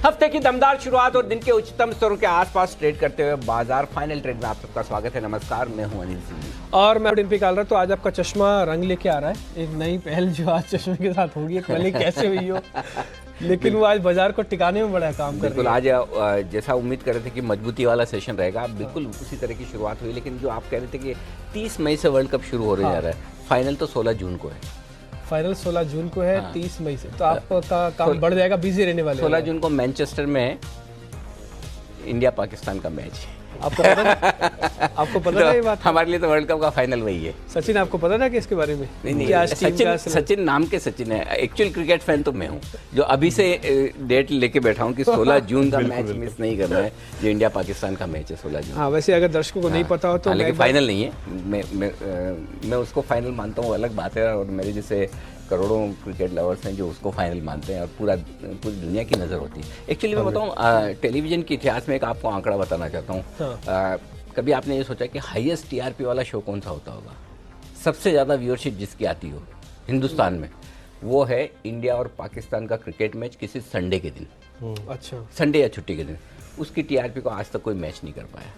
हफ्ते की दमदार शुरुआत और दिन के उच्चतम स्तरों के आसपास ट्रेड करते हुए बाजार फाइनल ट्रेड में आप सबका स्वागत है। नमस्कार, मैं हूं अनिल सिंह और मैं डिम्पी कालरा। तो आज आपका चश्मा रंग लेके आ रहा है, एक नई पहल जो आज चश्मे के साथ होगी। पहले कैसे हुई हो, लेकिन वो आज बाजार को टिकाने में बड़ा काम कर रही है। बिल्कुल, आज जैसा उम्मीद कर रहे थे कि मजबूती वाला सेशन रहेगा, बिल्कुल उसी तरह की शुरुआत हुई। लेकिन जो आप कह रहे थे कि 30 मई से वर्ल्ड कप शुरू होने जा रहा है, फाइनल तो 16 जून को है। फाइनल 16 जून को है, 30 मई से। तो आपका काम बढ़ जाएगा, बिजी रहने वाले। 16 जून को मैनचेस्टर में इंडिया पाकिस्तान का मैच है। आपको पता है ये बात? हमारे लिए तो वर्ल्ड कप का फाइनल वही है। सचिन, आपको पता ना कि इसके बारे में? नहीं, सचिन नाम के सचिन है। एक्चुअल क्रिकेट फैन तो मैं हूँ, जो अभी से डेट लेके बैठा हूँ कि 16 जून का मैच मिस नहीं करना है, जो इंडिया पाकिस्तान का मैच है 16 जून। हाँ, वैसे अगर दर्शकों को नहीं पता हो तो लेकिन फाइनल नहीं है। मैं उसको फाइनल मानता हूँ, अलग बात है। और मेरे जैसे करोड़ों क्रिकेट लवर्स हैं जो उसको फाइनल मानते हैं और पूरी दुनिया की नज़र होती है। एक्चुअली मैं बताऊँ, टेलीविजन के इतिहास में एक आपको आंकड़ा बताना चाहता हूँ। कभी आपने ये सोचा कि हाईएस्ट टीआरपी वाला शो कौन सा होता होगा? सबसे ज़्यादा व्यूअरशिप जिसकी आती हो हिंदुस्तान में, वो है इंडिया और पाकिस्तान का क्रिकेट मैच किसी संडे के दिन। अच्छा, संडे या छुट्टी के दिन। उसकी टीआरपी को आज तक कोई मैच नहीं कर पाया।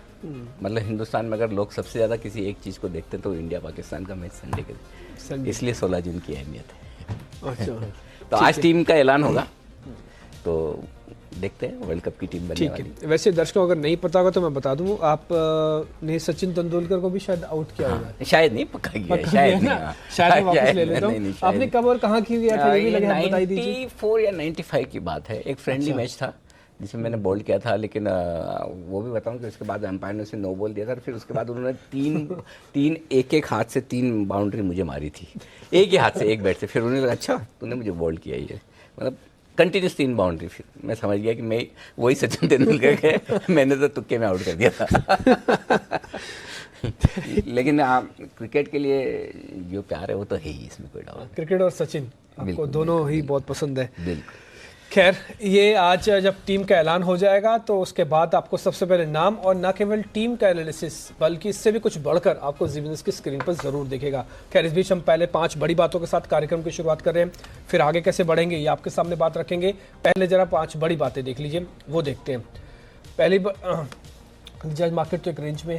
मतलब हिंदुस्तान में अगर लोग सबसे ज़्यादा किसी एक चीज़ को देखते हैं तो इंडिया पाकिस्तान का मैच संडे के दिन, इसलिए 16 जून की अहमियत है। अच्छा। तो आज टीम का ऐलान होगा, तो देखते हैं वर्ल्ड कप की टीम बनने वाली है। वैसे दर्शकों को अगर नहीं पता होगा तो मैं बता दूं, आप ने सचिन तेंदुलकर को भी शायद आउट किया होगा। शायद नहीं, पक्का किया है, शायद नहीं। शायद मैं वापस ले लेता हूं। आपने कब और कहां किया था, ये भी लगे हाथ बता दीजिए। 94 या 95 की बात है। एक फ्रेंडली मैच था जिसमें मैंने बॉल किया था, लेकिन वो भी बताऊं कि उसके बाद अंपायर ने उसे नो बॉल दिया था। फिर उसके बाद उन्होंने तीन एक हाथ से 3 बाउंड्री मुझे मारी थी, एक ही हाथ से, एक बैट से। फिर उन्होंने लगा अच्छा तूने मुझे बॉल किया ही है, मतलब कंटिन्यूस 3 बाउंड्री। फिर मैं समझ गया कि मैं वही सचिन तेंदुलकर के मैंने तो तुक्के में आउट कर दिया था। लेकिन क्रिकेट के लिए जो प्यार है वो तो है ही, इसमें कोई डाउट। क्रिकेट और सचिन आपको दोनों ही बहुत पसंद है। बिल्कुल। खैर, ये आज जब टीम का ऐलान हो जाएगा तो उसके बाद आपको सबसे पहले नाम, और न केवल टीम का एनालिसिस बल्कि इससे भी कुछ बढ़कर आपको जी बिजनेस की स्क्रीन पर जरूर दिखेगा। खैर, इस बीच हम पहले 5 बड़ी बातों के साथ कार्यक्रम की शुरुआत कर रहे हैं, फिर आगे कैसे बढ़ेंगे ये आपके सामने बात रखेंगे। पहले जरा 5 बड़ी बातें देख लीजिए, वो देखते हैं। पहली जज मार्केट तो एक रेंज में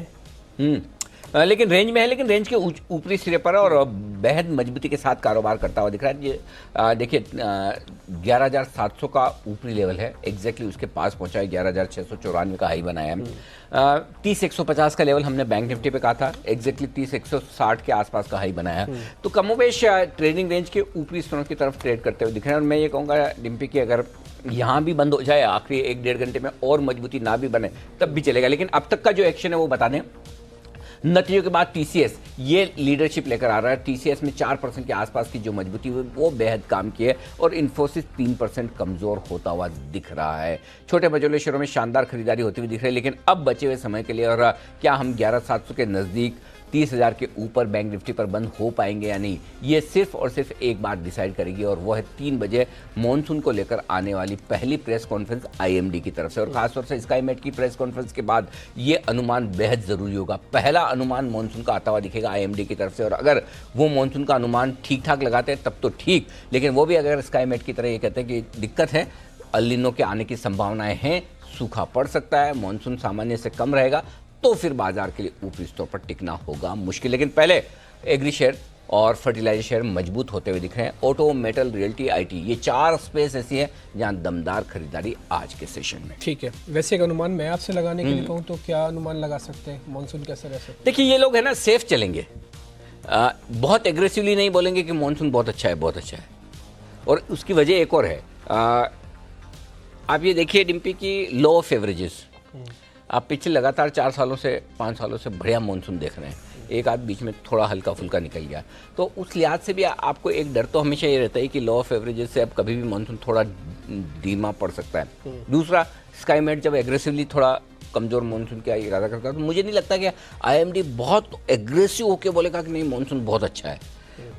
है, लेकिन रेंज में है, लेकिन रेंज के ऊपरी सिरे पर और बेहद मजबूती के साथ कारोबार करता हुआ दिख रहा है। ये देखिए 11,700 का ऊपरी लेवल है, एग्जैक्टली उसके पास पहुंचा है। 11,694 का हाई बनाया है। 30,150 का लेवल हमने बैंक निफ्टी पे कहा था, एग्जैक्टली 30,160 के आसपास का हाई बनाया है। तो कमोबेश ट्रेडिंग रेंज के ऊपरी स्तरों की तरफ ट्रेड करते हुए दिख रहे हैं। और मैं ये कहूँगा डिम्पी कि अगर यहाँ भी बंद हो जाए आखिरी 1-1.5 घंटे में और मजबूती ना भी बने तब भी चलेगा। लेकिन अब तक का जो एक्शन है वो बता दें। नतीजों के बाद टीसीएस ये लीडरशिप लेकर आ रहा है। टीसीएस में 4% के आसपास की जो मजबूती हुई वो बेहद काम की है, और इन्फोसिस 3% कमजोर होता हुआ दिख रहा है। छोटे मझोले शेयरों में शानदार खरीदारी होती हुई दिख रही है। लेकिन अब बचे हुए समय के लिए, और क्या हम 11,700 के नज़दीक 30,000 के ऊपर बैंक निफ्टी पर बंद हो पाएंगे या नहीं, ये सिर्फ और सिर्फ एक बात डिसाइड करेगी, और वो है 3 बजे मॉनसून को लेकर आने वाली पहली प्रेस कॉन्फ्रेंस आईएमडी की तरफ से। और खासतौर से स्काईमेट की प्रेस कॉन्फ्रेंस के बाद ये अनुमान बेहद ज़रूरी होगा। पहला अनुमान मॉनसून का आता हुआ दिखेगा आईएमडी की तरफ से, और अगर वो मॉनसून का अनुमान ठीक ठाक लगाते हैं तब तो ठीक, लेकिन वो भी अगर स्काईमेट की तरह ये कहते हैं कि दिक्कत है, अल नीनो के आने की संभावनाएं हैं, सूखा पड़ सकता है, मॉनसून सामान्य से कम रहेगा, तो फिर बाजार के लिए ऊपरी स्तर पर टिकना होगा मुश्किल। लेकिन पहले एग्री शेयर और फर्टिलाइजर शेयर मजबूत होते हुए दिख रहे हैं। ऑटो, मेटल, रियल्टी, आईटी, ये 4 स्पेस ऐसी है जहां दमदार खरीदारी आज के सेशन में। ठीक है। वैसे एक अनुमान मैं आपसे लगाने के लिए कहूँ तो क्या अनुमान लगा सकते हैं, मॉनसून कैसे रह सकते हैं? देखिए, ये लोग है ना सेफ चलेंगे, बहुत एग्रेसिवली नहीं बोलेंगे कि मॉनसून बहुत अच्छा है, बहुत अच्छा है। और उसकी वजह एक और है, आप ये देखिए डिम्पी की लो ऑफ एवरेजेस, आप पिछले लगातार 4 सालों से 5 सालों से बढ़िया मॉनसून देख रहे हैं। एक आध बीच में थोड़ा हल्का फुल्का निकल गया, तो उस लिहाज से भी आपको एक डर तो हमेशा ये रहता है कि लो ऑफ एवरेजेस से अब कभी भी मॉनसून थोड़ा धीमा पड़ सकता है। दूसरा, स्काईमेट जब एग्रेसिवली थोड़ा कमजोर मॉनसून का इरादा करता है, तो मुझे नहीं लगता कि आईएमडी बहुत एग्रेसिव होकर बोलेगा कि नहीं मॉनसून बहुत अच्छा है।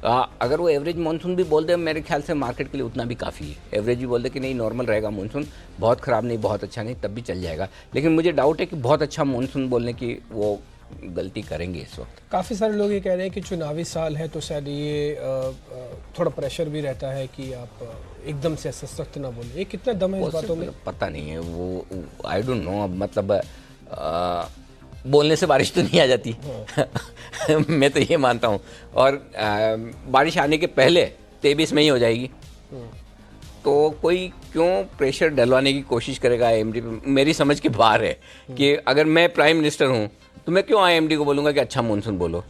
अगर वो एवरेज मानसून भी बोल दे, मेरे ख्याल से मार्केट के लिए उतना भी काफ़ी है। एवरेज भी बोल दे कि नहीं नॉर्मल रहेगा मानसून, बहुत ख़राब नहीं बहुत अच्छा नहीं, तब भी चल जाएगा। लेकिन मुझे डाउट है कि बहुत अच्छा मानसून बोलने की वो गलती करेंगे इस वक्त। काफ़ी सारे लोग ये कह रहे हैं कि चुनावी साल है तो शायद ये थोड़ा प्रेशर भी रहता है कि आप एकदम से ऐसा सख्त ना बोले। ये कितना दम है इस बातों में? पता नहीं है वो, आई डोंट नो। मतलब बोलने से बारिश तो नहीं आ जाती। मैं तो ये मानता हूँ। और बारिश आने के पहले 23 में ही हो जाएगी। तो कोई क्यों प्रेशर डलवाने की कोशिश करेगा आईएमडी पे? मेरी समझ के बाहर है कि अगर मैं प्राइम मिनिस्टर हूँ तो मैं क्यों आईएमडी को बोलूँगा कि अच्छा मानसून बोलो,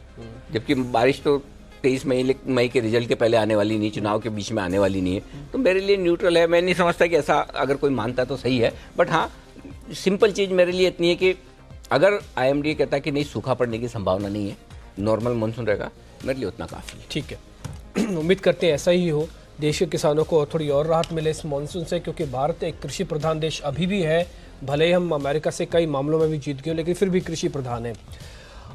जबकि बारिश तो 23 मई के रिजल्ट के पहले आने वाली नहीं, चुनाव के बीच में आने वाली नहीं है। तो मेरे लिए न्यूट्रल है। मैं नहीं समझता कि ऐसा अगर कोई मानता तो सही है। बट हाँ, सिंपल चीज़ मेरे लिए इतनी है कि अगर आईएमडी कहता है कि नहीं सूखा पड़ने की संभावना नहीं है, नॉर्मल मानसून रहेगा, मेरे लिए उतना काफ़ी है। ठीक है, उम्मीद करते हैं ऐसा ही हो। देश के किसानों को थोड़ी और राहत मिले इस मानसून से, क्योंकि भारत एक कृषि प्रधान देश अभी भी है। भले ही हम अमेरिका से कई मामलों में भी जीत गए, लेकिन फिर भी कृषि प्रधान है।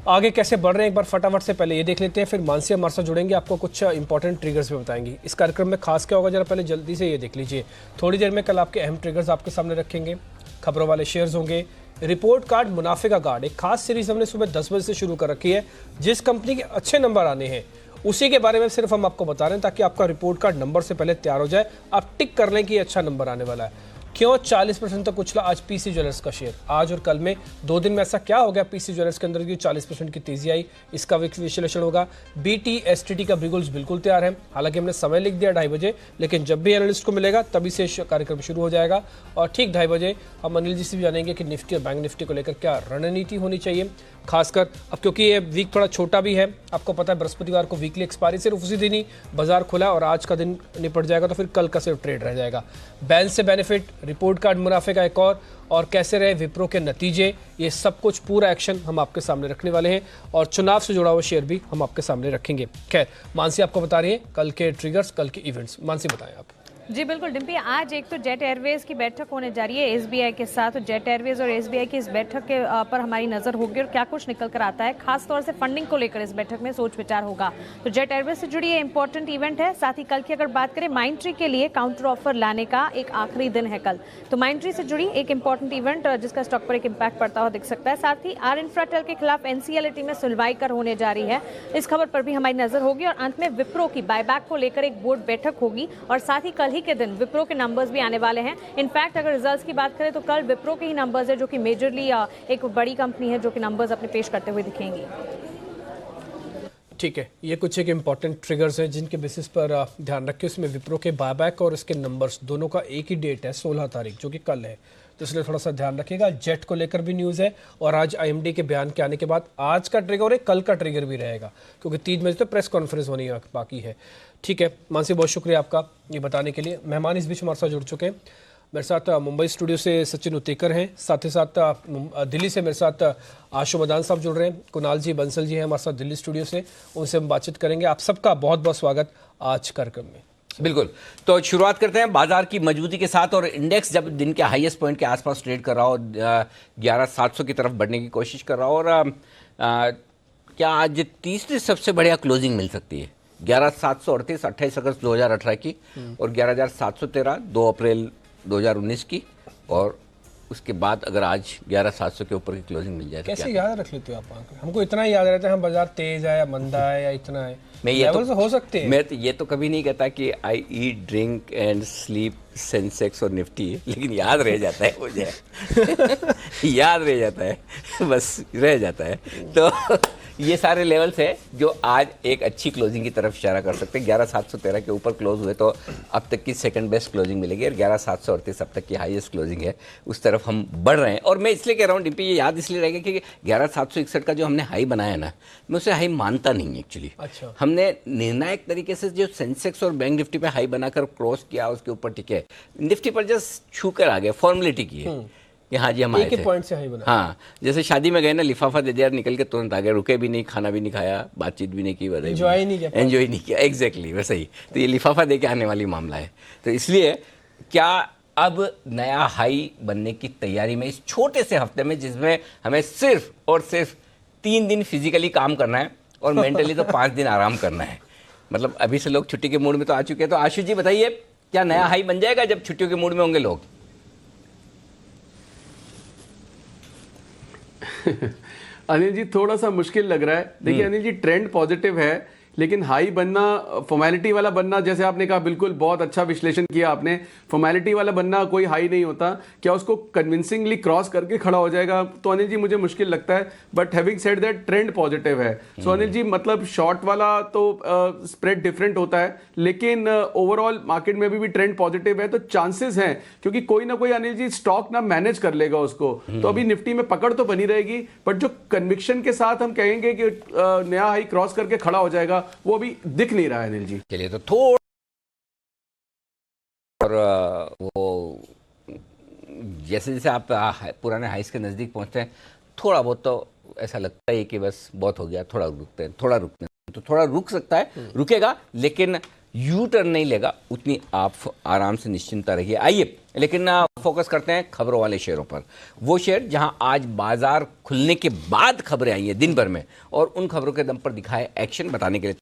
आगे कैसे बढ़ रहे हैं एक बार फटाफट से पहले ये देख लेते हैं, फिर मानसी हमारे साथ जुड़ेंगे, आपको कुछ इंपॉर्टेंट ट्रिगर्स भी बताएंगे। इस कार्यक्रम में खास क्या होगा जरा पहले जल्दी से ये देख लीजिए। थोड़ी देर में कल आपके अहम ट्रिगर्स आपके सामने रखेंगे। खबरों वाले शेयर्स होंगे, रिपोर्ट कार्ड मुनाफे का गार्ड, एक खास सीरीज हमने सुबह 10 बजे से शुरू कर रखी है। जिस कंपनी के अच्छे नंबर आने हैं उसी के बारे में सिर्फ हम आपको बता रहे हैं, ताकि आपका रिपोर्ट कार्ड नंबर से पहले तैयार हो जाए, आप टिक कर लें कि अच्छा नंबर आने वाला है। क्यों 40% तक उछला आज पीसी ज्वेलर्स का शेयर? आज और कल में 2 दिन में ऐसा क्या हो गया पीसी ज्वेलर्स के अंदर की 40% की तेजी आई? इसका विश्लेषण होगा। BTSTT का बिल्कुल तैयार है। हालांकि हमने समय लिख दिया 2:30 बजे, लेकिन जब भी एनालिस्ट को मिलेगा तभी से कार्यक्रम शुरू हो जाएगा। और ठीक 2:30 बजे हम अनिल जी से भी जानेंगे कि निफ्टी और बैंक निफ्टी को लेकर क्या रणनीति होनी चाहिए। खासकर अब क्योंकि ये वीक थोड़ा छोटा भी है, आपको पता है बृहस्पतिवार को वीकली एक्सपायरी, सिर्फ उसी दिन ही बाजार खुला और आज का दिन निपट जाएगा, तो फिर कल का सिर्फ ट्रेड रह जाएगा। बैंक से बेनिफिट, रिपोर्ट कार्ड मुनाफे का एक और कैसे रहे विप्रो के नतीजे, ये सब कुछ पूरा एक्शन हम आपके सामने रखने वाले हैं। और चुनाव से जुड़ा हुआ शेयर भी हम आपके सामने रखेंगे। खैर, मानसी आपको बता रही है कल के ट्रिगर्स, कल के इवेंट्स। मानसी बताएं आप। जी बिल्कुल डिम्पी, आज एक तो जेट एयरवेज की बैठक होने जा रही है एसबीआई के साथ। तो जेट एयरवेज और एसबीआई की इस बैठक के पर हमारी नजर होगी और क्या कुछ निकल कर आता है। खास तौर से फंडिंग को लेकर इस बैठक में सोच विचार होगा। तो जेट एयरवेज से जुड़ी ये इंपॉर्टेंट इवेंट है। साथ ही कल की अगर बात करें, माइंडट्री के लिए काउंटर ऑफर लाने का एक आखिरी दिन है कल। तो माइंडट्री से जुड़ी एक इंपॉर्टेंट इवेंट जिसका स्टॉक पर एक इम्पैक्ट पड़ता हुआ दिख सकता है। साथ ही आर इंफ्राटेल के खिलाफ एनसीएलटी में सुनवाई कर होने जा रही है, इस खबर पर भी हमारी नजर होगी। और अंत में विप्रो की बायबैक को लेकर एक बोर्ड बैठक होगी। और साथ ही कल ही के दिन विप्रो के नंबर्स भी आने वाले हैं। इनफैक्ट अगर रिजल्ट्स की बात करें तो कल विप्रो के ही नंबर्स है, जो कि मेजरली एक बड़ी कंपनी है जो कि नंबर्स अपने पेश करते हुए दिखेंगी। ठीक है, ये कुछ एक इंपॉर्टेंट ट्रिगर्स हैं जिनके बेसिस पर ध्यान रखें। उसमें विप्रो के बायबैक और इसके नंबर्स दोनों का एक ही डेट है, 16 तारीख, जो कि कल है। तो इसलिए थोड़ा सा ध्यान रखिएगा। जेट को लेकर भी न्यूज़ है और आज आईएमडी के बयान के आने के बाद आज का ट्रिगर और एक कल का ट्रिगर भी रहेगा, क्योंकि 3 बजे तो प्रेस कॉन्फ्रेंस होनी बाकी है। ठीक है मानसी, बहुत शुक्रिया आपका ये बताने के लिए। मेहमान इस बीच हमारे साथ जुड़ चुके हैं। मेरे साथ मुंबई स्टूडियो से सचिन उतेकर हैं, साथ ही साथ दिल्ली से मेरे साथ आशु मदान साहब जुड़ रहे हैं। कुणाल जी बंसल जी हैं हमारे साथ दिल्ली स्टूडियो से, उनसे हम बातचीत करेंगे। आप सबका बहुत बहुत स्वागत आज कार्यक्रम में। बिल्कुल, तो शुरुआत करते हैं बाजार की मजबूती के साथ। और इंडेक्स जब दिन के हाईएस्ट पॉइंट के आसपास ट्रेड कर रहा हो, 11,700 की तरफ बढ़ने की कोशिश कर रहा हो। और क्या आज तीसरी सबसे बढ़िया क्लोजिंग मिल सकती है? 11,738 28 अगस्त 2018 की और 11,713 2 अप्रैल 2019 की। और उसके बाद अगर आज 11,700 के ऊपर की क्लोजिंग मिल जाए तो कैसे याद रख लेते हो आप आंकड़े? हमको इतना ही याद रहता है हम बाजार तेज है या मंदा है या इतना है, लेवल से हो सकते हैं। मैं तो ये तो कभी नहीं कहता कि I eat drink and sleep Sensex और निफ्टी, लेकिन याद रह जाता है मुझे। याद रह जाता है, बस रह जाता है। तो ये सारे लेवल्स है जो आज एक अच्छी क्लोजिंग की तरफ इशारा कर सकते हैं। 11,713 के ऊपर क्लोज हुए तो अब तक की सेकंड बेस्ट क्लोजिंग मिलेगी और 11,738 अब तक की हाईएस्ट क्लोजिंग है, उस तरफ हम बढ़ रहे हैं। और मैं इसलिए कह रहा हूँ डिम्पी, ये याद इसलिए रहेगा कि 11,761 का जो हमने हाई बनाया ना, मैं उसे हाई मानता नहीं एक्चुअली। अच्छा। हमने निर्णायक तरीके से जो सेंसेक्स और बैंक निफ्टी पे हाई बनाकर क्रॉस किया, उसके ऊपर टिके, निफ्टी पर जस्ट छू कर आ गए, फॉर्मेलिटी की है कि हाँ जी हम आए थे। पॉइंट से हाई बना। हाँ, जैसे शादी में गए ना, लिफाफा दे दिया, निकल के तुरंत आ गए, रुके भी नहीं, खाना भी नहीं खाया, बातचीत भी नहीं की, एंजॉय नहीं किया। एग्जैक्टली वैसे ही। तो ये लिफाफा दे के आने वाली मामला है। तो इसलिए क्या अब नया हाई बनने की तैयारी में इस छोटे से हफ्ते में, जिसमें हमें सिर्फ और सिर्फ 3 दिन फिजिकली काम करना है और मेंटली तो 5 दिन आराम करना है। मतलब अभी से लोग छुट्टी के मूड में तो आ चुके हैं। तो आशु जी बताइए, क्या नया हाई बन जाएगा जब छुट्टियों के मूड में होंगे लोग? अनिल जी थोड़ा सा मुश्किल लग रहा है। देखिए अनिल जी, ट्रेंड पॉजिटिव है, लेकिन हाई बनना, फॉर्मेलिटी वाला बनना, जैसे आपने कहा, बिल्कुल बहुत अच्छा विश्लेषण किया आपने, फॉर्मेलिटी वाला बनना कोई हाई नहीं होता। क्या उसको कन्विंसिंगली क्रॉस करके खड़ा हो जाएगा, तो अनिल जी मुझे मुश्किल लगता है। But having said that, trend positive है। सो अनिल जी, मतलब शॉर्ट वाला तो स्प्रेड डिफरेंट होता है, लेकिन ओवरऑल मार्केट में भी ट्रेंड पॉजिटिव है, तो चांसेस हैं, क्योंकि कोई ना कोई अनिल जी स्टॉक ना मैनेज कर लेगा उसको। तो अभी निफ्टी में पकड़ तो बनी रहेगी, बट जो कन्विक्शन के साथ हम कहेंगे कि नया हाई क्रॉस करके खड़ा हो जाएगा, वो अभी दिख नहीं रहा है अनिल जी। चलिए, तो थोड़ा और वो जैसे जैसे आप पुराने हाइस के नज़दीक पहुंचते हैं, थोड़ा बहुत तो ऐसा लगता है कि बस बहुत हो गया, थोड़ा रुकते हैं, थोड़ा रुकते हैं, तो थोड़ा रुक सकता है, रुकेगा, लेकिन यू टर्न नहीं लेगा, उतनी आप आराम से निश्चिंता रहिए। आइए, लेकिन फोकस करते हैं खबरों वाले शेयरों पर। वो शेयर जहां आज बाजार खुलने के बाद खबरें आई हैं दिन भर में, और उन खबरों के दम पर दिखाए एक्शन बताने के लिए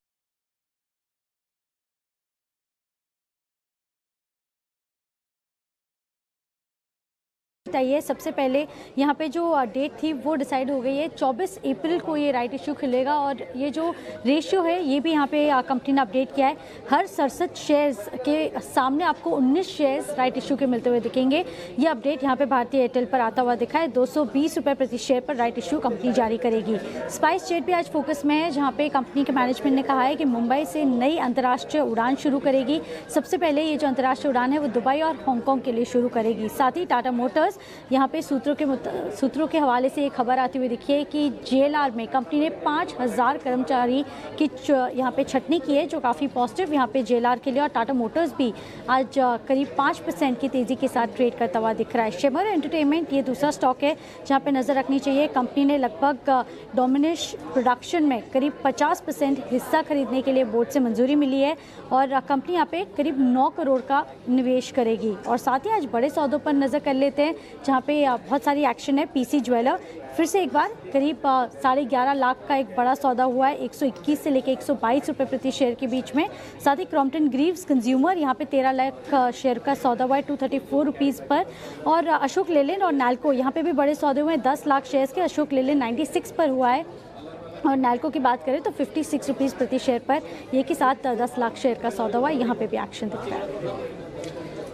बताइए। सबसे पहले यहाँ पे जो डेट थी वो डिसाइड हो गई है, 24 अप्रैल को ये राइट इशू खुलेगा, और ये जो रेशियो है ये भी यहाँ पे कंपनी ने अपडेट किया है। हर 67 शेयर्स के सामने आपको 19 शेयर्स राइट इशू के मिलते हुए दिखेंगे। ये अपडेट यहाँ पे भारतीय एयरटेल पर आता हुआ दिखा है। 220 रुपये प्रति शेयर पर राइट इशू कंपनी जारी करेगी। स्पाइस जेट भी आज फोकस में है, जहाँ पे कंपनी के मैनेजमेंट ने कहा है कि मुंबई से नई अंतर्राष्ट्रीय उड़ान शुरू करेगी। सबसे पहले ये जो अंतर्राष्ट्रीय उड़ान है वो दुबई और हांगकांग के लिए शुरू करेगी। साथ ही टाटा मोटर्स, यहाँ पे सूत्रों के हवाले से एक खबर आती हुई दिखी है कि जेएलआर में कंपनी ने 5000 कर्मचारी की यहाँ पे छटनी की है, जो काफ़ी पॉजिटिव यहाँ पे जेएलआर के लिए। और टाटा मोटर्स भी आज करीब 5% की तेज़ी के साथ ट्रेड करता हुआ दिख रहा है। शिमर एंटरटेनमेंट ये दूसरा स्टॉक है जहाँ पे नज़र रखनी चाहिए। कंपनी ने लगभग डोमिनिश प्रोडक्शन में करीब 50% हिस्सा खरीदने के लिए बोर्ड से मंजूरी मिली है, और कंपनी यहाँ पे करीब 9 करोड़ का निवेश करेगी। और साथ ही आज बड़े सौदों पर नज़र कर लेते हैं, जहाँ पे बहुत सारी एक्शन है। पीसी ज्वेलर फिर से एक बार करीब 11.5 लाख का एक बड़ा सौदा हुआ है, 121 से लेकर 122 रुपये प्रति शेयर के बीच में। साथ ही क्रॉम्पटन ग्रीव्स कंज्यूमर यहाँ पे 13 लाख शेयर का सौदा हुआ है 234 रुपीज़ पर। और अशोक लेलैंड और नैल्को यहाँ पे भी बड़े सौदे हुए हैं, 10 लाख शेयर्स के। अशोक लेलैंड 96 पर हुआ है, और नैल्को की बात करें तो 56 रुपीज़ प्रति शेयर पर, ये के साथ 10 लाख शेयर का सौदा हुआ है। यहाँ पे भी एक्शन दिख रहा है।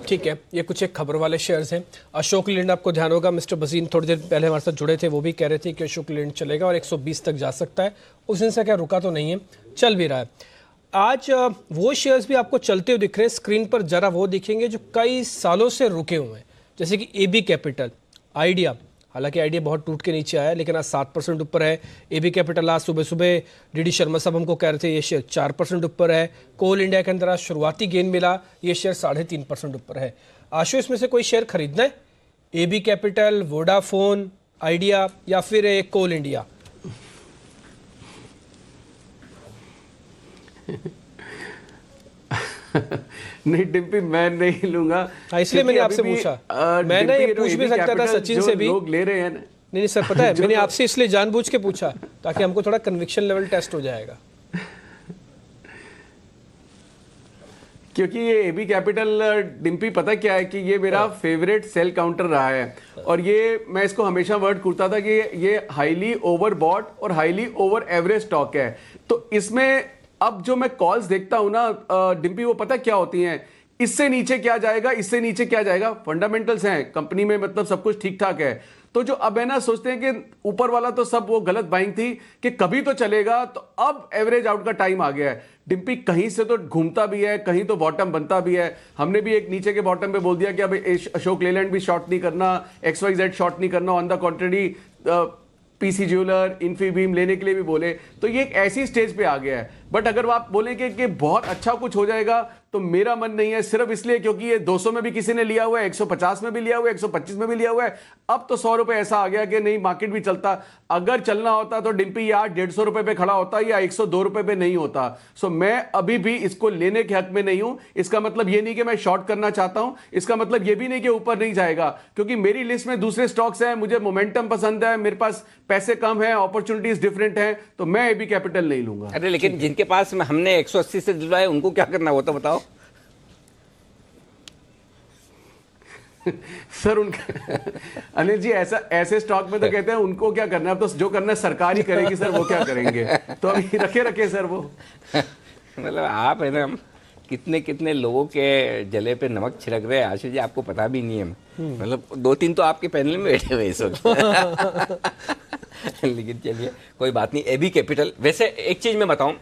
ठीक है, ये कुछ एक खबर वाले शेयर्स हैं। अशोक लेलैंड, आपको ध्यान होगा मिस्टर बसीन थोड़ी देर पहले हमारे साथ जुड़े थे, वो भी कह रहे थे कि अशोक लेलैंड चलेगा और 120 तक जा सकता है। उस दिन से क्या रुका तो नहीं है, चल भी रहा है। आज वो शेयर्स भी आपको चलते हुए दिख रहे हैं स्क्रीन पर, जरा वो दिखेंगे जो कई सालों से रुके हुए हैं, जैसे कि एबी कैपिटल, आइडिया। हालांकि आइडिया बहुत टूट के नीचे आया, लेकिन आज 7% ऊपर है। एबी कैपिटल आज सुबह सुबह डीडी शर्मा साहब हमको कह रहे थे ये शेयर 4% ऊपर है। कोल इंडिया के अंदर आज शुरुआती गेन मिला, ये शेयर 3.5% ऊपर है। आशु, इसमें से कोई शेयर खरीदना है? एबी कैपिटल, वोडाफोन, आइडिया या फिर कोल इंडिया? नहीं डिम्पी, मैं नहीं लूंगा। इसलिए मैंने आपसे पूछा। मैंने ये पूछ भी सकता था सचिन से भी, लोग ले रहे हैं ना। नहीं सर, पता है मैंने आपसे इसलिए जानबूझ के पूछा ताकि हमको थोड़ा कन्विक्शन लेवल टेस्ट हो जाएगा। क्योंकि ये एबी कैपिटल डिम्पी, पता क्या है कि ये मेरा फेवरेट सेल काउंटर रहा है, और ये मैं इसको हमेशा वर्ड करता था कि ये हाईली ओवरबॉट और हाईली ओवर एवरेज स्टॉक है। तो इसमें अब जो मैं कॉल्स देखता हूं ना डिम्पी, वो पता क्या होती हैं, इससे नीचे क्या जाएगा, इससे नीचे क्या जाएगा। फंडामेंटल्स हैं कंपनी में, मतलब सब कुछ ठीक ठाक है। तो जो अब है ना, सोचते हैं कि ऊपर वाला तो सब वो गलत बाइंग थी कि कभी तो चलेगा, तो अब एवरेज आउट का टाइम आ गया है। डिम्पी कहीं से तो घूमता भी है, कहीं तो बॉटम बनता भी है। हमने भी एक नीचे के बॉटम पे बोल दिया कि अब अशोक लेलैंड भी शॉर्ट नहीं करना, XYZ शॉर्ट नहीं करना। On the contrary PC jeweller, Infibeam लेने के लिए भी बोले। तो ये एक ऐसी स्टेज पे आ गया है। बट अगर आप बोलेंगे कि बहुत अच्छा कुछ हो जाएगा, तो मेरा मन नहीं है, सिर्फ इसलिए क्योंकि ये 200 में भी किसी ने लिया हुआ है, 150 में भी लिया हुआ है, 125 में भी लिया हुआ है। अब तो 100 रुपए ऐसा आ गया कि नहीं, मार्केट भी चलता। अगर चलना होता तो डिम्पी या 150 रुपए पे खड़ा होता या 102 रुपए पे नहीं होता। सो मैं अभी भी इसको लेने के हक में नहीं हूं। इसका मतलब ये नहीं कि मैं शॉर्ट करना चाहता हूं, इसका मतलब ये भी नहीं कि ऊपर नहीं जाएगा, क्योंकि मेरी लिस्ट में दूसरे स्टॉक्स हैं, मुझे मोमेंटम पसंद है, मेरे पास पैसे कम है, अपॉर्चुनिटीज डिफरेंट है, तो मैं एबी कैपिटल नहीं लूंगा। अरे लेकिन जिनके पास हमने 180 से दिलवाए, उनको क्या करना, वो तो बताओ। सर उनका अनिल जी ऐसे स्टॉक में तो कहते हैं उनको क्या करना है, अब तो जो करना है सरकार ही करेगी सर, वो क्या करेंगे, तो अभी रखे सर वो। मतलब आप है ना कितने कितने लोगों के जले पे नमक छिड़क रहे हैं आशीष जी, आपको पता भी नहीं है। मतलब 2-3 तो आपके पैनल में बैठे हुए इस वक्त। लेकिन चलिए कोई बात नहीं। एबी कैपिटल, वैसे एक चीज मैं बताऊं,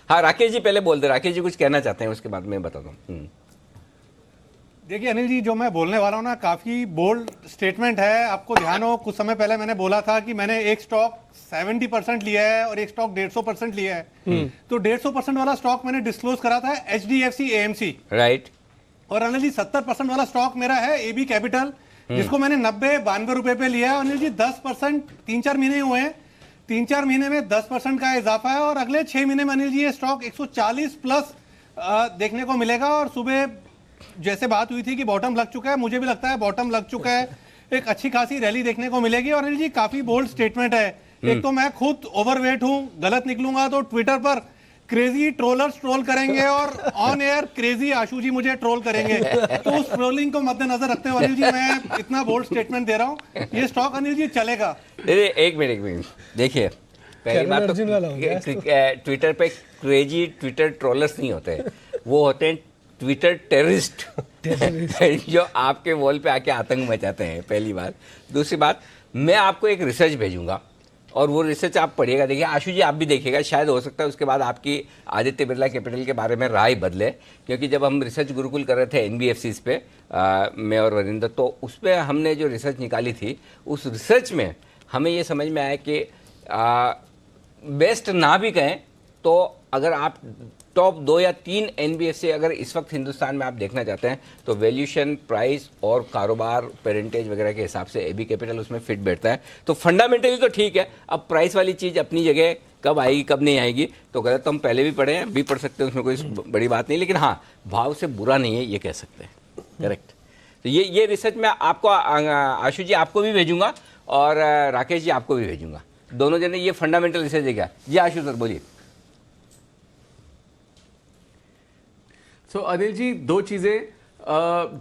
हाँ राकेश जी पहले बोल दे, राकेश जी कुछ कहना चाहते हैं उसके बाद मैं बताता हूँ। देखिए अनिल जी, जो मैं बोलने वाला हूँ ना, काफी बोल्ड स्टेटमेंट है। आपको ध्यान हो, कुछ समय पहले मैंने बोला था कि मैंने एक स्टॉक 70% लिया है और एक स्टॉक 150% लिया है। तो 150% वाला स्टॉक मैंने डिस्क्लोज करा था HDFC AMC, राइट। और अनिल जी 70% वाला स्टॉक मेरा है एबी कैपिटल, जिसको मैंने 90-92 रुपए पे लिया है। अनिल जी 10% 3-4 महीने हुए हैं, 3-4 महीने में 10% का इजाफा है, और अगले 6 महीने में अनिल जी ये स्टॉक 140 प्लस देखने को मिलेगा। और सुबह जैसे बात हुई थी कि बॉटम लग चुका है, मुझे भी लगता है बॉटम लग चुका है, एक अच्छी खासी रैली देखने को मिलेगी। और अनिल जी काफी बोल्ड स्टेटमेंट है। एक तो मैं खुद ओवरवेट हूं, गलत निकलूंगा तो ट्विटर पर क्रेजी ट्रोलर्स ट्रोल करेंगे और ऑन एयर क्रेजी आशु जी मुझे ट्रोल करेंगे। तो उस ट्रोलिंग को मद्देनजर रखते हुए अनिल जी मैं इतना बोल्ड स्टेटमेंट दे रहा हूं, ये स्टॉक अनिल जी चलेगा। एक मिनट देखिए, पहली बात तो ट्विटर पे क्रेजी ट्विटर ट्रोलर्स नहीं होते, वो होते हैं ट्विटर टेररिस्ट जो आपके वॉल पे आके आतंक मचाते हैं, पहली बात। दूसरी बात, मैं आपको एक रिसर्च भेजूंगा और वो रिसर्च आप पढ़िएगा। देखिए आशु जी आप भी देखिएगा, शायद हो सकता है उसके बाद आपकी आदित्य बिरला कैपिटल के बारे में राय बदले, क्योंकि जब हम रिसर्च गुरुकुल कर रहे थे NBFCs पे मैं और वरिंदर, तो उस पर हमने जो रिसर्च निकाली थी, उस रिसर्च में हमें ये समझ में आया कि बेस्ट ना भी कहें तो अगर आप टॉप 2 या 3 NBFC अगर इस वक्त हिंदुस्तान में आप देखना चाहते हैं तो वैल्यूएशन, प्राइस और कारोबार पेरेंटेज वगैरह के हिसाब से एबी कैपिटल उसमें फिट बैठता है। तो फंडामेंटली तो ठीक है, अब प्राइस वाली चीज़ अपनी जगह कब आएगी कब नहीं आएगी तो गलत तो हम पहले भी पढ़े हैं, अभी पढ़ सकते हैं, उसमें कोई बड़ी बात नहीं, लेकिन हाँ भाव से बुरा नहीं है ये कह सकते हैं। करेक्ट। तो ये रिसर्च मैं आपको आशु जी आपको भी भेजूंगा और राकेश जी आपको भी भेजूंगा, दोनों जने ये फंडामेंटल रिसर्च देगा। जी आशु सर बोलिए। सो अनिल जी 2 चीजें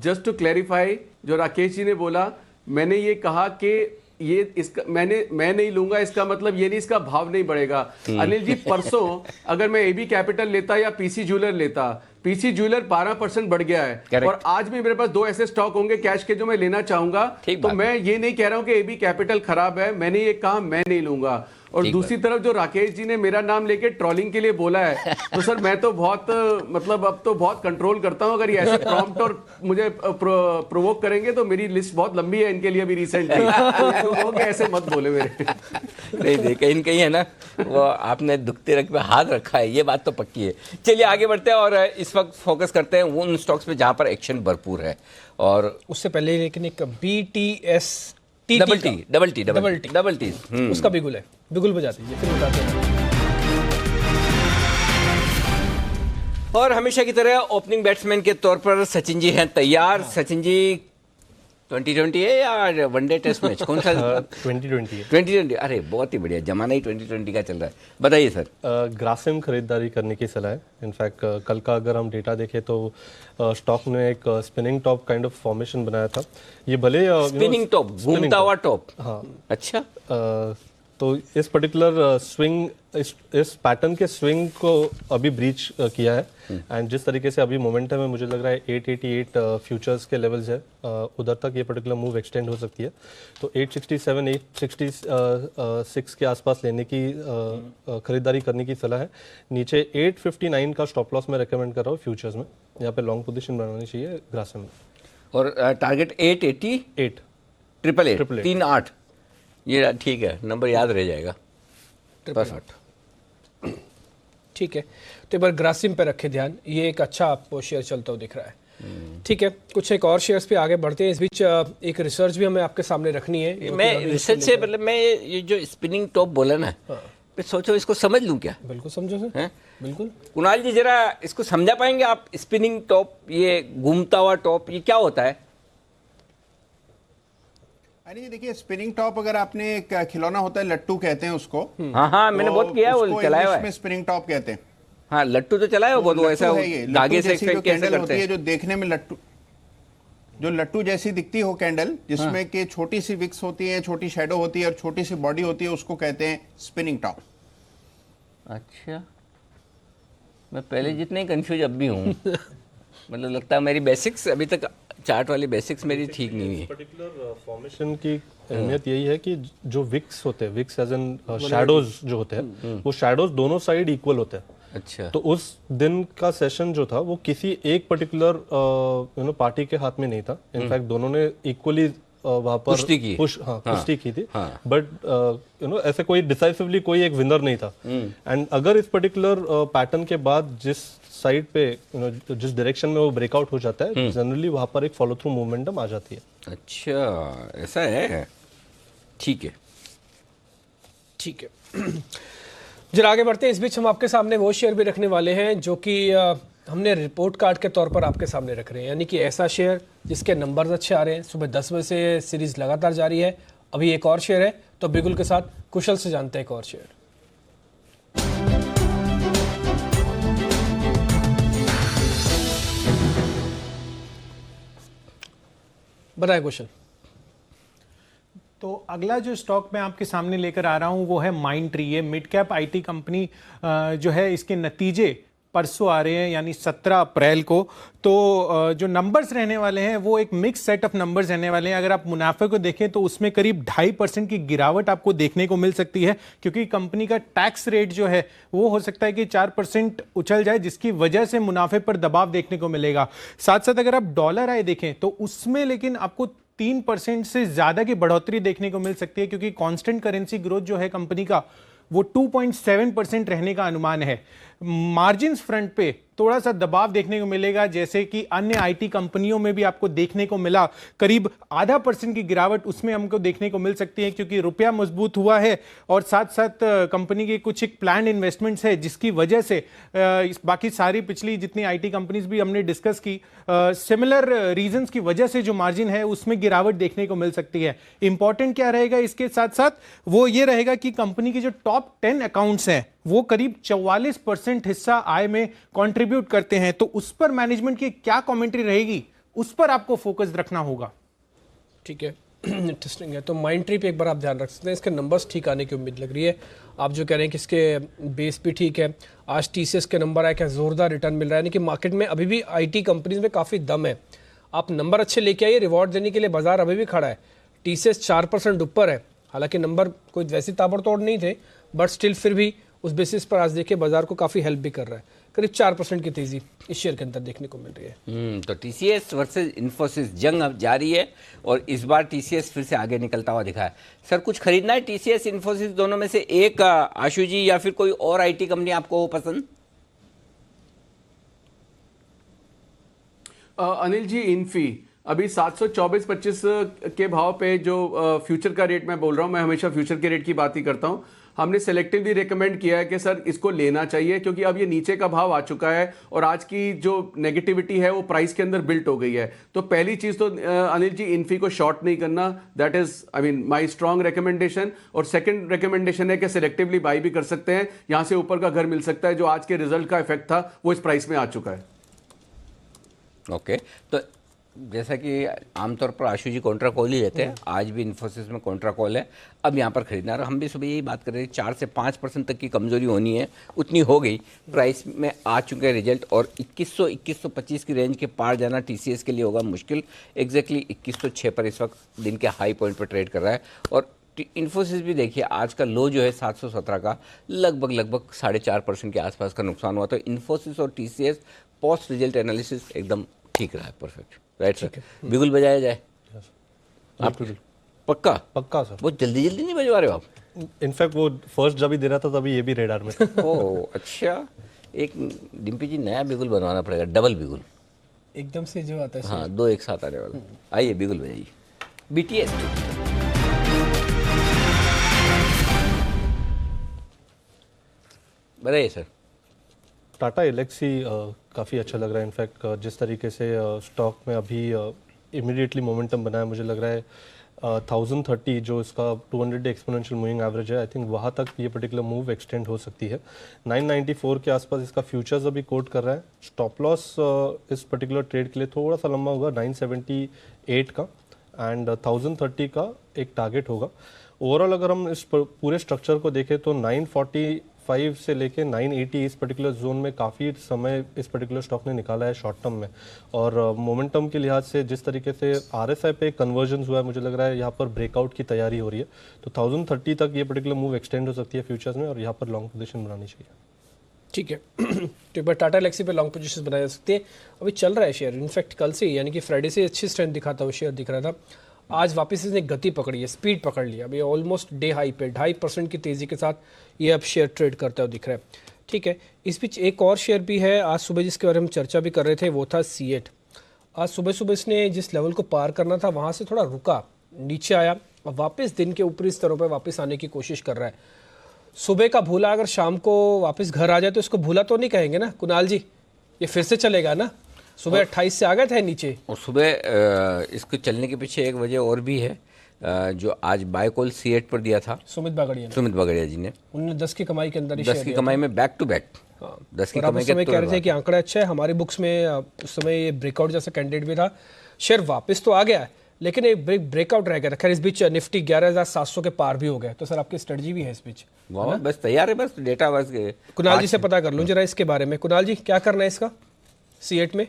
जस्ट टू क्लैरिफाई, जो राकेश जी ने बोला, मैंने ये कहा कि ये इसका मैं नहीं लूंगा, इसका मतलब ये नहीं इसका भाव नहीं बढ़ेगा। अनिल जी परसों अगर मैं एबी कैपिटल लेता या पीसी ज्वेलर लेता, पीसी ज्वेलर 12% बढ़ गया है। Correct. और आज भी मेरे पास 2 ऐसे स्टॉक होंगे कैश के जो मैं लेना चाहूंगा। तो मैं ये नहीं कह रहा हूं कि एबी कैपिटल खराब है, मैंने ये कहा मैं नहीं लूंगा। और दूसरी तरफ जो राकेश जी ने मेरा नाम लेके ट्रोलिंग के लिए बोला है, तो सर मैं तो बहुत मतलब अब तो बहुत कंट्रोल करता हूं। अगर ये ऐसे प्रॉम्प्ट और मुझे प्रोवोक करेंगे तो मेरी लिस्ट बहुत लंबी है इनके लिए अभी रिसेंटली। ऐसे मत बोले मेरे। नहीं कहीं कहीं है ना, वो आपने दुखते रख पे हाथ रखा है, ये बात तो पक्की है। चलिए आगे बढ़ते हैं और इस वक्त फोकस करते हैं उन स्टॉक्स पे जहां पर एक्शन भरपूर है। और उससे पहले लेकिन एक BTS डबल टी उसका बिगुल है, बिगुल बजा दीजिए फिर बताते हैं। और हमेशा की तरह ओपनिंग बैट्समैन के तौर पर सचिन जी हैं तैयार। सचिन जी 2020 है या वनडे टेस्ट मैच कौन सा? 2020 है। 2020, अरे बहुत ही बढ़िया, जमाना ही 2020 का चल रहा है। बताइए सर। ग्रासिम खरीदारी करने की सलाह है। इनफैक्ट कल का अगर हम डेटा देखें तो स्टॉक ने एक spinning top kind of formation बनाया था। ये भले स्पिनिंग टॉप, घूमता हुआ टॉप। हाँ अच्छा। तो इस पर्टिकुलर स्विंग, इस पैटर्न के स्विंग को अभी ब्रीच किया है। एंड जिस तरीके से अभी मोमेंटम है, मुझे लग रहा है 888 फ्यूचर्स के लेवल्स है, उधर तक ये पर्टिकुलर मूव एक्सटेंड हो सकती है। तो 867, 866 के आसपास लेने की खरीदारी करने की सलाह है। नीचे 859 का स्टॉप लॉस मैं रेकमेंड कर रहा हूँ फ्यूचर्स में, यहाँ पे लॉन्ग पोजीशन बनानी चाहिए ग्रासिम में। और टारगेट 888 888 38, ये ठीक है, नंबर याद रह जाएगा। परफेक्ट, ठीक है। तो एक बार ग्रासिम पे रखे ध्यान, ये एक अच्छा आपको शेयर चलता हुआ दिख रहा है। ठीक है, कुछ एक और शेयर्स पे आगे बढ़ते हैं। इस बीच एक रिसर्च भी हमें आपके सामने रखनी है। मैं रिसर्च से मतलब मैं ये जो स्पिनिंग टॉप बोला ना, मैं सोचो इसको समझ लूं क्या? बिल्कुल समझो सर, हैं? बिल्कुल। कुणाल जी जरा इसको समझा पाएंगे आप? स्पिनिंग टॉप, ये घूमता हुआ टॉप, ये क्या होता है? अरे देखिए, स्पिनिंग टॉप अगर आपने एक खिलौना होता है, लट्टू कहते हैं उसको। हाँ मैंने बहुत किया है, वो चलाया हुआ है। स्पिनिंग टॉप कहते हैं। हाँ लट्टू तो चलाया हुआ बहुत, वो ऐसा धागे से फेंक के ऐसे करते हैं। जो देखने में लट्टू, जो लट्टू जैसी दिखती हो कैंडल, जिसमें कि छोटी सी विक्स होती है, छोटी शैडो होती है और छोटी सी बॉडी होती है, उसको कहते हैं स्पिनिंग टॉप। अच्छा, मैं पहले जितने ही कंफ्यूज अब भी हूँ। मतलब लगता है मेरी बेसिक्स अभी तक, चार्ट वाली बेसिक्स मेरी ठीक नहीं हुई। पर्टिकुलर फॉर्मेशन की अहमियत यही है कि जो विक्स होते हैं, विक्स एज एन शैडोज जो होते हैं, वो शैडोज दोनों साइड इक्वल होते हैं। अच्छा, तो उस दिन का सेशन जो था वो किसी एक पर्टिकुलर पार्टी के हाथ में नहीं था। इनफैक्ट दोनों ने इक्वली वहां पर कुश्ती की। कुश्ती की थी। हाँ। बट ऐसे कोई डिसाइसिवली कोई एक विनर नहीं था। एंड अगर इस पर्टिकुलर पैटर्न के बाद जिस साइड पे जिस डायरेक्शन में वो ब्रेकआउट हो जाता है, जनरली वहां पर एक फॉलो थ्रू मोमेंटम आ जाती है। अच्छा ऐसा है, ठीक है। ठीक है। जरा आगे बढ़ते हैं। इस बीच हम आपके सामने वो शेयर भी रखने वाले हैं जो कि हमने रिपोर्ट कार्ड के तौर पर आपके सामने रख रहे हैं, यानी कि ऐसा शेयर जिसके नंबर्स अच्छे आ रहे हैं। सुबह 10 बजे से सीरीज लगातार जारी है। अभी एक और शेयर है, तो बिगुल के साथ कुशल से जानते हैं एक और शेयर। बताए कुशल। तो अगला जो स्टॉक मैं आपके सामने लेकर आ रहा हूं वो है माइंडट्री। ये मिड कैप आईटी कंपनी जो है, इसके नतीजे परसों आ रहे हैं, यानी 17 अप्रैल को। तो जो नंबर्स रहने वाले हैं वो एक मिक्स सेट ऑफ नंबर्स रहने वाले हैं। अगर आप मुनाफे को देखें तो उसमें करीब 2.5% की गिरावट आपको देखने को मिल सकती है, क्योंकि कंपनी का टैक्स रेट जो है वो हो सकता है कि 4% उछल जाए, जिसकी वजह से मुनाफे पर दबाव देखने को मिलेगा। साथ साथ अगर आप डॉलर आय देखें तो उसमें लेकिन आपको 3% से ज्यादा की बढ़ोतरी देखने को मिल सकती है, क्योंकि कांस्टेंट करेंसी ग्रोथ जो है कंपनी का वो 2.7% रहने का अनुमान है। मार्जिन्स फ्रंट पे थोड़ा सा दबाव देखने को मिलेगा, जैसे कि अन्य आईटी कंपनियों में भी आपको देखने को मिला। करीब 0.5% की गिरावट उसमें हमको देखने को मिल सकती है, क्योंकि रुपया मजबूत हुआ है और साथ साथ कंपनी की कुछ एक प्लान इन्वेस्टमेंट्स है, जिसकी वजह से बाकी सारी पिछली जितनी आईटी कंपनीज भी हमने डिस्कस की, सिमिलर रीजंस की वजह से जो मार्जिन है उसमें गिरावट देखने को मिल सकती है। इंपॉर्टेंट क्या रहेगा इसके साथ साथ, वो ये रहेगा कि कंपनी के जो टॉप 10 अकाउंट्स हैं वो करीब 44% हिस्सा आय में कंट्रीब्यूट करते हैं। तो उस पर मैनेजमेंट की क्या कमेंट्री रहेगी, उस पर आपको फोकस रखना होगा। ठीक है, इंटरेस्टिंग है। तो माइंडट्री पे एक बार आप ध्यान रख सकते हैं। इसके नंबर्स ठीक आने की उम्मीद लग रही है। आप जो कह रहे हैं कि इसके बेस भी ठीक है। आज टीसीएस के नंबर आए, क्या जोरदार रिटर्न मिल रहा है, यानी कि मार्केट में अभी भी आईटी कंपनीज में काफ़ी दम है। आप नंबर अच्छे लेके आइए, रिवॉर्ड देने के लिए बाजार अभी भी खड़ा है। टीसीएस 4% ऊपर है, हालांकि नंबर कोई वैसी ताबड़तोड़ नहीं थे, बट स्टिल फिर भी उस बेसिस पर आज देखिए बाजार को काफ़ी हेल्प भी कर रहा है। करीब 4% की तेजी इस शेयर के अंदर देखने को मिल रही है। तो टीसीएस वर्सेस इन्फोसिस जंग अब जारी है और इस बार टीसीएस फिर से आगे निकलता हुआ दिखा है। सर कुछ खरीदना है टीसीएस इन्फोसिस दोनों में से एक, आशु जी, या फिर कोई और आईटी कंपनी आपको पसंद? अनिल जी, इन्फी अभी 724.25 के भाव पे, जो फ्यूचर का रेट मैं बोल रहा हूँ, मैं हमेशा फ्यूचर के रेट की बात ही करता हूँ। हमने सेलेक्टिवली रेकमेंड किया है कि सर इसको लेना चाहिए, क्योंकि अब ये नीचे का भाव आ चुका है और आज की जो नेगेटिविटी है वो प्राइस के अंदर बिल्ट हो गई है। तो पहली चीज तो अनिल जी, इन्फी को शॉर्ट नहीं करना, that is my strong recommendation. और सेकंड रिकमेंडेशन है कि सेलेक्टिवली बाई भी कर सकते हैं, यहां से ऊपर का घर मिल सकता है। जो आज के रिजल्ट का इफेक्ट था वो इस प्राइस में आ चुका है। ओके, तो जैसा कि आमतौर पर आशु जी कॉन्ट्रा कॉल ही लेते हैं, आज भी इन्फोसिस में कॉन्ट्रा कॉल है, अब यहाँ पर खरीदना है। हम भी सुबह यही बात कर रहे थे, 4 से 5% तक की कमजोरी होनी है, उतनी हो गई। प्राइस में आ चुके हैं रिजल्ट और 2100-2125 की रेंज के पार जाना टीसीएस के लिए होगा मुश्किल। एग्जैक्टली 2106 पर इस वक्त दिन के हाई पॉइंट पर ट्रेड कर रहा है। और इन्फोसिस भी देखिए, आज का लो जो है 717 का, लगभग 4.5% के आसपास का नुकसान हुआ। तो इन्फोसिस और टीसीएस पोस्ट रिजल्ट एनालिसिस एकदम ठीक रहा है, परफेक्ट, राइट सर। बिगुल बजाया जाए आप? पक्का पक्का सर। बहुत जल्दी नहीं बजवा रहे हो आप? इनफैक्ट वो फर्स्ट जब ही दे रहा था तभी ये भी रेडार में था। ओह अच्छा, एक डिम्पी जी नया बिगुल बनवाना पड़ेगा, डबल बिगुल एकदम से जो आता है। हाँ, 2 एक साथ आने वाला। आइए बिगुल बजाइए। बीटीएस बताइए सर। टाटा एलेक्सी काफ़ी अच्छा लग रहा है। इनफैक्ट जिस तरीके से स्टॉक में अभी इमीडिएटली मोमेंटम बना है, मुझे लग रहा है 1030 जो इसका 200 डे एक्सपोनेंशियल मूविंग एवरेज है, आई थिंक वहाँ तक ये पर्टिकुलर मूव एक्सटेंड हो सकती है। 994 के आसपास इसका फ्यूचर्स अभी कोट कर रहा है। स्टॉप लॉस इस पर्टिकुलर ट्रेड के लिए थोड़ा सा लंबा होगा, 978 का एंड 1030 का एक टारगेट होगा। ओवरऑल अगर हम इस पूरे स्ट्रक्चर को देखें तो 945 से लेके 980 इस पर्टिकुलर जोन में काफ़ी समय इस पर्टिकुलर स्टॉक ने निकाला है शॉर्ट टर्म में, और मोमेंटम के लिहाज से जिस तरीके से RSI पे कन्वर्जन हुआ है, मुझे लग रहा है यहाँ पर ब्रेकआउट की तैयारी हो रही है। तो 1030 तक ये पर्टिकुलर मूव एक्सटेंड हो सकती है फ्यूचर्स में, और यहाँ पर लॉन्ग पोजीशन बनानी चाहिए। ठीक है। तो एक बार टाटा एलेक्सी पे लॉन्ग पोजीशन बनाए जा सकते हैं। अभी चल रहा है शेयर, इनफैक्ट कल से यानी कि फ्राइडे से अच्छी स्ट्रेंथ दिखाता हुआ शेयर दिख रहा था। आज वापस इसने गति पकड़ी है, स्पीड पकड़ लिया। अभी ऑलमोस्ट डे हाई पे 2.5% की तेज़ी के साथ ये अब शेयर ट्रेड करता हुआ दिख रहा है। ठीक है, इस बीच एक और शेयर भी है आज सुबह जिसके बारे में हम चर्चा भी कर रहे थे, वो था सीएट। आज सुबह सुबह इसने जिस लेवल को पार करना था वहाँ से थोड़ा रुका, नीचे आया और वापस दिन के ऊपरी स्तरों पर वापस आने की कोशिश कर रहा है। सुबह का भूला अगर शाम को वापस घर आ जाए तो इसको भूला तो नहीं कहेंगे ना कुणाल जी? ये फिर से चलेगा ना? सुबह 28 से आ गए थे नीचे, और सुबह इसको चलने के पीछे एक वजह और भी है, जो आज बाय कॉल सीएट पर दिया था सुमित बागड़िया जी ने। उन्होंने 10 की कमाई के अंदर ही 10 की कमाई में बैक टू बैक 10 की कमाई के कह रहे थे कि आंकड़ा अच्छा है। हमारी बुक्स में उस समय ये ब्रेकआउट जैसा कैंडिडेट भी था। शेयर वापस तो आ गया है लेकिन एक ब्रेकआउट रह गया था। खैर इस बीच निफ्टी 11,700 के पार भी हो गए। तो सर आपकी स्ट्रेटजी भी है इस बीच? बस तैयार है, बस डेटा बस कुणाल जी से पता कर लूँ जरा इसके बारे में। कुणाल जी क्या करना है इसका सीएट में?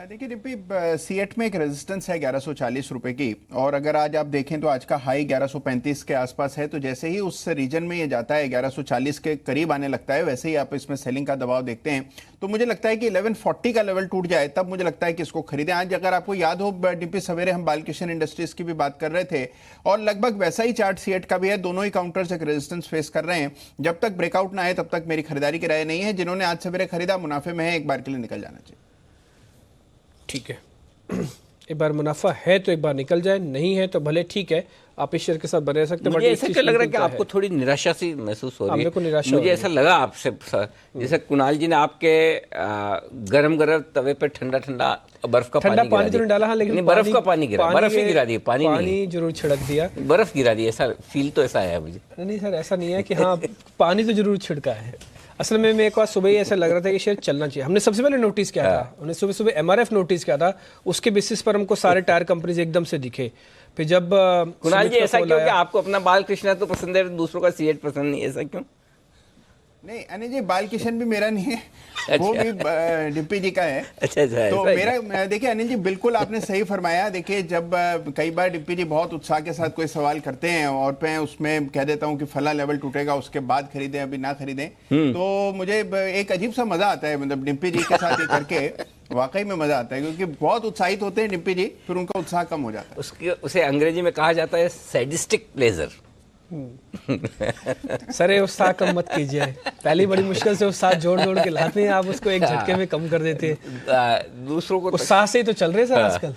देखिए डिम्पी, सीएट में एक रेजिस्टेंस है 1140 रुपए की, और अगर आज आप देखें तो आज का हाई 1135 के आसपास है। तो जैसे ही उस रीजन में ये जाता है 1140 के करीब आने लगता है, वैसे ही आप इसमें सेलिंग का दबाव देखते हैं। तो मुझे लगता है कि 1140 का लेवल टूट जाए तब मुझे लगता है कि इसको खरीदें। आज अगर आपको याद हो डिम्पी, सवेरे हम बालकृष्ण इंडस्ट्रीज की भी बात कर रहे थे और लगभग वैसा ही चार्ट सीएट का भी है। दोनों ही काउंटर्स एक रेजिस्टेंस फेस कर रहे हैं। जब तक ब्रेकआउट ना आए तब तक मेरी खरीदारी की राय नहीं है। जिन्होंने आज सवेरे खरीदा मुनाफे में है, एक बार के लिए निकल जाना चाहिए। ठीक है, एक बार मुनाफा है तो एक बार निकल जाए, नहीं है तो भले ठीक है, आप इस शेयर के साथ बने रह सकते हैं। मुझे ऐसा क्यों लग रहा है कि आपको थोड़ी निराशा सी महसूस हो रही है? मुझे ऐसा लगा आपसे जैसे कुणाल जी ने आपके गरम गरम तवे पे ठंडा ठंडा बर्फ का पानी तो नहीं डाला, हाँ, लेकिन बर्फ का पानी गिरा, बर्फ ही गिरा दी, पानी जरूर छिड़क दिया, बर्फ गिरा दी, ऐसा फील तो ऐसा आया मुझे। नहीं सर ऐसा नहीं है कि हाँ पानी तो जरूर छिड़का है। असल में मेरे को आज सुबह ही ऐसा लग रहा था कि शेयर चलना चाहिए। हमने सबसे पहले नोटिस किया था, हमने सुबह सुबह MRF नोटिस किया था, उसके बेसिस पर हमको सारे टायर कंपनीज एकदम से दिखे। फिर जब कुणाल जी ऐसा क्यों कि आपको अपना बालकृष्ण तो पसंद है, दूसरों का सीएट पसंद नहीं, ऐसा क्यों? नहीं अनिल जी, बालकिशन भी मेरा नहीं है, वो भी डिम्पी जी का है। अच्छा तो मेरा देखिए अनिल जी, बिल्कुल आपने सही फरमाया। देखिए जब कई बार डिम्पी जी बहुत उत्साह के साथ कोई सवाल करते हैं और मैं उसमें कह देता हूं कि फला लेवल टूटेगा उसके बाद खरीदें, अभी ना खरीदें, तो मुझे एक अजीब सा मजा आता है। मतलब डिम्पी जी के साथ ये करके वाकई में मजा आता है, क्योंकि बहुत उत्साहित होते हैं डिम्पी जी, फिर उनका उत्साह कम हो जाता है। उसे अंग्रेजी में कहा जाता है सैडिस्टिक प्लेजर। सर ये उत्साह कम मत कीजिए, पहली बड़ी मुश्किल से उत्साह जोड़ जोड़ के लाते हैं आप, उसको एक झटके में कम कर देते हैं। दूसरों को उत्साह से ही तो चल रहे सर आजकल।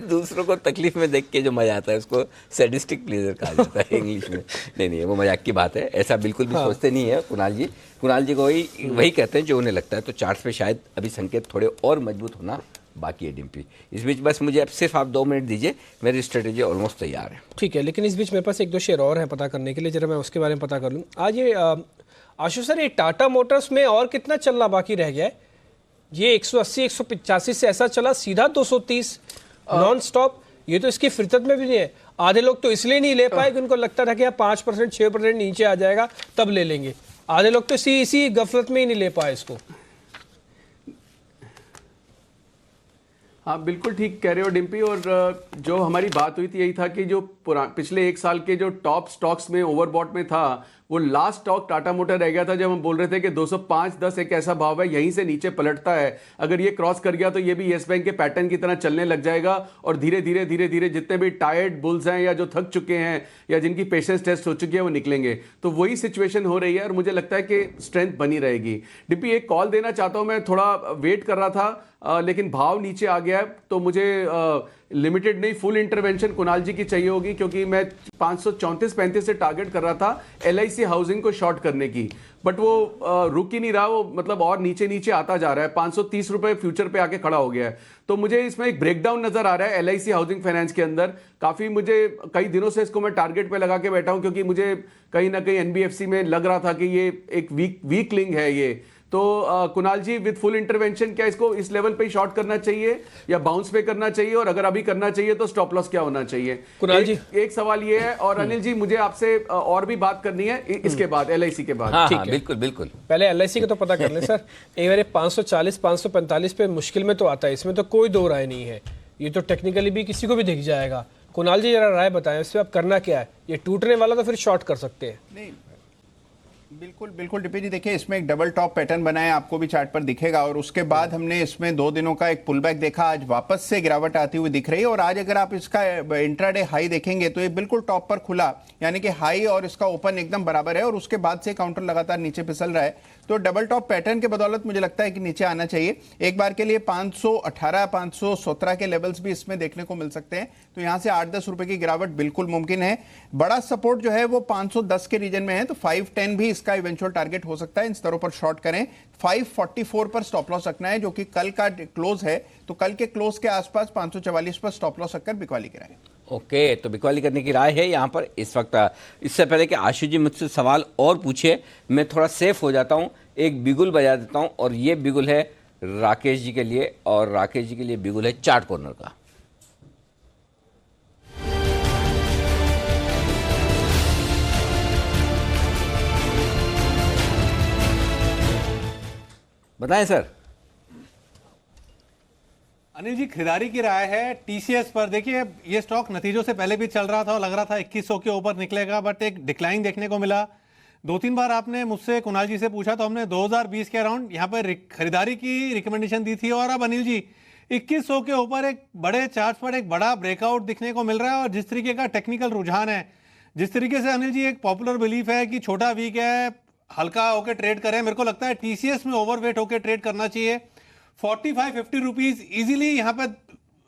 दूसरों को तकलीफ में देख के जो मजा आता है उसको सैडिस्टिक प्लेजर कहा जाता है इंग्लिश में। नहीं वो मजाक की बात है, ऐसा बिल्कुल भी सोचते नहीं है कुणाल जी को वही कहते हैं जो उन्हें लगता है। तो चार्ट्स पे शायद अभी संकेत थोड़े और मजबूत होना बाकी है डिम्पी। इस बीच बस मुझे अब सिर्फ आप 2 मिनट दीजिए, मेरी स्ट्रेटेजी ऑलमोस्ट तैयार है। ठीक है, लेकिन इस बीच मेरे पास 1-2 शेयर और है पता करने के लिए, जरा मैं उसके बारे में पता कर लूँ। आज ये आशु सर, ये टाटा मोटर्स में और कितना चलना बाकी रह गया है? ये 180-185 से ऐसा चला सीधा 230 नॉन स्टॉप। ये तो इसकी फितरत में भी नहीं है। आधे लोग तो इसलिए नहीं ले पाए कि उनको लगता था कि 5% 6% नीचे आ जाएगा तब ले लेंगे। आधे लोग तो इसी गफलत में ही नहीं ले पाए इसको। हाँ बिल्कुल ठीक कह रहे हो डिम्पी। और जो हमारी बात हुई थी यही था कि जो पिछले 1 साल के जो टॉप स्टॉक्स में ओवरबॉट में था, वो लास्ट स्टॉक टाटा मोटर रह गया था जब हम बोल रहे थे कि 205-10 एक ऐसा भाव है, यहीं से नीचे पलटता है। अगर ये क्रॉस कर गया तो ये भी येस बैंक के पैटर्न की तरह चलने लग जाएगा और धीरे धीरे जितने भी टायर्ड बुल्स हैं या जो थक चुके हैं या जिनकी पेशेंस टेस्ट हो चुकी है वो निकलेंगे। तो वही सिचुएशन हो रही है और मुझे लगता है कि स्ट्रेंथ बनी रहेगी। डिम्पी एक कॉल देना चाहता हूं, मैं थोड़ा वेट कर रहा था लेकिन भाव नीचे आ गया है, तो मुझे लिमिटेड नहीं फुल इंटरवेंशन कुणाल जी की चाहिए होगी, क्योंकि मैं 534-35 से टारगेट कर रहा था LIC हाउसिंग को शॉर्ट करने की, बट वो रुक ही नहीं रहा, वो मतलब और नीचे नीचे आता जा रहा है, 530 रुपए फ्यूचर पे आके खड़ा हो गया है। तो मुझे इसमें एक ब्रेकडाउन नजर आ रहा है LIC हाउसिंग फाइनेंस के अंदर। काफी मुझे कई दिनों से इसको मैं टारगेट पे लगा के बैठा हूं, क्योंकि मुझे कहीं ना कहीं NBFC में लग रहा था कि ये एक वीक लिंक है ये। तो कुणाल जी विद फुल इंटरवेंशन क्या इसको इस लेवल पे ही शॉर्ट करना चाहिए या बाउंस पे करना चाहिए, और अगर अभी करना चाहिए तो स्टॉप लॉस क्या होना चाहिए? कुणाल जी एक सवाल ये है, और अनिल जी मुझे आपसे और भी बात करनी है इसके बाद LIC के बाद। हाँ, बिल्कुल बिल्कुल। पहले LIC का तो पता कर लें सर। एक बार 540-545 पे मुश्किल में तो आता है, इसमें तो कोई दो राय नहीं है, ये तो टेक्निकली भी किसी को भी दिख जाएगा। कुणाल जी जरा राय बताएं इसमें अब करना क्या है? ये टूटने वाला तो फिर शॉर्ट कर सकते हैं। नहीं बिल्कुल बिल्कुल डिपी जी, देखिए इसमें एक डबल टॉप पैटर्न बना है, आपको भी चार्ट पर दिखेगा, और उसके बाद हमने इसमें 2 दिनों का एक पुल बैक देखा, आज वापस से गिरावट आती हुई दिख रही है। और आज अगर आप इसका इंट्राडे हाई देखेंगे तो ये बिल्कुल टॉप पर खुला, यानी कि हाई और इसका ओपन एकदम बराबर है, और उसके बाद से काउंटर लगातार नीचे फिसल रहा है। तो डबल टॉप पैटर्न के बदौलत मुझे लगता है कि नीचे आना चाहिए। एक बार के लिए 518-517 के लेवल्स भी इसमें देखने को मिल सकते हैं, तो यहां से 8-10 रुपए की गिरावट बिल्कुल मुमकिन है। बड़ा सपोर्ट जो है वो 510 के रीजन में है, तो 510 भी इसका इवेंचुअल टारगेट हो सकता है। इन स्तरों पर शॉर्ट करें। 544 पर स्टॉप लॉस रखना है, जो कि कल का क्लोज है, तो कल के क्लोज के आसपास 544 पर स्टॉप लॉस रखकर बिकवाली कराएं। ओके, तो बिकवाली करने की राय है यहाँ पर इस वक्त। इससे पहले कि आशु जी मुझसे सवाल और पूछे, मैं थोड़ा सेफ हो जाता हूँ, एक बिगुल बजा देता हूँ, और ये बिगुल है राकेश जी के लिए, और राकेश जी के लिए बिगुल है चार्ट कॉर्नर का। बताएं सर। अनिल जी खरीदारी की राय है TCS पर। देखिए ये स्टॉक नतीजों से पहले भी चल रहा था और लग रहा था 2100 के ऊपर निकलेगा, बट एक डिक्लाइन देखने को मिला। 2-3 बार आपने मुझसे कुणाल जी से पूछा तो हमने 2020 के अराउंड यहाँ पर खरीदारी की रिकमेंडेशन दी थी, और अब अनिल जी 2100 के ऊपर एक बड़े चार्ट पर एक बड़ा ब्रेकआउट दिखने को मिल रहा है। और जिस तरीके का टेक्निकल रुझान है, जिस तरीके से अनिल जी एक पॉपुलर बिलीफ है कि छोटा वीक है, हल्का होकर ट्रेड करें, मेरे को लगता है TCS में ओवरवेट होकर ट्रेड करना चाहिए। 45-50 रुपीज इजीली यहाँ पे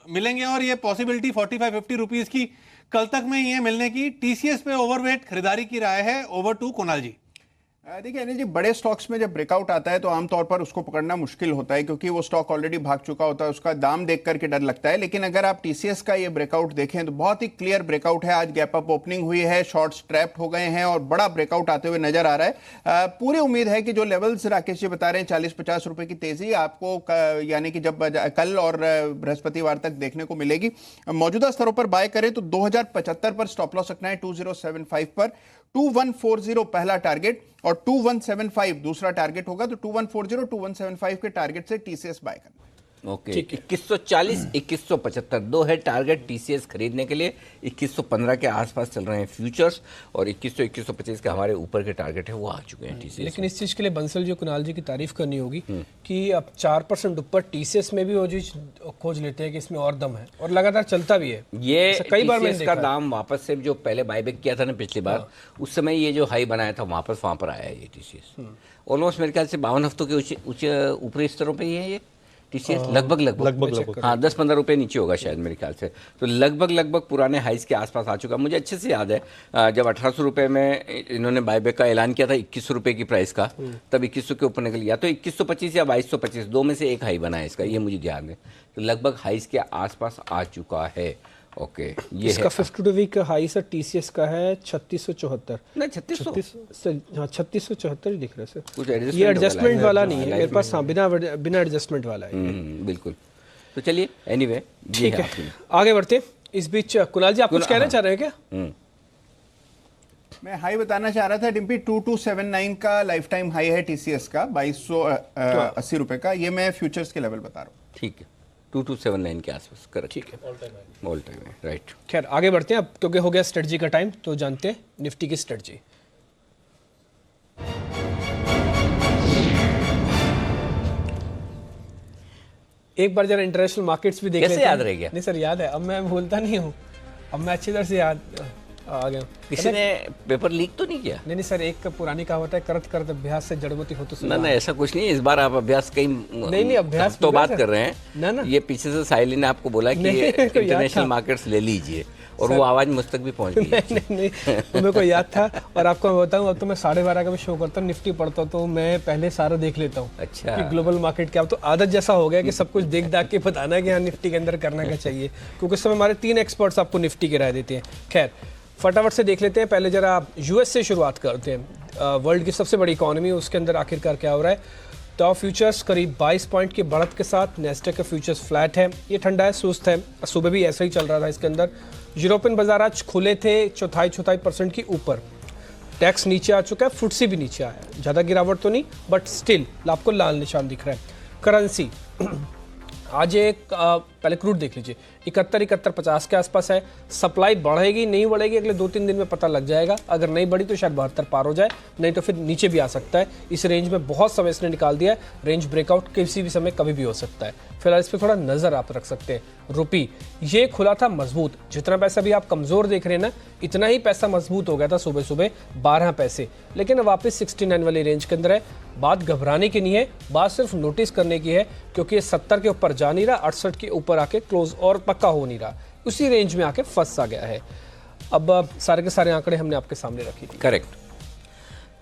मिलेंगे, और ये पॉसिबिलिटी 45-50 रुपीज की कल तक में ये मिलने की। TCS पे ओवरवेट खरीदारी की राय है। ओवर टू कुणाल जी। देखिए अनिल जी, बड़े स्टॉक्स में जब ब्रेकआउट आता है तो आमतौर पर उसको पकड़ना मुश्किल होता है, क्योंकि वो स्टॉक ऑलरेडी भाग चुका होता है, उसका दाम देख करके डर लगता है। लेकिन अगर आप TCS का ये ब्रेकआउट देखें तो बहुत ही क्लियर ब्रेकआउट है। आज गैप अप ओपनिंग हुई है, शॉर्ट्स ट्रैप्ड हो गए हैं, और बड़ा ब्रेकआउट आते हुए नजर आ रहा है। पूरी उम्मीद है कि जो लेवल्स राकेश जी बता रहे हैं 40-50 रुपए की तेजी आपको यानी कि जब कल और बृहस्पतिवार तक देखने को मिलेगी। मौजूदा स्तरों पर बाय करें तो 2075 पर स्टॉप लॉस रखना है, 2075 पर 2140 पहला टारगेट और 2175 दूसरा टारगेट होगा। तो 2140 2175 के टारगेट से TCS बाय करना। ओके, 2140 2175 दो है टारगेट TCS खरीदने के लिए। 2115 के आसपास चल रहे हैं फ्यूचर्स, और 2100 2125 के हमारे ऊपर के टारगेट है वो आ चुके हैं TCS। लेकिन इस चीज के लिए बंसल जी कुणाल जी की तारीफ करनी होगी कि अब 4% ऊपर TCS में भी वो चीज खोज लेते हैं कि इसमें और दम है, और लगातार चलता भी है। ये कई बार TCS का दाम वापस से जो पहले बायबैक किया था ना पिछली बार, उस समय ये जो हाई बनाया था वापस वहां पर आया है ये TCS। ऑलमोस्ट मेरे ख्याल से 52 हफ्तों के ऊंचे ऊपरी स्तरों पर ही है ये TCS। लगभग हाँ 10-15 रुपए नीचे होगा शायद मेरे ख्याल से। तो लगभग पुराने हाइस के आसपास आ चुका। मुझे अच्छे से याद है जब 1800 रुपए में इन्होंने बायबैक का ऐलान किया था 2100 रुपए की प्राइस का, तब 2100 के ऊपर निकल गया। तो 2125 या 2225 दो में से एक हाई बना है इसका, ये मुझे ध्यान है। तो लगभग हाइस के आसपास आ चुका है। ओके, ये इसका 52 वीक का हाई सर TCS का है 3674। नहीं 3674 दिख रहा है सर। कुछ ये एडजस्टमेंट वाला नहीं है मेरे पास। हाँ, बिना एडजस्टमेंट वाला है। बिल्कुल। तो चलिए एनीवे ठीक है, आगे बढ़ते। इस बीच कुणाल जी आप कुछ कहना चाह रहे हैं क्या? मैं हाई बताना चाह रहा था डिम्पी, 2279 का लाइफ टाइम हाई है TCS का, 2280 रुपए का। ये मैं फ्यूचर्स के लेवल बता रहा हूँ। ठीक है, 2279 के आसपास करेक्ट। ठीक है, ऑल टाइम है, राइट। खैर आगे बढ़ते हैं अब, क्योंकि हो गया स्ट्रेटजी का टाइम, तो जानते हैं निफ्टी की स्ट्रेटजी। एक बार जरा इंटरनेशनल मार्केट्स भी देख लेते हैं। कैसे याद रह गया? नहीं सर, याद है, अब मैं भूलता नहीं हूँ, अब मैं अच्छी तरह से याद। आ गया। किसी ने पेपर लीक तो नहीं किया? नहीं सर, एक पुरानी कहावत है, करत करत अभ्यास से जड़मती हो तो ना ना, ऐसा कुछ नहीं है। इस बार आप अभ्यास कहीं नहीं, अभ्यास तो पूरा बात सर। कर रहे हैं ना। ये पीछे से साहिली ने आपको बोला कि नहीं, मेरे को याद इंटरनेशनल था। मार्केट्स ले लीजिए, और वो आवाज मुझ तक भी पहुंच गई। नहीं, तो मेरे को याद था। और आपको मैं बताऊं, अब तो मैं 12:30 का भी शो करता हूँ, निफ्टी पढ़ता हूँ, तो मैं पहले सारा देख लेता हूँ अच्छा। कि ग्लोबल मार्केट क्या। अब तो आदत जैसा हो गया कि सब कुछ देख दाख के बताना है कि हाँ निफ्टी के अंदर करना क्या चाहिए, क्योंकि इस समय हमारे 3 एक्सपर्ट्स आपको निफ्टी की राय देते हैं। खैर, फटाफट से देख लेते हैं। पहले जरा यूएस से शुरुआत करते हैं। वर्ल्ड की सबसे बड़ी इकोनॉमी, उसके अंदर आखिरकार क्या हो रहा है। डॉ फ्यूचर्स करीब 22 पॉइंट की बढ़त के साथ, नेस्डेक का फ्यूचर्स फ्लैट है। ये ठंडा है, सुस्त है, सुबह भी ऐसा ही चल रहा था इसके अंदर। यूरोपियन बाजार आज खुले थे 4.4% की ऊपर। टैक्स नीचे आ चुका है, फुटसी भी नीचे आया है। ज़्यादा गिरावट तो नहीं, बट स्टिल आपको लाल निशान दिख रहा है। करेंसी आज एक पहले क्रूड देख लीजिए, 71-71-50 के आसपास है। सप्लाई बढ़ेगी नहीं बढ़ेगी अगले 2-3 दिन में पता लग जाएगा। अगर नहीं बढ़ी तो शायद 72 पार हो जाए, नहीं तो फिर नीचे भी आ सकता है। इस रेंज में बहुत समय इसने निकाल दिया है। रेंज ब्रेकआउट किसी भी समय कभी भी हो सकता है। फिलहाल इस पर थोड़ा नजर आप रख सकते हैं। रुपी ये खुला था मजबूत, जितना पैसा भी आप कमजोर देख रहे हैं ना, इतना ही पैसा मजबूत हो गया था सुबह सुबह 12 पैसे, लेकिन अब वापस 69 वाली रेंज के अंदर है। बात घबराने की नहीं है, बात सिर्फ नोटिस करने की है, क्योंकि ये 70 के ऊपर जा नहीं रहा, 68 के ऊपर आके क्लोज और पक्का हो नहीं रहा, उसी रेंज में आके फंस सा गया है। अब सारे के सारे आंकड़े हमने आपके सामने रखी थी। करेक्ट।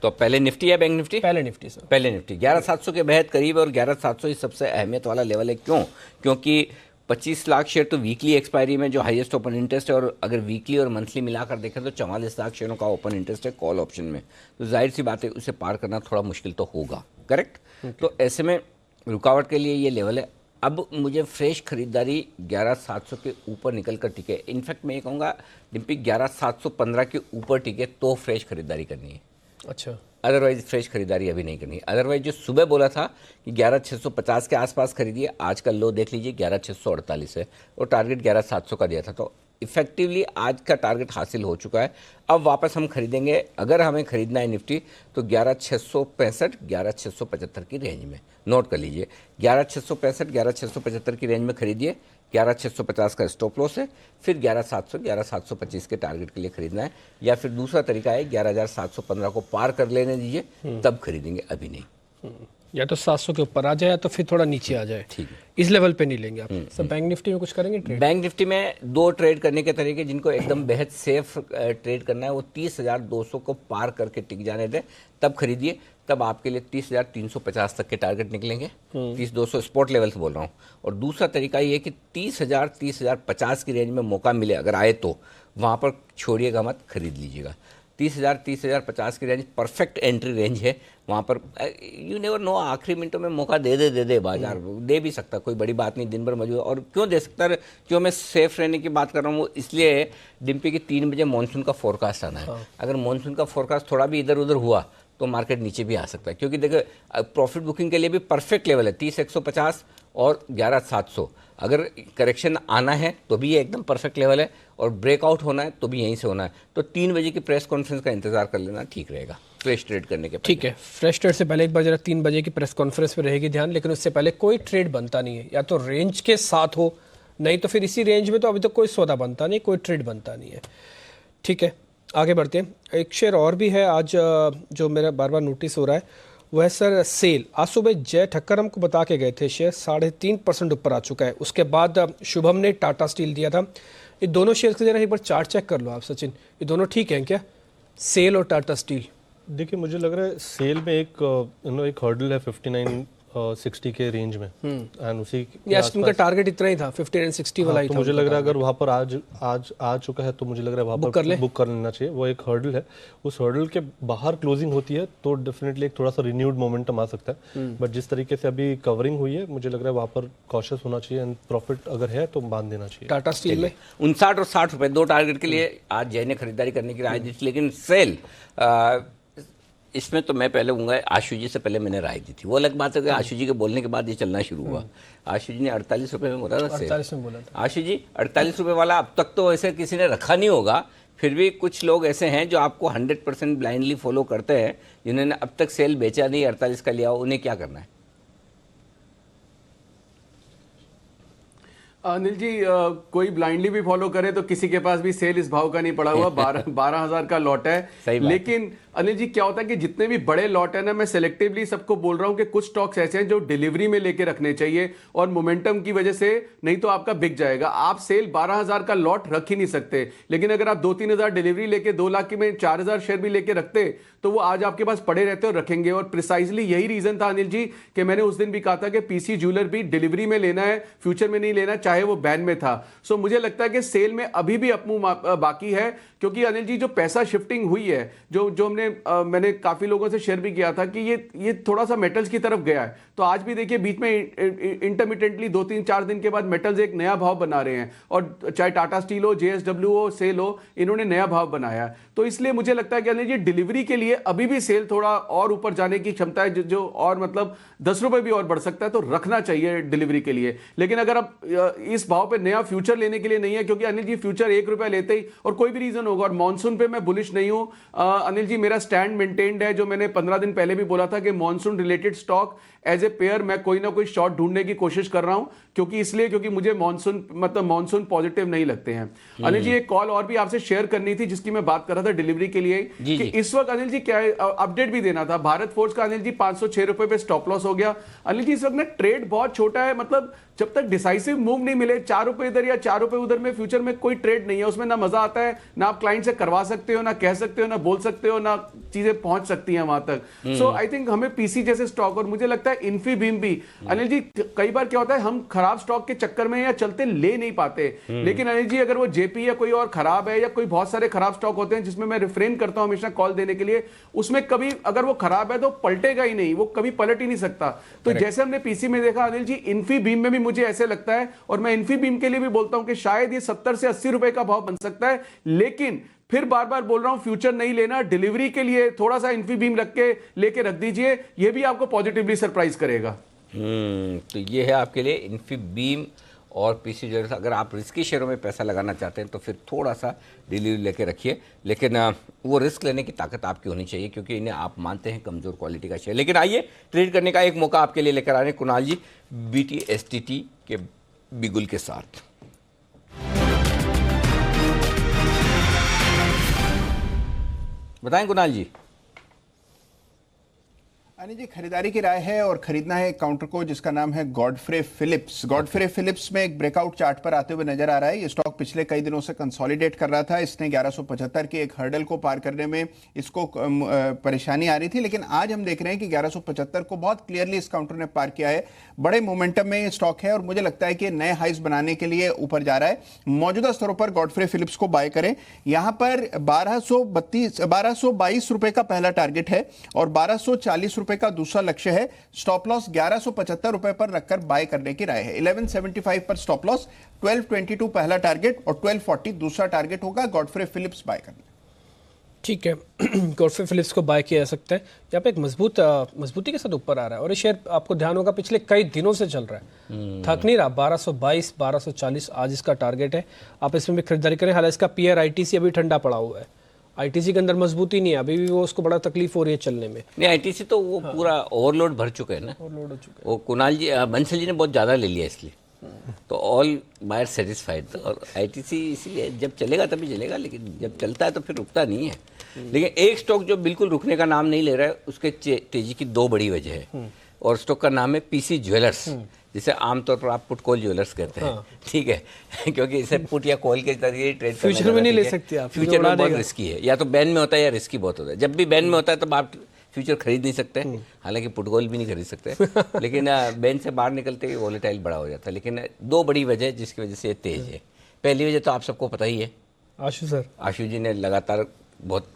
तो पहले निफ्टी या बैंक निफ्टी? पहले निफ्टी सर। पहले निफ्टी 11,700 के बेहद करीब है, और 11,700 ही सबसे अहमियत वाला लेवल है। क्यों? क्योंकि 25 लाख शेयर तो वीकली एक्सपायरी में जो हाईएस्ट ओपन इंटरेस्ट है, और अगर वीकली और मंथली मिलाकर देखें तो 44 लाख शेयरों का ओपन इंटरेस्ट है कॉल ऑप्शन में। तो जाहिर सी बात है उसे पार करना थोड़ा मुश्किल तो होगा। करेक्ट। तो ऐसे में रुकावट के लिए ये लेवल है। अब मुझे फ्रेश खरीदारी 11,700 के ऊपर निकल कर टिके, इनफैक्ट मैं ये कहूँगा डिम्पी 11,715 के ऊपर टिके तो फ्रेश खरीदारी करनी है। अच्छा, अदरवाइज फ्रेश खरीदारी अभी नहीं करनी है। अदरवाइज जो सुबह बोला था कि 11,650 के आसपास खरीदिए, आज का लो देख लीजिए 11,648 है, और टारगेट 11,700 का दिया था। तो इफेक्टिवली आज का टारगेट हासिल हो चुका है। अब वापस हम खरीदेंगे, अगर हमें खरीदना है निफ्टी तो 11,665 11,675 की रेंज में। नोट कर लीजिए, 11,665 11,675 की रेंज में खरीदिए। 11,650 का स्टॉप लॉस है, फिर 11,700 11,725 के टारगेट के लिए खरीदना है, या फिर दूसरा तरीका है 11,715 को पार कर लेने दीजिए, तब खरीदेंगे, अभी नहीं। या तो 700 के ऊपर आ जाए, या तो फिर थोड़ा नीचे आ जाए। ठीक है, इस लेवल पे नहीं लेंगे आप। सर बैंक निफ्टी में कुछ करेंगे ट्रेड? बैंक निफ्टी में 2 ट्रेड करने के तरीके, जिनको एकदम बेहद सेफ ट्रेड करना है, वो 30,200 को पार करके टिक जाने दें, तब खरीदिए। तब आपके लिए 30,350 तक के टारगेट निकलेंगे। 30,200 स्पॉट लेवल से बोल रहा हूँ। और दूसरा तरीका ये है कि 30,000 30,050 की रेंज में मौका मिले, अगर आए तो वहाँ पर छोड़िएगा मत, खरीद लीजिएगा। 30,000 30,050 की रेंज परफेक्ट एंट्री रेंज है। वहाँ पर यू नेवर नो, आखिरी मिनटों में मौका दे बाजार, दे भी सकता, कोई बड़ी बात नहीं, दिन भर मौजूद। और क्यों दे सकता है, क्यों मैं सेफ रहने की बात कर रहा हूँ, वो इसलिए डिम्पी की 3 बजे मानसून का फोरकास्ट आना है। अगर मानसून का फोरकास्ट थोड़ा भी इधर उधर हुआ तो मार्केट नीचे भी आ सकता है, क्योंकि देखो प्रॉफिट बुकिंग के लिए भी परफेक्ट लेवल है 30,150 और 11,700। अगर करेक्शन आना है तो भी ये एकदम परफेक्ट लेवल है, और ब्रेकआउट होना है तो भी यहीं से होना है। तो 3 बजे की प्रेस कॉन्फ्रेंस का इंतजार कर लेना ठीक रहेगा फ्रेश ट्रेड करने के पहले। ठीक है, फ्रेश ट्रेड से पहले एक बार जरा 3 बजे की प्रेस कॉन्फ्रेंस पे रहेगी ध्यान, लेकिन उससे पहले कोई ट्रेड बनता नहीं है, या तो रेंज के साथ हो, नहीं तो फिर इसी रेंज में तो अभी तक कोई सौदा बनता नहीं, कोई ट्रेड बनता नहीं है। ठीक है, आगे बढ़ते हैं। एक शेयर और भी है आज जो मेरा बार बार नोटिस हो रहा है, वो है सर सेल। आज सुबह जय ठक्कर हमको बता के गए थे, शेयर 3.5% ऊपर आ चुका है। उसके बाद शुभम ने टाटा स्टील दिया था। ये दोनों शेयर के जरा एक बार चार्ट चेक कर लो आप सचिन, ये दोनों ठीक हैं क्या, सेल और टाटा स्टील? देखिए, मुझे लग रहा है सेल में एक हर्डल है 59-60 के रेंज में, एंड उसी उनका टारगेट इतना ही था, 59-60 वाला ही तो था। मुझे लग रहा है अगर वहाँ पर आज आ चुका है तो मुझे लग रहा है वहाँ पर बुक कर लेना चाहिए। वो एक हर्डल है, उस हर्डल के बाहर क्लोजिंग होती है तो डेफिनेटली एक थोड़ा सा रिन्यूड मोमेंटम आ सकता है। बट जिस तरीके से अभी कवरिंग हुई है, मुझे लग रहा है वहाँ पर कॉशियस होना चाहिए, एंड प्रॉफिट अगर है तो बांध देना चाहिए। टाटा स्टील में 59 और 60 रुपए 2 टारगेट के लिए आज जय ने खरीदारी करने की राय दी थी, लेकिन सेल इसमें तो मैं पहले होऊंगा, आशु जी से पहले मैंने राय दी थी। वो अलग बात है कि आशु जी के बोलने के बाद ये चलना शुरू हुआ। आशु जी ने 48 रुपए में बोला था, 48 में बोला था आशु जी। 48 रुपए वाला अब तक तो ऐसे किसी ने रखा नहीं होगा, फिर भी कुछ लोग ऐसे हैं जो आपको 100% ब्लाइंडली फॉलो करते हैं, जिन्होंने अब तक सेल बेचा नहीं, 48 का लिया हो, उन्हें क्या करना है? अनिल जी कोई ब्लाइंडली भी फॉलो करे तो किसी के पास भी सेल इस भाव का नहीं पड़ा हुआ 12,000 का लॉट है। सही बात। लेकिन अनिल जी क्या होता है कि जितने भी बड़े लॉट है ना, मैं सेलेक्टिवली सबको बोल रहा हूं कि कुछ स्टॉक्स ऐसे हैं जो डिलीवरी में लेके रखने चाहिए और मोमेंटम की वजह से, नहीं तो आपका बिक जाएगा। आप सेल 12,000 का लॉट रख ही नहीं सकते, लेकिन अगर आप 2-3 हजार डिलीवरी लेके 2 लाख में 4,000 शेयर भी लेके रखते तो वो आज आपके पास पड़े रहते और रखेंगे। और प्रिसाइजली यही रीजन था अनिल जी कि मैंने उस दिन भी कहा था कि पीसी ज्वेलर भी डिलीवरी में लेना है, फ्यूचर में नहीं लेना, चाहे वो बैन में था। सो मुझे लगता है कि सेल में अभी भी अपमूव बाकी है, क्योंकि अनिल जी जो पैसा शिफ्टिंग हुई है, जो मैंने काफी लोगों से शेयर भी किया था कि ये थोड़ा सा मेटल्स की तरफ गया है। तो आज भी देखिए बीच में इंटरमिटेंटली 2-3-4 दिन के बाद मेटल्स एक नया भाव बना रहे हैं, और चाहे टाटा स्टील हो, जेएसडब्ल्यू हो, सेल हो, इन्होंने नया भाव बनाया। तो इसलिए मुझे लगता है कि अनिल जी डिलीवरी के लिए अभी भी सेल थोड़ा और ऊपर जाने की क्षमता है, जो और मतलब 10 रुपए भी और बढ़ सकता है, तो रखना चाहिए डिलीवरी के लिए। लेकिन अगर आप इस भाव पे नया फ्यूचर लेने के लिए नहीं है, क्योंकि अनिल जी फ्यूचर 1 रुपया लेते ही, और कोई भी रीजन होगा, और मॉनसून पे मैं बुलिश नहीं हूं अनिल जी, मेरा स्टैंड मेंटेन्ड है, जो मैंने 15 दिन पहले भी बोला था कि monsoon related stock as a pair मैं कोई ना कोई शॉर्ट ढूंढने की कोशिश कर रहा हूं, क्योंकि मुझे मॉनसून पॉजिटिव नहीं लगते हैं। अनिल जी एक कॉल और भी आपसे शेयर करनी थी, जिसकी मैं बात कर रहा था डिलीवरी के लिए, कि इस वक्त अनिल जी क्या अपडेट भी देना था। भारत फोर्स का अनिल जी 506 रुपए पे स्टॉप लॉस हो गया। अनिल जी इस वक्त ना ट्रेड बहुत छोटा है, मतलब जब तक डिसाइसिव मूव नहीं मिले, 4 रुपए इधर या 4 रुपए उधर में फ्यूचर में कोई ट्रेड नहीं है, उसमें ना मजा आता है, ना आप क्लाइंट से करवा सकते हो, ना कह सकते हो, ना बोल सकते हो, ना चीजें पहुंच सकती हैं वहां तक। सो आई थिंक हमें पीसी जैसे स्टॉक, और मुझे लगता है इन्फीबीम भी अनिल जी, कई बार क्या होता है हम खराब स्टॉक के चक्कर में या चलते ले नहीं पाते, लेकिन अनिल जी अगर वो जेपी या कोई और खराब है, या कोई बहुत सारे खराब स्टॉक होते हैं जिसमें मैं रिफ्रेन करता हूं हमेशा कॉल देने के लिए, उसमें कभी अगर वो खराब है तो पलटेगा ही नहीं, वो कभी पलट ही नहीं सकता। तो जैसे हमने पीसी में देखा अनिल जी, इन्फीबीम में भी मुझे ऐसे लगता है, और मैं इन्फीबीम के लिए भी बोलता हूं कि शायद ये 70 से 80 रुपए का भाव बन सकता है, लेकिन फिर बार बार बोल रहा हूं फ्यूचर नहीं लेना, डिलीवरी के लिए थोड़ा सा इन्फीबीम लेके रख दीजिए, ये भी आपको पॉजिटिवली सरप्राइज करेगा। तो ये है आपके लिए इन्फीबीम और पीसी ज्वेलर्स। अगर आप रिस्की शेयरों में पैसा लगाना चाहते हैं तो फिर थोड़ा सा डिलीवरी लेके रखिए, लेकिन वो रिस्क लेने की ताकत आपकी होनी चाहिए, क्योंकि इन्हें आप मानते हैं कमज़ोर क्वालिटी का शेयर। लेकिन आइए ट्रेड करने का एक मौका आपके लिए लेकर आ रहे हैं कुणाल जी BTSTT के बिगुल के साथ। बताएं कुणाल जी। अनिल जी खरीदारी की राय है, और खरीदना है एक काउंटर को जिसका नाम है गॉडफ्रे फिलिप्स। गॉडफ्रे फिलिप्स में एक ब्रेकआउट चार्ट पर आते हुए नजर आ रहा है। ये स्टॉक पिछले कई दिनों से कंसोलिडेट कर रहा था। इसने 1175 की एक हर्डल को पार करने में इसको परेशानी आ रही थी, लेकिन आज हम देख रहे हैं कि 1175 को बहुत क्लियरली इस काउंटर ने पार किया है। बड़े मोमेंटम में ये स्टॉक है, और मुझे लगता है कि नए हाइस बनाने के लिए ऊपर जा रहा है। मौजूदा स्तरों पर गॉडफ्रे फिलिप्स को बाय करें। यहां पर 1222 रुपए का पहला टारगेट है, और 1240 रुपए का दूसरा लक्ष्य है। स्टॉप लॉस 1175 रुपए पर रखकर बाय करने की राय है। 1175 पर स्टॉप लॉस, 1222 पहला टारगेट और 1240 दूसरा टारगेट होगा। गॉडफ्रे फिलिप्स बाय करना। ठीक है, गॉडफ्रे फिलिप्स को बाय किया जा सकता है। यहाँ पे एक मजबूती के साथ ऊपर आ रहा है, और ये शेयर आपको ध्यान होगा पिछले कई दिनों से चल रहा है, थक नहीं रहा। 1222 1240 आज इसका टारगेट है। आप इसमें भी खरीदारी करें। हालांकि इसका पीआर आईटीसी अभी ठंडा पड़ा हुआ है, आईटीसी के अंदर मजबूती नहीं है, अभी भी वो उसको बड़ा तकलीफ हो रही है चलने में। नहीं, आईटीसी तो वो पूरा ओवरलोड भर चुके हैं ना, ओवरलोड हो चुका है। वो कुणाल जी बंसल जी ने बहुत ज़्यादा ले लिया इसलिए, तो ऑल बायर सेटिस्फाइड। और आईटीसी इसीलिए जब चलेगा तभी चलेगा, लेकिन जब चलता है तो फिर रुकता नहीं है। लेकिन एक स्टॉक जो बिल्कुल रुकने का नाम नहीं ले रहा है, उसके तेजी की 2 बड़ी वजह है, और स्टॉक का नाम है पीसी ज्वेलर्स, जिसे आमतौर पर आप पुट कॉल ज्वेलर्स कहते हैं। ठीक है, क्योंकि इसे पुट या कॉल के जरिए ट्रेड फ्यूचर में नहीं ले सकते आप, फ्यूचर में बहुत रिस्की है, या तो बैन में होता है या रिस्की बहुत होता है। जब भी बैन में होता है तब आप फ्यूचर खरीद नहीं सकते, हालांकि पुट कॉल भी नहीं खरीद सकते, लेकिन बैन से बाहर निकलते ही वॉलेटाइल बड़ा हो जाता है। लेकिन 2 बड़ी वजह जिसकी वजह से ये तेज है। पहली वजह तो आप सबको पता ही है, आशु जी ने लगातार बहुत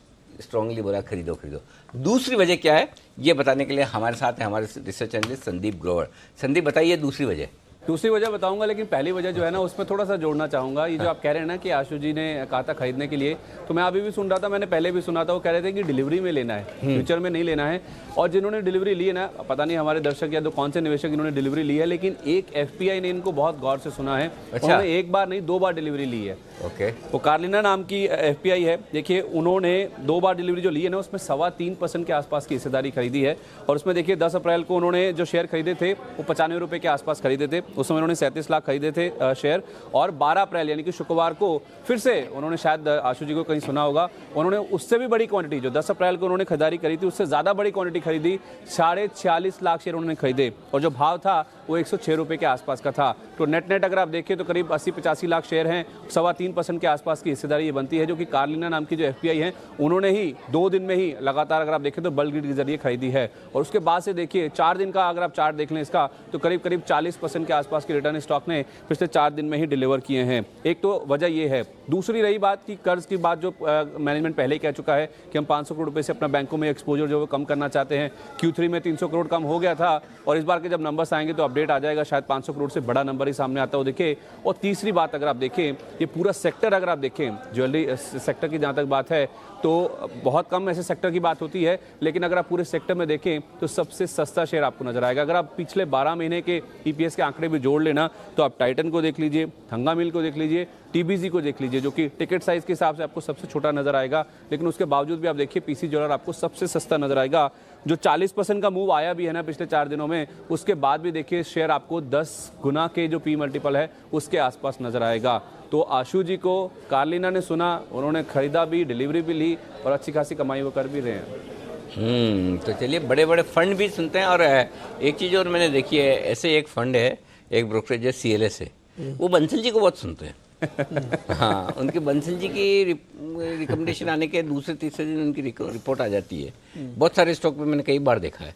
स्ट्रांगली बोला खरीदो खरीदो। दूसरी वजह क्या है ये बताने के लिए हमारे साथ है हमारे रिसर्च एनालिस्ट संदीप ग्रोवर। संदीप बताइए दूसरी वजह। दूसरी वजह बताऊंगा, लेकिन पहली वजह जो है ना उसमें थोड़ा सा जोड़ना चाहूँगा। ये जो आप कह रहे हैं ना कि आशु जी ने कहा था खरीदने के लिए, तो मैं अभी भी सुन रहा था, मैंने पहले भी सुना था, वो कह रहे थे कि डिलीवरी में लेना है, फ्यूचर में नहीं लेना है। और जिन्होंने डिलीवरी ली है ना, पता नहीं हमारे दर्शक या तो कौन से निवेशक इन्होंने डिलीवरी ली है, लेकिन एक एफपीआई ने इनको बहुत गौर से सुना है। उन्होंने 1 बार नहीं 2 बार डिलीवरी ली है। ओके, वो कार्लिना नाम की एफपीआई है। देखिए उन्होंने 2 बार डिलीवरी जो ली है ना, उसमें 3.25% के आसपास की हिस्सेदारी खरीदी है। और उसमें देखिए 10 अप्रैल को उन्होंने जो शेयर खरीदे थे वो 95 रुपये के आसपास खरीदे थे। उस समय उन्होंने 37 लाख खरीदे थे शेयर, और 12 अप्रैल यानी कि शुक्रवार को फिर से उन्होंने, शायद आशु जी को कहीं सुना होगा, उन्होंने उससे भी बड़ी क्वांटिटी, जो 10 अप्रैल को उन्होंने खरीदारी करी थी उससे ज़्यादा बड़ी क्वांटिटी खरीदी, 46.5 लाख शेयर उन्होंने खरीदे, और जो भाव था वो 106 रुपये के आसपास का था। तो नेट अगर आप देखें तो करीब 80-85 लाख शेयर हैं, 3.25% के आसपास की हिस्सेदारी ये बनती है, जो कि कार्लिना नाम की जो एफपीआई है उन्होंने ही 2 दिन में ही लगातार अगर आप देखें तो बल्क के जरिए खरीदी है। और उसके बाद से देखिए 4 दिन का अगर आप चार्ट देख लें इसका, तो करीब 40% के आसपास के रिटर्न स्टॉक ने पिछले 4 दिन में ही डिलीवर किए हैं। एक तो वजह ये है। दूसरी रही बात कि कर्ज की बात, जो मैनेजमेंट पहले ही कह चुका है कि हम 500 करोड़ रुपए से अपना बैंकों में एक्सपोजर जो कम करना चाहते हैं। Q3 में 300 करोड़ कम हो गया था, और इस बार के जब नंबर्स आएंगे तो अपडेट आ जाएगा, शायद 500 करोड़ से बड़ा नंबर ही सामने आता हो देखे। और तीसरी बात अगर आप देखें, ये पूरा सेक्टर अगर आप देखें, ज्वेलरी सेक्टर की जहाँ तक बात है तो बहुत कम ऐसे सेक्टर की बात होती है, लेकिन अगर आप पूरे सेक्टर में देखें तो सबसे सस्ता शेयर आपको नजर आएगा। अगर आप पिछले 12 महीने के ईपीएस के आंकड़े भी जोड़ लेना तो आप टाइटन को देख लीजिए, थंगा मिल को देख लीजिए, टीबीजी को देख लीजिए, जो कि टिकट साइज के हिसाब से आपको सबसे छोटा नजर आएगा, लेकिन उसके बावजूद भी आप देखिए पीसी ज्वेलर आपको सबसे सस्ता नजर आएगा। जो 40% का मूव आया भी है ना पिछले 4 दिनों में, उसके बाद भी देखिए शेयर आपको 10 गुना के जो पी मल्टीपल है उसके आसपास नजर आएगा। तो आशु जी को कार्लिना ने सुना, उन्होंने खरीदा भी, डिलीवरी भी ली, और अच्छी खासी कमाई वो कर भी रहे हैं। तो चलिए बड़े बड़े फंड भी सुनते हैं। और एक चीज़ और मैंने देखी है, ऐसे एक फंड है, एक ब्रोकरेज है CLS है, वो बंसल जी को बहुत सुनते हैं। हाँ, उनके बंसल जी की रिकमेंडेशन आने के दूसरे तीसरे दिन उनकी रिपोर्ट आ जाती है। बहुत सारे स्टॉक में मैंने कई बार देखा है।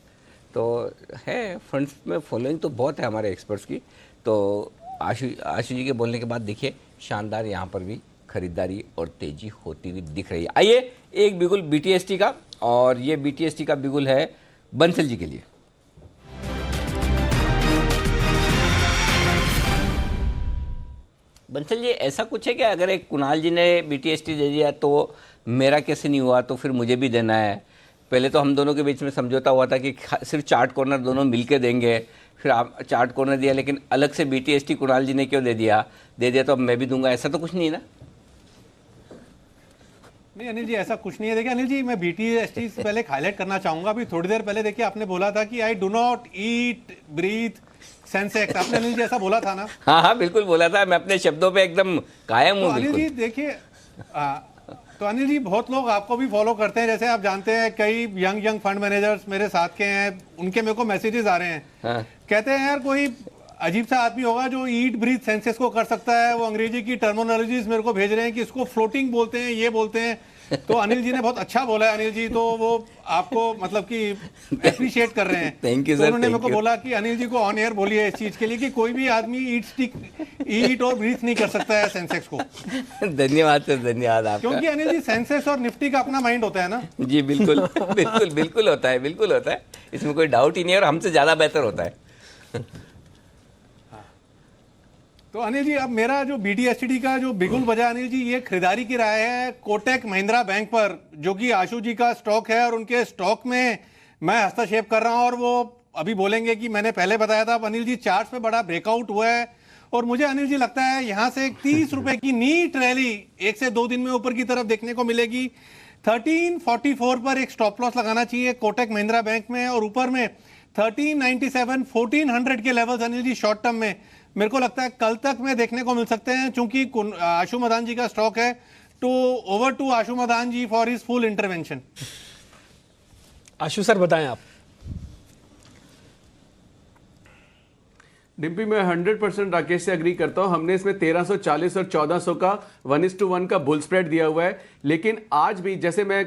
तो है फंड्स में फॉलोइंग तो बहुत है हमारे एक्सपर्ट्स की। तो आशु जी के बोलने के बाद देखिए शानदार यहाँ पर भी खरीदारी और तेजी होती हुई दिख रही है। आइए एक बिगुल BTST का, और ये BTST का बिगुल है बंसल जी के लिए। बंसल जी, ऐसा कुछ है कि अगर एक कुणाल जी ने BTST दे दिया तो मेरा कैसे नहीं हुआ, तो फिर मुझे भी देना है? पहले तो हम दोनों के बीच में समझौता हुआ था कि सिर्फ चार्ट कॉर्नर दोनों मिलके देंगे, फिर आप चार्ट कॉर्नर दिया, लेकिन अलग से BTST कुणाल जी ने क्यों दे दिया तो अब मैं भी दूंगा, ऐसा तो कुछ नहीं है ना? नहीं अनिल जी, ऐसा कुछ नहीं है। देखिए अनिल जी, मैं BTST से पहले हाईलाइट करना चाहूंगा। अभी थोड़ी देर पहले देखिए आपने बोला था कि I do not eat breathe Sensex, आपने अनिल जी ऐसा बोला था ना? हाँ बिल्कुल बोला था, मैं अपने शब्दों पे एकदम कायम हूँ। अनिल जी देखिए, तो अनिल जी बहुत लोग आपको भी फॉलो करते हैं, जैसे आप जानते हैं कई यंग फंड मैनेजर्स मेरे साथ के हैं, उनके मेरे को मैसेजेस आ रहे हैं। हाँ। कहते हैं यार कोई अजीब सा आदमी होगा जो ईट ब्रीथ सेंसेस को कर सकता है, वो अंग्रेजी की टर्मिनोलॉजीज मेरे को भेज रहे हैं कि इसको फ्लोटिंग बोलते हैं, ये बोलते हैं। तो अनिल जी ने बहुत अच्छा बोला है अनिल जी, तो वो आपको मतलब कि एप्रिशिएट कर रहे हैं। थैंक यू तो सर। उन्होंने मेरे को बोला कि अनिल जी को ऑन एयर बोलिए इस चीज के लिए कि कोई भी आदमी ईट और ब्रीथ नहीं कर सकता है सेंसेक्स को। धन्यवाद सर, धन्यवाद आपका। क्योंकि अनिल जी सेंसेक्स और निफ्टी का अपना माइंड होता है ना। जी बिल्कुल बिल्कुल बिल्कुल होता है, बिल्कुल होता है, इसमें कोई डाउट ही नहीं है, और हमसे ज्यादा बेहतर होता है। तो अनिल जी, अब मेरा जो BTST का जो बिगुल बजा अनिल जी, ये खरीदारी की राय है कोटक महिंद्रा बैंक पर, जो कि आशु जी का स्टॉक है, और उनके स्टॉक में मैं हस्तक्षेप कर रहा हूं, और वो अभी बोलेंगे कि मैंने पहले बताया था। अब अनिल जी चार्ट पे बड़ा ब्रेकआउट हुआ है, और मुझे अनिल जी लगता है यहां से 30 रुपए की नीट रैली 1 से 2 दिन में ऊपर की तरफ देखने को मिलेगी। 1344 पर एक स्टॉप लॉस लगाना चाहिए कोटक महिंद्रा बैंक में, और ऊपर में 1397 1400 के levels Anil ji short term में मेरे को लगता है कल तक में देखने को मिल सकते हैं, चूंकि आशु मदान जी का स्टॉक है। तो over to Ashu Madan ji for his full intervention. Ashu sir बताएं आप। डिम्पी, मैं 100% राकेश से अग्री करता हूं। हमने इसमें 1340 और 1400 का 1:1 का बुल स्प्रेड दिया हुआ है, लेकिन आज भी जैसे मैं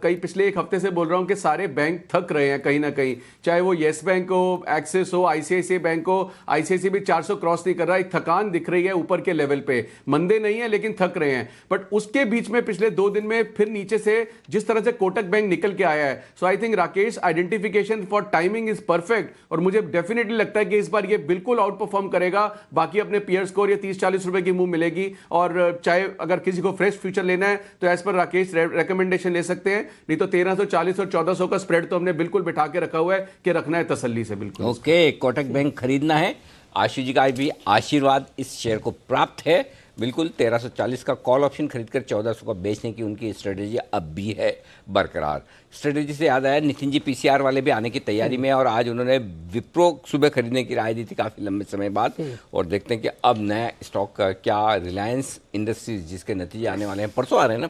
कई पिछले एक हफ्ते से बोल रहा हूं कि सारे बैंक थक रहे हैं कहीं ना कहीं, चाहे वो येस बैंक हो, एक्सिस हो, ICICI बैंक हो। ICICI भी 400 क्रॉस नहीं कर रहा है, एक थकान दिख रही है ऊपर के लेवल पे। मंदे नहीं है लेकिन थक रहे हैं, बट उसके बीच में पिछले 2 दिन में फिर नीचे से जिस तरह से कोटक बैंक निकल के आया है, so I think Rakesh identification for timing is perfect, और मुझे डेफिनेटली लगता है कि इस बार ये बिल्कुल आउट परफॉर्म करेगा बाकी अपने पीयर्स को, और ये 30-40 रुपए की मूव मिलेगी। और चाहे अगर किसी को फ्रेश फ्यूचर लेना है तो एज पर राकेश रिकमेंडेशन ले सकते हैं, नहीं तो 1340 और 1400 का स्प्रेड तो हमने बिल्कुल बिठा के रखा हुआ है कि रखना है तसल्ली से। बिल्कुल ओके, कोटक बैंक खरीदना है। आशु जी का भी आशीर्वाद इस शेयर को प्राप्त है। बिल्कुल 1340 का कॉल ऑप्शन खरीदकर 1400 का बेचने की उनकी स्ट्रेटेजी अब भी है बरकरार। स्ट्रेटेजी से याद आया, नितिन जी पीसीआर वाले भी आने की तैयारी में है और आज उन्होंने विप्रो सुबह खरीदने की राय दी थी काफ़ी लंबे समय बाद। और देखते हैं कि अब नया स्टॉक का क्या, रिलायंस इंडस्ट्रीज जिसके नतीजे आने वाले हैं, परसों आ रहे हैं ना,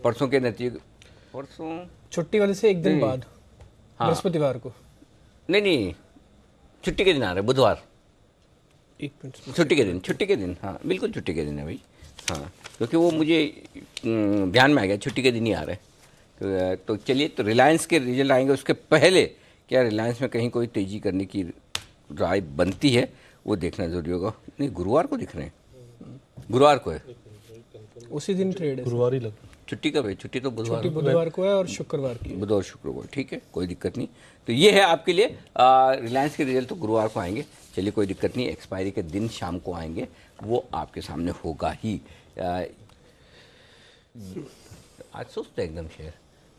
परसों के नतीजे, परसों छुट्टी वाले से एक दिन बाद, बृहस्पतिवार को। नहीं, छुट्टी के दिन आ रहे हैं, बुधवार, एक मिनट, छुट्टी के दिन, हाँ बिल्कुल छुट्टी के दिन है भाई, हाँ क्योंकि वो मुझे ध्यान में आ गया, छुट्टी के दिन ही आ रहे हैं। तो चलिए, तो रिलायंस के रिजल्ट आएंगे, उसके पहले क्या रिलायंस में कहीं कोई तेज़ी करने की राय बनती है वो देखना जरूरी होगा। नहीं, गुरुवार को दिख रहे हैं, गुरुवार को है, उसी दिन ट्रेड है, गुरुवार ही लग, छुट्टी कब है? छुट्टी तो बुधवार को है और शुक्रवार की, बुधवार शुक्रवार, ठीक है, कोई दिक्कत नहीं। तो ये है आपके लिए, रिलायंस के रिजल्ट तो गुरुवार को आएंगे, चलिए कोई दिक्कत नहीं, एक्सपायरी के दिन शाम को आएंगे, वो आपके सामने होगा ही। आज सुस्त है एकदम शेयर,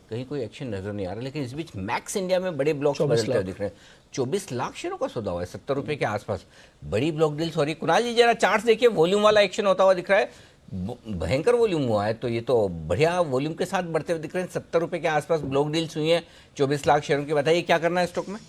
कहीं कोई एक्शन नजर नहीं आ रहा, लेकिन इस बीच मैक्स इंडिया में बड़े ब्लॉक्स बदलते हुए दिख रहे हैं। 24 लाख शेयरों का सौदा हुआ है, 70 रुपए के आसपास, बड़ी ब्लॉक डील्स हो रही। कुणाल जी जरा चार्ट देखिए, वॉल्यूम वाला एक्शन होता हुआ दिख रहा है, भयंकर वॉल्यूम हुआ है, तो ये तो बढ़िया वॉल्यूम के साथ बढ़ते हुए दिख रहे हैं। 70 रुपए के आसपास ब्लॉक डील्स हुई हैं 24 लाख शेयरों की। बताइए क्या करना है स्टॉक में?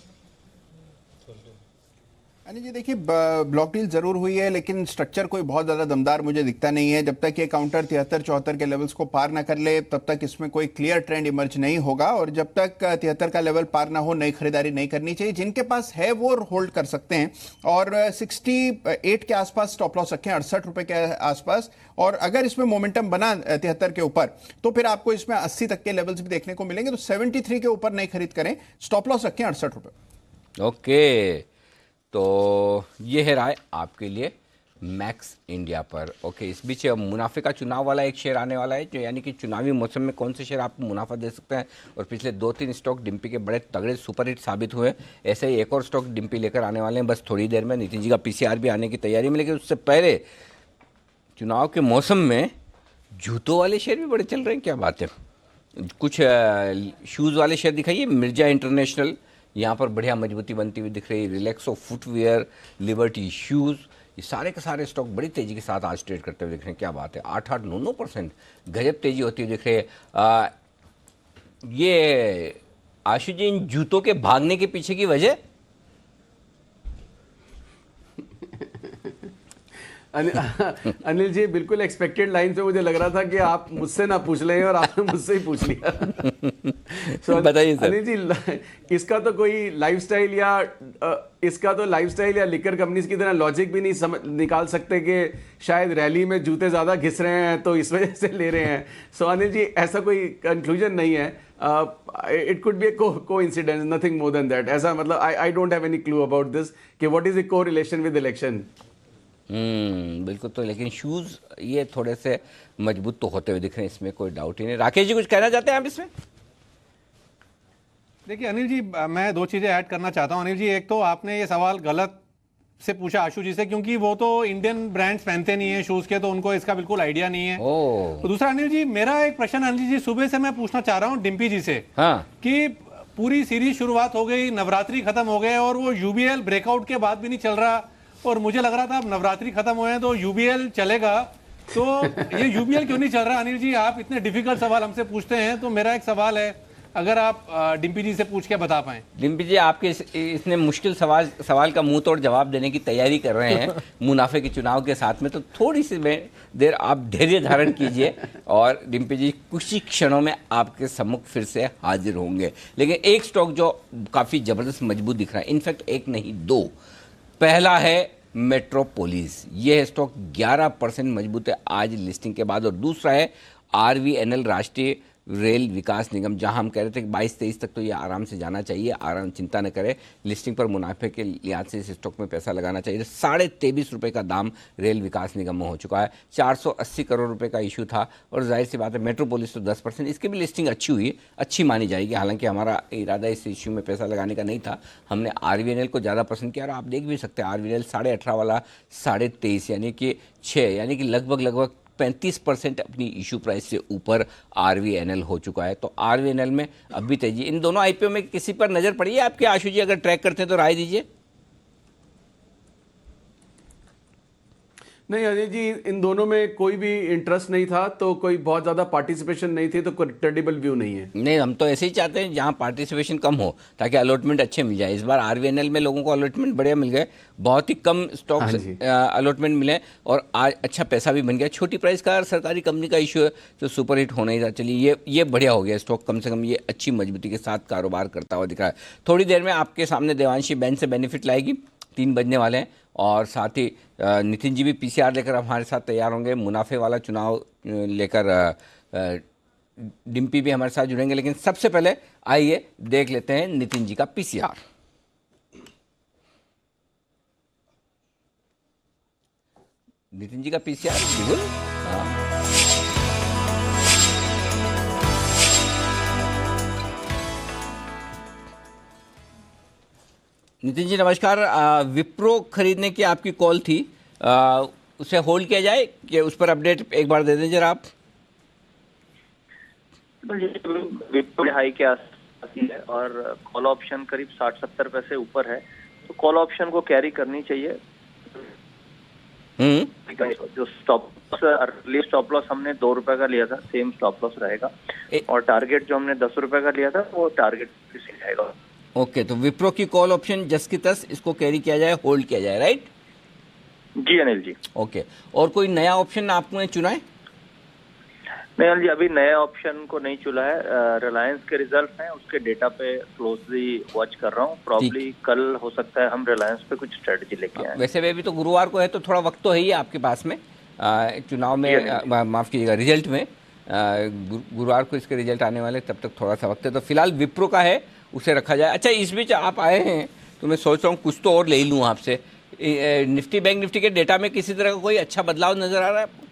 अनिल जी देखिए, ब्लॉक डील जरूर हुई है, लेकिन स्ट्रक्चर कोई बहुत ज्यादा दमदार मुझे दिखता नहीं है। जब तक ये काउंटर 73-74 के लेवल्स को पार ना कर ले, तब तक इसमें कोई क्लियर ट्रेंड इमर्ज नहीं होगा, और जब तक 73 का लेवल पार ना हो, नई खरीदारी नहीं करनी चाहिए। जिनके पास है वो होल्ड कर सकते हैं, और 68 के आसपास स्टॉप लॉस रखें, 68 रुपए के आसपास। और अगर इसमें मोमेंटम बना 73 के ऊपर, तो फिर आपको इसमें 80 तक के लेवल्स भी देखने को मिलेंगे। तो 73 के ऊपर नहीं खरीद करें, स्टॉप लॉस रखें 68 रुपए। ओके, तो ये है राय आपके लिए मैक्स इंडिया पर। ओके, इस बीच मुनाफे का चुनाव वाला एक शेयर आने वाला है, जो यानी कि चुनावी मौसम में कौन से शेयर आपको मुनाफा दे सकते हैं। और पिछले 2-3 स्टॉक डिम्पी के बड़े तगड़े सुपरहिट साबित हुए, ऐसे ही एक और स्टॉक डिम्पी लेकर आने वाले हैं बस थोड़ी देर में। नितिन जी का पीसीआर भी आने की तैयारी में, लेकिन उससे पहले चुनाव के मौसम में जूतों वाले शेयर भी बड़े चल रहे हैं, क्या बात है। कुछ शूज़ वाले शेयर दिखाइए, मिर्जा इंटरनेशनल, यहाँ पर बढ़िया मजबूती बनती हुई दिख रही है। रिलैक्सो फुटवेयर, लिबर्टी शूज़, ये सारे के सारे स्टॉक बड़ी तेज़ी के साथ आज ट्रेड करते हुए दिख रहे हैं, क्या बात है। 8-9% गजब तेज़ी होती हुई दिख रही है। ये आशु जी, इन जूतों के भागने के पीछे की वजह? अनिल जी, बिल्कुल एक्सपेक्टेड लाइन पे मुझे लग रहा था कि आप मुझसे ना पूछ लें, और आपने मुझसे ही पूछ लिया। बताइए सर। अनिल जी, इसका तो कोई लाइफस्टाइल या लिकर कंपनीज की तरह लॉजिक भी नहीं निकाल सकते कि शायद रैली में जूते ज्यादा घिस रहे हैं तो इस वजह से ले रहे हैं। सो अनिल जी, ऐसा कोई कंक्लूजन नहीं है। It could be coincidence, nothing more than that. ऐसा मतलब I don't have any clue about this कि what is the correlation with election. बिल्कुल, तो लेकिन शूज़ ये थोड़े से मजबूत तो होते हुए दिख रहे हैं, इसमें कोई डाउट ही नहीं। राकेश जी, कुछ कहना चाहते हैं आप इसमें? देखिए अनिल जी, मैं 2 चीजें ऐड करना चाहता हूं। अनिल जी, एक तो आपने ये सवाल गलत से पूछा आशु जी से, क्योंकि वो तो इंडियन ब्रांड्स पहनते नहीं है शूज के, तो उनको इसका बिल्कुल आइडिया नहीं है। तो दूसरा अनिल जी, मेरा एक प्रश्न अनिल जी सुबह से मैं पूछना चाह रहा हूँ डिम्पी जी से, कि पूरी सीरीज शुरुआत हो गई, नवरात्रि खत्म हो गए, और वो यूबीएल ब्रेकआउट के बाद भी नहीं चल रहा, और मुझे लग रहा था अब नवरात्रि खत्म हुए हैं तो यूबीएल चलेगा, तो ये यूबीएल क्यों नहीं चल रहा? अनिल जी, आप इतने डिफिकल्ट सवाल हमसे पूछते हैं, तो मेरा एक सवाल है, अगर आप डिम्पी जी से पूछ के बता पाएं। डिम्पी जी, आपके इसने मुश्किल सवाल का मुंह तोड़ जवाब देने की तैयारी कर रहे हैं मुनाफे के चुनाव के साथ में, तो थोड़ी सी देर आप धैर्य धारण कीजिए, और डिम्पी जी कुछ ही क्षणों में आपके सम्मुख फिर से हाजिर होंगे। लेकिन एक स्टॉक जो काफ़ी ज़बरदस्त मजबूत दिख रहा है, इनफैक्ट एक नहीं 2, पहला है मेट्रोपोलिस। यह स्टॉक 11% मजबूत है आज लिस्टिंग के बाद, और दूसरा है RVNL, राष्ट्रीय रेल विकास निगम, जहां हम कह रहे थे कि 22-23 तक तो ये आराम से जाना चाहिए, आराम चिंता न करें, लिस्टिंग पर मुनाफे के लिहाज से इस स्टॉक में पैसा लगाना चाहिए। 23.5 रुपये का दाम रेल विकास निगम में हो चुका है, 480 करोड़ रुपए का इशू था, और जाहिर सी बात है मेट्रोपोलिस तो 10%, इसकी भी लिस्टिंग अच्छी हुई, अच्छी मानी जाएगी। हालांकि हमारा इरादा इस इशू में पैसा लगाने का नहीं था, हमने RVNL को ज़्यादा पसंद किया, और आप देख भी सकते हैं RVNL 18.5 वाला 23.5 यानी कि 6, यानी कि लगभग 35% अपनी इशू प्राइस से ऊपर RVNL हो चुका है। तो RVNL में अब भी तेजी। इन दोनों IPO में किसी पर नजर पड़ी है आपके आशु जी? अगर ट्रैक करते हैं तो राय दीजिए। नहीं अजय जी, इन दोनों में कोई भी इंटरेस्ट नहीं था, तो कोई बहुत ज़्यादा पार्टिसिपेशन नहीं थी, तो कोई क्रेडिबल व्यू नहीं है। नहीं, हम तो ऐसे ही चाहते हैं जहाँ पार्टिसिपेशन कम हो ताकि अलॉटमेंट अच्छे मिल जाए। इस बार आरवीएनएल में लोगों को अलॉटमेंट बढ़िया मिल गए, बहुत ही कम स्टॉक्स अलॉटमेंट मिले और आज अच्छा पैसा भी बन गया। छोटी प्राइस का सरकारी कंपनी का इशू है जो सुपर हिट होना ही था। चलिए ये बढ़िया हो गया, स्टॉक कम से कम ये अच्छी मजबूती के साथ कारोबार करता हुआ दिख रहा है। थोड़ी देर में आपके सामने देवांशी बैंक से बेनिफिट लाएगी, 3 बजने वाले हैं, और साथ ही नितिन जी भी पीसीआर लेकर हमारे साथ तैयार होंगे। मुनाफे वाला चुनाव लेकर डिम्पी भी हमारे साथ जुड़ेंगे, लेकिन सबसे पहले आइए देख लेते हैं नितिन जी का पीसीआर। नितिन जी का पीसीआर बिल्कुल। नितिन जी नमस्कार। विप्रो खरीदने की आपकी कॉल थी, उसे होल्ड किया जाए कि उस पर अपडेट एक बार दे दें जरा आप। विप्रो हाई के आसपास ही है और कॉल ऑप्शन करीब 60-70 पैसे ऊपर है, तो कॉल ऑप्शन को कैरी करनी चाहिए। जो स्टॉप लॉस हमने 2 रुपए का लिया था, सेम स्टॉप लॉस रहेगा, और टारगेट जो हमने 10 रुपए का लिया था वो टारगेट से रहेगा। ओके, तो विप्रो की कॉल ऑप्शन जस की तस इसको कैरी किया जाए, होल्ड किया जाए, राइट? जी अनिल जी। ओके, और कोई नया ऑप्शन आपने चुना है? नहीं अनिल जी, अभी नए ऑप्शन को नहीं चुना है। रिलायंस के रिजल्ट हैं, उसके डेटा पे क्लोजली वॉच कर रहा हूँ। प्रॉब्ली कल हो सकता है हम रिलायंस पे कुछ स्ट्रेटजी लेके आए। वैसे भी तो गुरुवार को है, तो थोड़ा वक्त तो है ही आपके पास में चुनाव में, माफ कीजिएगा रिजल्ट में। गुरुवार को इसके रिजल्ट आने वाले, तब तक थोड़ा सा वक्त है। तो फिलहाल विप्रो का है, उसे रखा जाए। अच्छा, इस बीच आप आए हैं तो मैं सोच रहा हूँ कुछ तो और ले लूँ आपसे। निफ्टी, बैंक निफ्टी के डेटा में किसी तरह का कोई अच्छा बदलाव नजर आ रहा है आपको?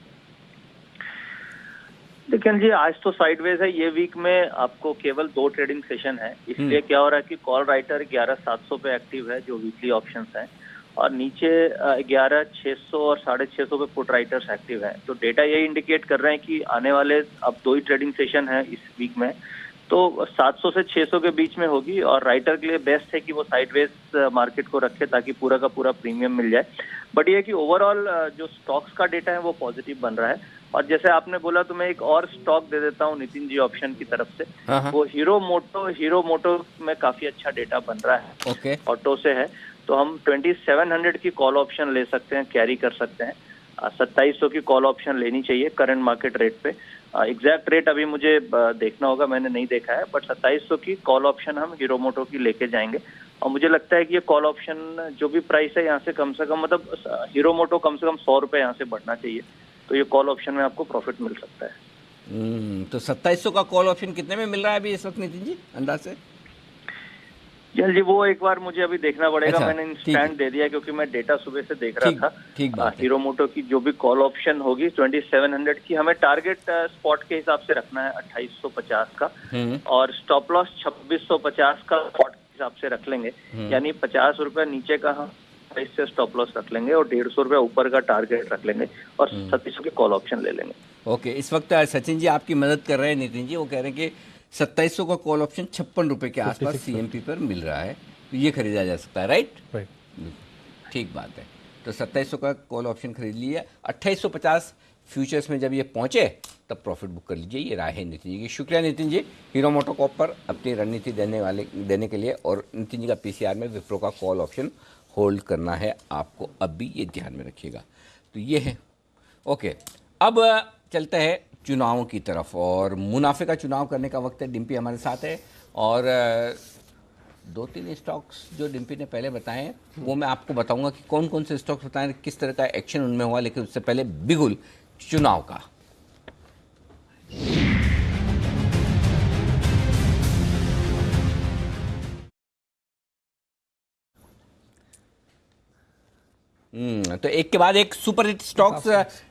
देखिए जी, आज तो साइडवेज है। ये वीक में आपको केवल 2 ट्रेडिंग सेशन है, इसलिए क्या हो रहा है कि कॉल राइटर 11,700 पे एक्टिव है जो वीकली ऑप्शंस हैं, और नीचे 11,600 और 650 पे पुट राइटर्स एक्टिव हैं। तो डेटा ये इंडिकेट कर रहे हैं कि आने वाले अब 2 ही ट्रेडिंग सेशन है इस वीक में, तो 700 से 600 के बीच में होगी, और राइटर के लिए बेस्ट है कि वो साइडवेज मार्केट को रखे ताकि पूरा का पूरा प्रीमियम मिल जाए। बट ये कि ओवरऑल जो स्टॉक्स का डेटा है वो पॉजिटिव बन रहा है। और जैसे आपने बोला तो मैं एक और स्टॉक दे देता हूँ नितिन जी ऑप्शन की तरफ से। वो हीरो मोटो में काफी अच्छा डेटा बन रहा है। ओके, ऑटो से है, तो हम 2700 की कॉल ऑप्शन ले सकते हैं, कैरी कर सकते हैं। 2700 की कॉल ऑप्शन लेनी चाहिए करंट मार्केट रेट पे। एग्जैक्ट रेट अभी मुझे देखना होगा, मैंने नहीं देखा है, बट 2700 की कॉल ऑप्शन हम हीरो मोटो की लेके जाएंगे। और मुझे लगता है कि ये कॉल ऑप्शन जो भी प्राइस है यहाँ से कम मतलब हीरो मोटो कम से कम 100 रुपए यहाँ से बढ़ना चाहिए, तो ये कॉल ऑप्शन में आपको प्रॉफिट मिल सकता है। तो 2700 का कॉल ऑप्शन कितने में मिल रहा है अभी इस वक्त नितिन जी, अंदाज से? जी वो एक बार मुझे अभी देखना पड़ेगा। मैंने इंस्टेंट दे दिया क्योंकि मैं डेटा सुबह से देख रहा था। हीरो मोटो की जो भी कॉल ऑप्शन होगी 2700 की, हमें टारगेट स्पॉट के हिसाब से रखना है 2850 का, और स्टॉप लॉस 2650 का स्पॉट के हिसाब से रख लेंगे। यानी 50 रुपए नीचे का हम इससे स्टॉप लॉस रख लेंगे और 150 रुपए ऊपर का टारगेट रख लेंगे, और 2700 की कॉल ऑप्शन ले लेंगे। ओके, इस वक्त सचिन जी आपकी मदद कर रहे हैं नितिन जी, वो कह रहे हैं कि 2700 का कॉल ऑप्शन 56 रुपए के आसपास सीएमपी पर मिल रहा है, तो ये खरीदा जा सकता है, राइट? ठीक बात है। तो 2700 का कॉल ऑप्शन खरीद लिया। 2850 फ्यूचर्स में जब ये पहुंचे तब प्रॉफिट बुक कर लीजिए। ये राय है नितिन जी की। शुक्रिया नितिन जी, हीरो मोटोकॉर्प पर अपनी रणनीति देने के लिए। और नितिन जी का पीसीआर में विप्रो का कॉल ऑप्शन होल्ड करना है आपको, अब भी ये ध्यान में रखिएगा। तो ये है। ओके, अब चलते हैं चुनावों की तरफ, और मुनाफे का चुनाव करने का वक्त है। डिम्पी हमारे साथ है, और 2-3 स्टॉक्स जो डिम्पी ने पहले बताए हैं वो मैं आपको बताऊंगा कि कौन कौन से स्टॉक्स बताएं, किस तरह का एक्शन उनमें हुआ। लेकिन उससे पहले बिगुल चुनाव का। तो एक के बाद एक सुपर हिट स्टॉक्स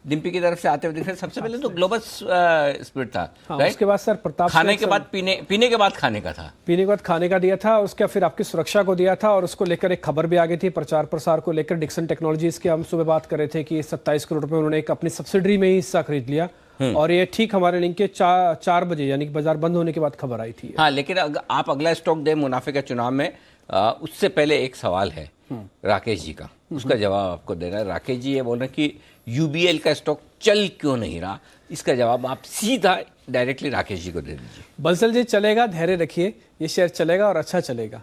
डिम्पी की तरफ से आते हुए दिख रहे हैं। सबसे पहले तो ग्लोबल स्पिरिट था, राइट? उसके बाद सर प्रताप, खाने के बाद पीने के बाद खाने का था, पीने के बाद खाने का दिया था, उसके फिर आपकी सुरक्षा को दिया था, और उसको लेकर एक खबर भी आ गई थी प्रचार प्रसार को लेकर। डिक्सन टेक्नोलॉजीज की हम सुबह बात कर रहे थे कि 27 करोड़ रुपए उन्होंने एक अपनी सब्सिडरी में ही हिस्सा खरीद लिया, और ये ठीक हमारे लिंक के 4 बजे यानी कि बाजार बंद होने के बाद खबर आई थी। हाँ, लेकिन आप अगला स्टॉक दें मुनाफे के चुनाव में, उससे पहले एक सवाल है राकेश जी का, उसका जवाब आपको देना है। राकेश जी ये बोल रहे हैं कि यूबीएल का स्टॉक चल क्यों नहीं रहा, इसका जवाब आप सीधा डायरेक्टली राकेश जी को दे दीजिए। बंसल जी चलेगा, धैर्य रखिए, ये शेयर चलेगा और अच्छा चलेगा।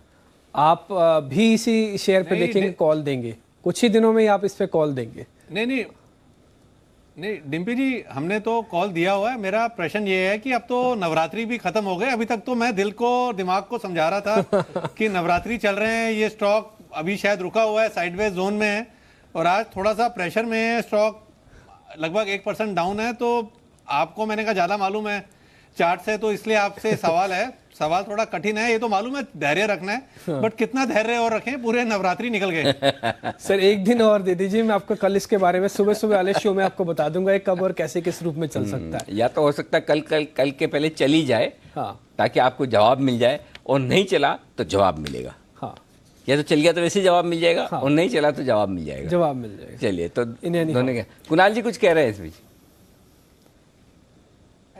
आप भी इसी शेयर पे देखेंगे कॉल देंगे, कुछ ही दिनों में ही आप इस पे कॉल देंगे। नहीं, डिम्पी जी हमने तो कॉल दिया हुआ है। मेरा प्रश्न ये है कि अब तो नवरात्रि भी खत्म हो गए। अभी तक तो मैं दिल को दिमाग को समझा रहा था कि नवरात्रि चल रहे हैं, ये स्टॉक अभी शायद रुका हुआ है, साइडवेज जोन में है और आज थोड़ा सा प्रेशर में है, स्टॉक लगभग 1% डाउन है। तो आपको मैंने कहा ज़्यादा मालूम है चार्ट से, तो इसलिए आपसे सवाल है। सवाल थोड़ा कठिन है, ये तो मालूम है धैर्य रखना है, बट कितना धैर्य और रखें, पूरे नवरात्रि निकल गए। सर एक दिन और दे दीजिए, मैं आपको कल इसके बारे में सुबह सुबह वाले शो में आपको बता दूंगा कब और कैसे किस रूप में चल सकता है। या तो हो सकता है कल के पहले चली जाए, हाँ, ताकि आपको जवाब मिल जाए, और नहीं चला तो जवाब मिलेगा। हाँ, या तो चल गया तो वैसे जवाब मिल जाएगा, हाँ, और नहीं चला तो जवाब मिल जाएगा। जवाब मिल जाएगा। चलिए, तो इन्हें दोनों क्या, कुणाल जी कुछ कह रहे हैं इस बीच?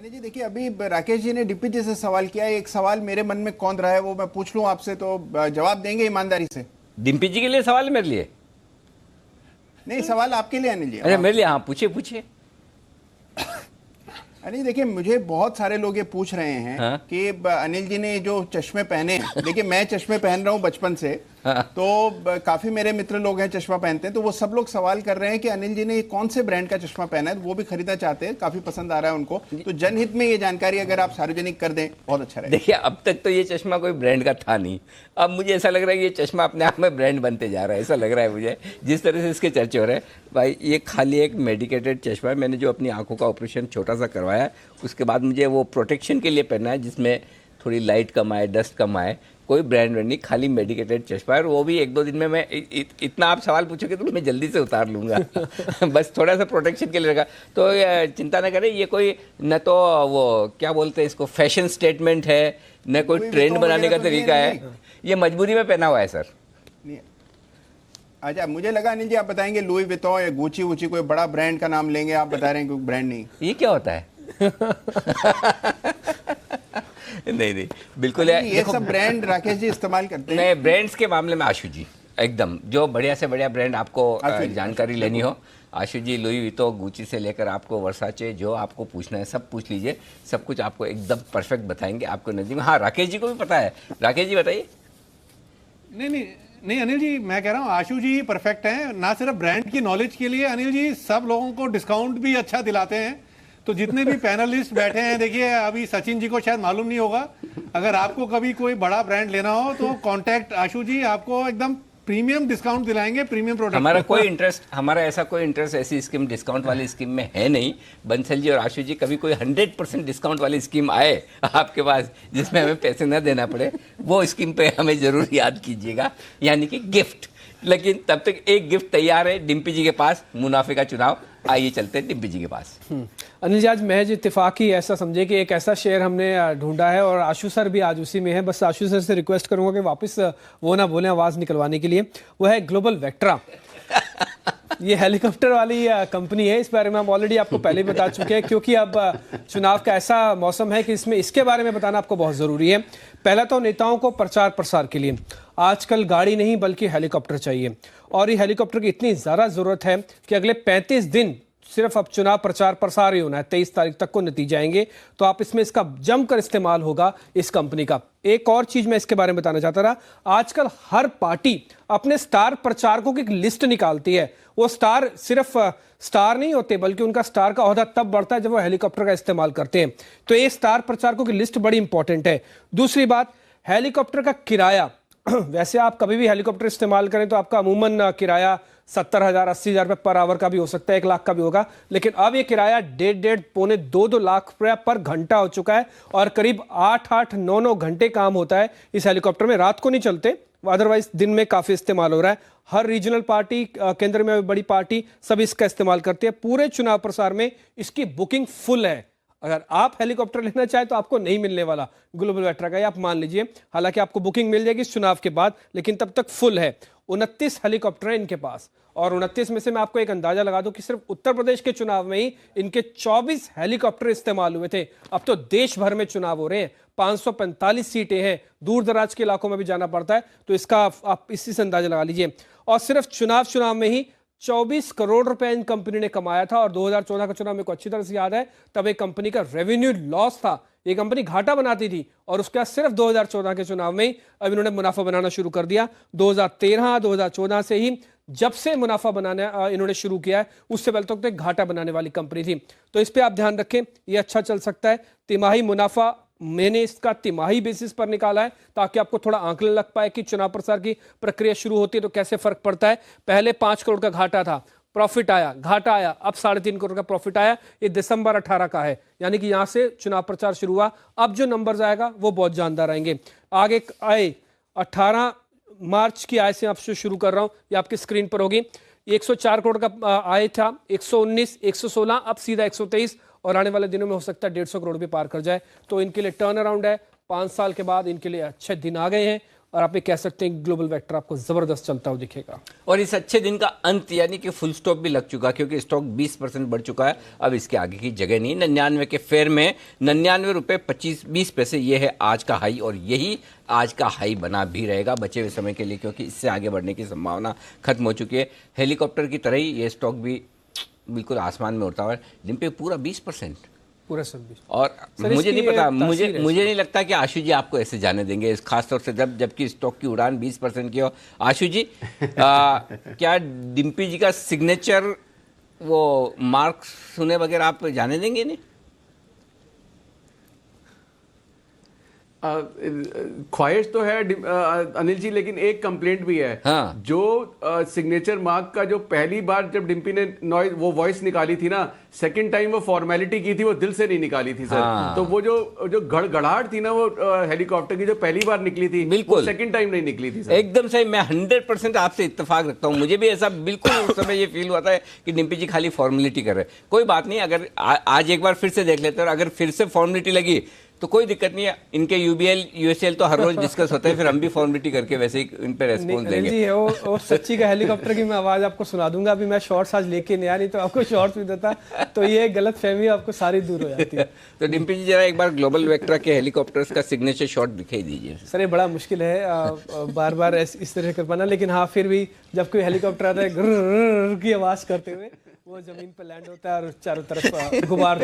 जी देखिए, अभी राकेश जी ने डीपी जी से सवाल किया है, एक सवाल मेरे मन में कौन रहा है वो मैं पूछ लूं आपसे, तो जवाब देंगे ईमानदारी से? डिम्पी जी के लिए सवाल है मेरे लिए? नहीं, सवाल आपके लिए अनिल जी। अच्छा, मेरे लिए? हाँ, पूछिए। अनिल देखिए, मुझे बहुत सारे लोग ये पूछ रहे हैं हाँ? कि अनिल जी ने जो चश्मे पहने हैं, देखिए मैं चश्मे पहन रहा हूँ बचपन से, हाँ? तो काफी मेरे मित्र लोग हैं चश्मा पहनते हैं, तो वो सब लोग सवाल कर रहे हैं कि अनिल जी ने कौन से ब्रांड का चश्मा पहना है, वो भी खरीदना चाहते हैं, काफी पसंद आ रहा है उनको। तो जनहित में ये जानकारी अगर आप सार्वजनिक कर दें बहुत अच्छा रहेगा। देखिए, अब तक तो ये चश्मा कोई ब्रांड का था नहीं, अब मुझे ऐसा लग रहा है कि ये चश्मा अपने आप में ब्रांड बनते जा रहा है, ऐसा लग रहा है मुझे, जिस तरह से इसके चर्चे हो रहे हैं। भाई ये खाली एक मेडिकेटेड चश्मा है, मैंने जो अपनी आंखों का ऑपरेशन छोटा सा करवाया, उसके बाद मुझे वो प्रोटेक्शन के लिए पहनना है, जिसमें थोड़ी लाइट कम आए, डस्ट कम आए, कोई ब्रांड नहीं, खाली मेडिकेटेड चश्मा है। और वो भी 1-2 दिन में मैं इतना आप सवाल पूछोगे तो मैं जल्दी से उतार लूँगा बस थोड़ा सा प्रोटेक्शन के लिए रखा। तो चिंता न करें, ये कोई न तो वो क्या बोलते हैं इसको फैशन स्टेटमेंट है, न कोई ट्रेंड बनाने का तरीका है, ये मजबूरी में पहना हुआ है सर। अच्छा, मुझे लगा अनिल जी आप बताएंगे लुई विटॉन या गुची वुची कोई बड़ा ब्रांड का नाम लेंगे, आप बता रहे हैं कोई ब्रांड नहीं। ये क्या होता है? नहीं, बिल्कुल ये सब ब्रांड राकेश जी इस्तेमाल करते हैं। नहीं, ब्रांड्स के मामले में आशु जी एकदम, जो बढ़िया से बढ़िया ब्रांड आपको जानकारी लेनी हो, आशु जी लुई विटॉन गुची से लेकर आपको वर्साचे, जो आपको पूछना है सब पूछ लीजिए, सब कुछ आपको एकदम परफेक्ट बताएंगे आपको नजदीक में। हाँ, राकेश जी को भी पता है। राकेश जी बताइए। नहीं अनिल जी, मैं कह रहा हूँ आशु जी परफेक्ट हैं, ना सिर्फ ब्रांड की नॉलेज के लिए, अनिल जी सब लोगों को डिस्काउंट भी अच्छा दिलाते हैं। तो जितने भी पैनलिस्ट बैठे हैं, देखिए अभी सचिन जी को शायद मालूम नहीं होगा, अगर आपको कभी कोई बड़ा ब्रांड लेना हो तो कांटेक्ट आशु जी, आपको एकदम प्रीमियम डिस्काउंट दिलाएंगे, प्रीमियम प्रोडक्ट। हमारा ऐसा कोई इंटरेस्ट ऐसी स्कीम डिस्काउंट वाली स्कीम में है नहीं। बंसल जी और आशु जी, कभी कोई 100% डिस्काउंट वाली स्कीम आए आपके पास जिसमें हमें पैसे न देना पड़े, वो स्कीम पे हमें जरूर याद कीजिएगा, यानी कि गिफ्ट। लेकिन तब तक एक गिफ्ट तैयार है डिम्पी जी के पास, मुनाफे का चुनाव। आइए चलते हैं डिम्पी जी के पास। अनिल जी, आज महज इत्तेफाकी ऐसा समझे कि एक ऐसा शेयर हमने ढूंढा है और आशु सर भी आज उसी में है। बस आशु सर से रिक्वेस्ट करूंगा कि वापस वो ना बोले आवाज निकलवाने के लिए। वो है ग्लोबल वेक्ट्रा। ये हेलीकॉप्टर वाली कंपनी है, इस बारे में हम ऑलरेडी आपको पहले बता चुके हैं, क्योंकि अब चुनाव का ऐसा मौसम है कि इसमें इसके बारे में बताना आपको बहुत जरूरी है। पहला तो नेताओं को प्रचार प्रसार के लिए आजकल गाड़ी नहीं बल्कि हेलीकॉप्टर चाहिए, और ये हेलीकॉप्टर की इतनी ज़्यादा ज़रूरत है कि अगले 35 दिन सिर्फ अब चुनाव प्रचार प्रसार ही होना है। 23 तारीख तक को नतीजे आएंगे, तो आप इसमें इसका जमकर इस्तेमाल होगा इस कंपनी का। एक और चीज मैं इसके बारे में बताना चाहता था, आजकल हर पार्टी अपने स्टार प्रचारकों की एक लिस्ट निकालती है। वो स्टार सिर्फ स्टार नहीं होते, बल्कि उनका स्टार का ओहदा तब बढ़ता है जब वो हेलीकॉप्टर का इस्तेमाल करते हैं। तो ये स्टार प्रचारकों की लिस्ट बड़ी इंपॉर्टेंट है। दूसरी बात, हेलीकॉप्टर का किराया। वैसे आप कभी भी हेलीकॉप्टर इस्तेमाल करें तो आपका अमूमन किराया 70,000 80,000 रुपये पर आवर का भी हो सकता है, 1 लाख का भी होगा, लेकिन अब ये किराया 1.5 पौने 2 लाख रुपया पर घंटा हो चुका है, और करीब 8 9 घंटे काम होता है इस हेलीकॉप्टर में। रात को नहीं चलते, अदरवाइज दिन में काफी इस्तेमाल हो रहा है। हर रीजनल पार्टी, केंद्र में बड़ी पार्टी, सब इसका इस्तेमाल करती है। पूरे चुनाव प्रसार में इसकी बुकिंग फुल है। अगर आप हेलीकॉप्टर लेना चाहे तो आपको नहीं मिलने वाला ग्लोबल वेक्ट्रा का, आप मान लीजिए। हालांकि आपको बुकिंग मिल जाएगी इस चुनाव के बाद, लेकिन तब तक फुल है। 29 हेलीकॉप्टर है इनके पास, और 29 में से मैं आपको एक अंदाजा लगा दूं कि सिर्फ उत्तर प्रदेश के चुनाव में ही इनके 24 हेलीकॉप्टर इस्तेमाल हुए थे। अब तो देश भर में चुनाव हो रहे हैं, 545 सीटें हैं, दूर दराज के इलाकों में भी जाना पड़ता है, तो इसका आप इसी से अंदाजा लगा लीजिए। और सिर्फ चुनाव में ही 24 करोड़ रुपए इन कंपनी ने कमाया था। और 2014 का चुनाव मेरे को अच्छी तरह से याद है, तब एक कंपनी का रेवेन्यू लॉस था, ये कंपनी घाटा बनाती थी, और उसके बाद सिर्फ 2014 के चुनाव में अब इन्होंने मुनाफा बनाना शुरू कर दिया। 2013-2014 से ही जब से मुनाफा बनाना इन्होंने शुरू किया है, उससे पहले तक तो एक घाटा बनाने वाली कंपनी थी। तो इस पे आप ध्यान रखें, ये अच्छा चल सकता है। तिमाही मुनाफा मैंने इसका तिमाही बेसिस पर निकाला है ताकि आपको थोड़ा आंकलन लग पाए कि चुनाव प्रचार की प्रक्रिया शुरू होती है तो कैसे फर्क पड़ता है। पहले 5 करोड़ का घाटा था, प्रॉफिट आया, घाटा आया, अब 3.5 करोड़ का प्रॉफिट आया। ये दिसंबर 18 का है, यानी कि यहां से चुनाव प्रचार शुरू हुआ। अब जो नंबर्स आएगा वो बहुत जानदार आएंगे। आगे आए 18 मार्च की आय से आपसे शुरू कर रहा हूं, ये आपकी स्क्रीन पर होगी। 104 करोड़ का आय था, 119, 116, अब सीधा 123, और आने वाले दिनों में हो सकता है 150 करोड़ भी पार कर जाए। तो इनके लिए टर्न अराउंड है, 5 साल के बाद इनके लिए अच्छे दिन आ गए हैं, और आप ये कह सकते हैं ग्लोबल वेक्टर आपको जबरदस्त चलता हुआ दिखेगा। और इस अच्छे दिन का अंत यानी कि फुल स्टॉप भी लग चुका, क्योंकि स्टॉक 20% बढ़ चुका है। अब इसके आगे की जगह नहीं। 99 के फेयर में 99 रुपये 20 पैसे, ये है आज का हाई, और यही आज का हाई बना भी रहेगा बचे हुए समय के लिए, क्योंकि इससे आगे बढ़ने की संभावना खत्म हो चुकी है। हेलीकॉप्टर की तरह ही ये स्टॉक भी बिल्कुल आसमान में उड़ता हुआ है, जिन पे पूरा 20%, पूरा 26। और मुझे नहीं पता, मुझे नहीं लगता कि आशु जी आपको ऐसे जाने देंगे, खासतौर से जबकि स्टॉक की उड़ान 20% की हो। आशु जी क्या डिम्पी जी का सिग्नेचर वो मार्क्स सुने बगैर आप जाने देंगे? नहीं, ख्वाहिश तो है अनिल जी, लेकिन एक कंप्लेंट भी है। हाँ। जो सिग्नेचर मार्क का जो पहली बार जब डिम्पी ने वो वॉइस निकाली थी ना, सेकंड टाइम वो फॉर्मेलिटी की थी, वो दिल से नहीं निकाली थी सर। हाँ। तो वो जो गड़गड़ाहट थी ना वो हेलीकॉप्टर की जो पहली बार निकली थी, बिल्कुल सेकंड टाइम नहीं निकली थी सर। एकदम सही, मैं 100% आपसे इत्तेफाक रखता हूँ। मुझे भी ऐसा बिल्कुल उस समय ये फील हुआ था कि डिम्पी जी खाली फॉर्मेलिटी कर रहे। कोई बात नहीं, अगर आज एक बार फिर से देख लेते हैं, और अगर फिर से फॉर्मेलिटी लगी तो कोई दिक्कत नहीं है। इनके यूबीएल यूएसएल तो हर रोज डिस्कस होते हैं, फिर हम भी फॉर्मेलिटी करके वैसे ही इन पे रेस्पॉन्स देंगे। जी, वो सच्ची का हेलीकॉप्टर की मैं आवाज आपको सुना दूंगा। अभी मैं शॉर्ट्स आज लेके नहीं आ, नहीं तो आपको शॉर्ट्स भी देता, तो ये गलत फहमी आपको सारी दूर हो जाती है। तो डिम्पी जी जरा एक बार ग्लोबल वेक्टर के हेलीकॉप्टर्स का सिग्नेचर शॉट दिखाई दीजिए। सर ये बड़ा मुश्किल है बार बार इस तरह कर पाना, लेकिन हाँ फिर भी जब कोई हेलीकॉप्टर आता है गुर्र की आवाज करते हुए वो जमीन पर लैंड होता है और चारों तरफ गुबार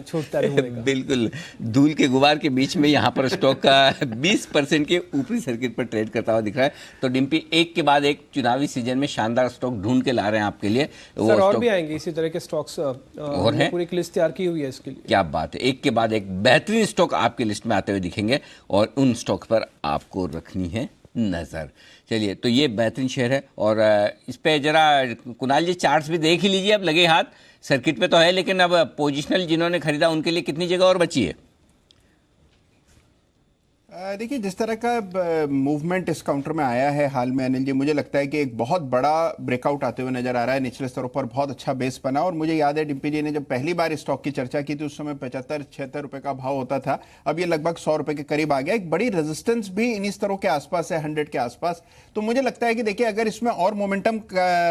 छूटता है। बिल्कुल धूल के गुबार के बीच में यहाँ पर स्टॉक का 20% के ऊपरी सर्किट पर ट्रेड करता हुआ दिख रहा है। तो डिम्पी एक के बाद एक चुनावी सीजन में शानदार स्टॉक ढूंढ के ला रहे हैं आपके लिए। सर और भी आएंगे इसी तरह के स्टॉक्स, और हैं पूरी लिस्ट तैयार की हुई है इसके लिए। क्या बात है, एक के बाद एक बेहतरीन स्टॉक आपकी लिस्ट में आते हुए दिखेंगे, और उन स्टॉक पर आपको रखनी है नजर। चलिए, तो ये बेहतरीन शेयर है, और इस पे जरा कुणाल जी चार्ट्स भी देख ही लीजिए। अब लगे हाथ सर्किट पे तो है, लेकिन अब पोजिशनल जिन्होंने खरीदा उनके लिए कितनी जगह और बची है? देखिए, जिस तरह का मूवमेंट इस काउंटर में आया है हाल में अनिल जी, मुझे लगता है कि एक बहुत बड़ा ब्रेकआउट आते हुए नजर आ रहा है। निचले स्तरों पर बहुत अच्छा बेस बना, और मुझे याद है डिम्पी जी ने जब पहली बार स्टॉक की चर्चा की थी उस समय 75-76 रुपए का भाव होता था, अब ये लगभग 100 रुपए के करीब आ गया। एक बड़ी रेजिस्टेंस भी इन्हीं स्तरों के आसपास है, 100 के आसपास। तो मुझे लगता है कि देखिए, अगर इसमें और मोमेंटम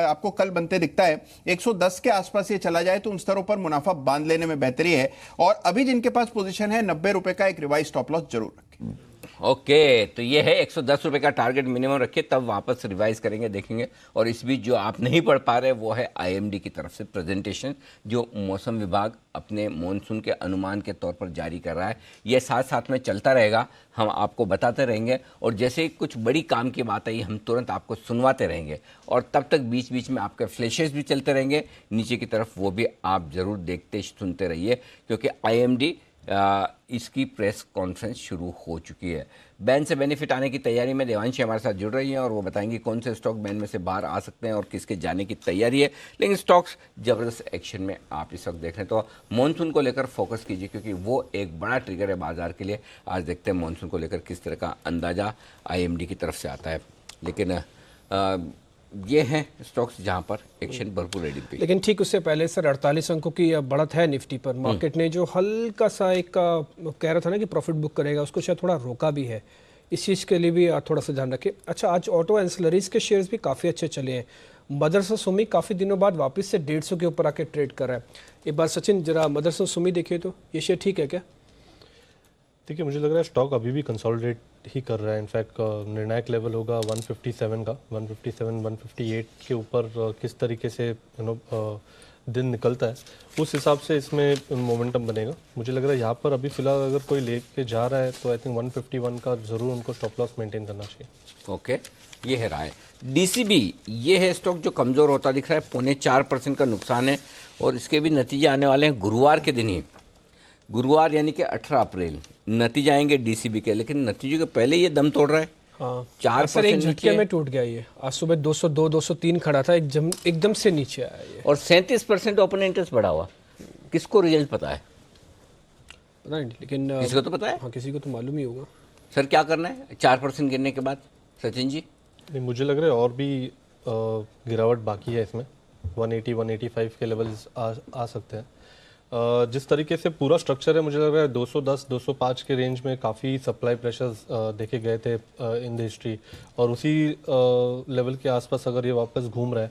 आपको कल बनते दिखता है, 110 के आसपास ये चला जाए तो उन स्तरों पर मुनाफा बांध लेने में बेहतरी है। और अभी जिनके पास पोजीशन है 90 रुपए का एक रिवाइज स्टॉप लॉस जरूर रखें। ओके, तो ये है 110 रुपए का टारगेट मिनिमम रखिए, तब वापस रिवाइज करेंगे, देखेंगे। और इस बीच जो आप नहीं पढ़ पा रहे वो है आईएमडी की तरफ से प्रेजेंटेशन, जो मौसम विभाग अपने मॉनसून के अनुमान के तौर पर जारी कर रहा है। ये साथ साथ में चलता रहेगा, हम आपको बताते रहेंगे, और जैसे कुछ बड़ी काम की बात आई हम तुरंत आपको सुनवाते रहेंगे। और तब तक बीच बीच में आपके फ्लैशेस भी चलते रहेंगे नीचे की तरफ, वो भी आप ज़रूर देखते सुनते रहिए, क्योंकि आईएमडी इसकी प्रेस कॉन्फ्रेंस शुरू हो चुकी है। बैन से बेनिफिट आने की तैयारी में देवांशी हमारे साथ जुड़ रही हैं, और वो बताएंगी कौन से स्टॉक बैन में से बाहर आ सकते हैं और किसके जाने की तैयारी है। लेकिन स्टॉक्स ज़बरदस्त एक्शन में आप इस वक्त देख रहे हैं, तो मानसून को लेकर फोकस कीजिए, क्योंकि वो एक बड़ा ट्रिगर है बाजार के लिए। आज देखते हैं मानसून को लेकर किस तरह का अंदाज़ा आईएमडी की तरफ से आता है। लेकिन ये हैं स्टॉक्स जहां पर एक्शन भरपूर रेडी पे। लेकिन ठीक उससे पहले सर 48 अंकों की बढ़त है निफ्टी पर। मार्केट ने जो हल्का सा एक कह रहा था ना कि प्रॉफिट बुक करेगा, उसको शायद थोड़ा रोका भी है। इस चीज़ के लिए भी थोड़ा सा ध्यान रखें। अच्छा, आज ऑटो एंसिलरीज के शेयर्स भी काफ़ी अच्छे चले हैं। मदरसन सुमी काफ़ी दिनों बाद वापस से 150 के ऊपर आके ट्रेड कर रहा है। एक बार सचिन जरा मदरसन सुमी देखिए तो ये शेयर ठीक है क्या? देखिए मुझे लग रहा है स्टॉक अभी भी कंसोलिडेट ही कर रहा है। इनफैक्ट निर्णायक लेवल होगा 157 का, 157 158 के ऊपर किस तरीके से दिन निकलता है उस हिसाब से इसमें मोमेंटम बनेगा। मुझे लग रहा है यहाँ पर अभी फिलहाल अगर कोई लेके जा रहा है तो आई थिंक 151 का ज़रूर उनको स्टॉप लॉस मेंटेन करना चाहिए। ओके, ये है राय। डीसीबी ये है स्टॉक जो कमज़ोर होता दिख रहा है, 0.4% का नुकसान है और इसके भी नतीजे आने वाले हैं गुरुवार के दिन ही। गुरुवार यानी कि 18 अप्रैल नतीजे आएंगे डीसीबी के, लेकिन नतीजों के पहले ये दम तोड़ रहा है। हाँ, 4% एक झटके में टूट गया ये। आज सुबह 202 203 खड़ा था, एकदम से नीचे आया ये। और 37% ओपन इंटरेस्ट बढ़ा हुआ। किसको रिजल्ट पता है? पता नहीं, लेकिन किसी को तो पता है। हाँ, किसी को तो मालूम ही होगा। सर क्या करना है 4% गिरने के बाद? सचिन जी नहीं, मुझे लग रहा है और भी गिरावट बाकी है इसमें। 180 185 के लेवल्स आ सकते हैं। जिस तरीके से पूरा स्ट्रक्चर है मुझे लग रहा है 210 205 के रेंज में काफ़ी सप्लाई प्रेशर्स देखे गए थे इन द हिस्ट्री, और उसी लेवल के आसपास अगर ये वापस घूम रहा है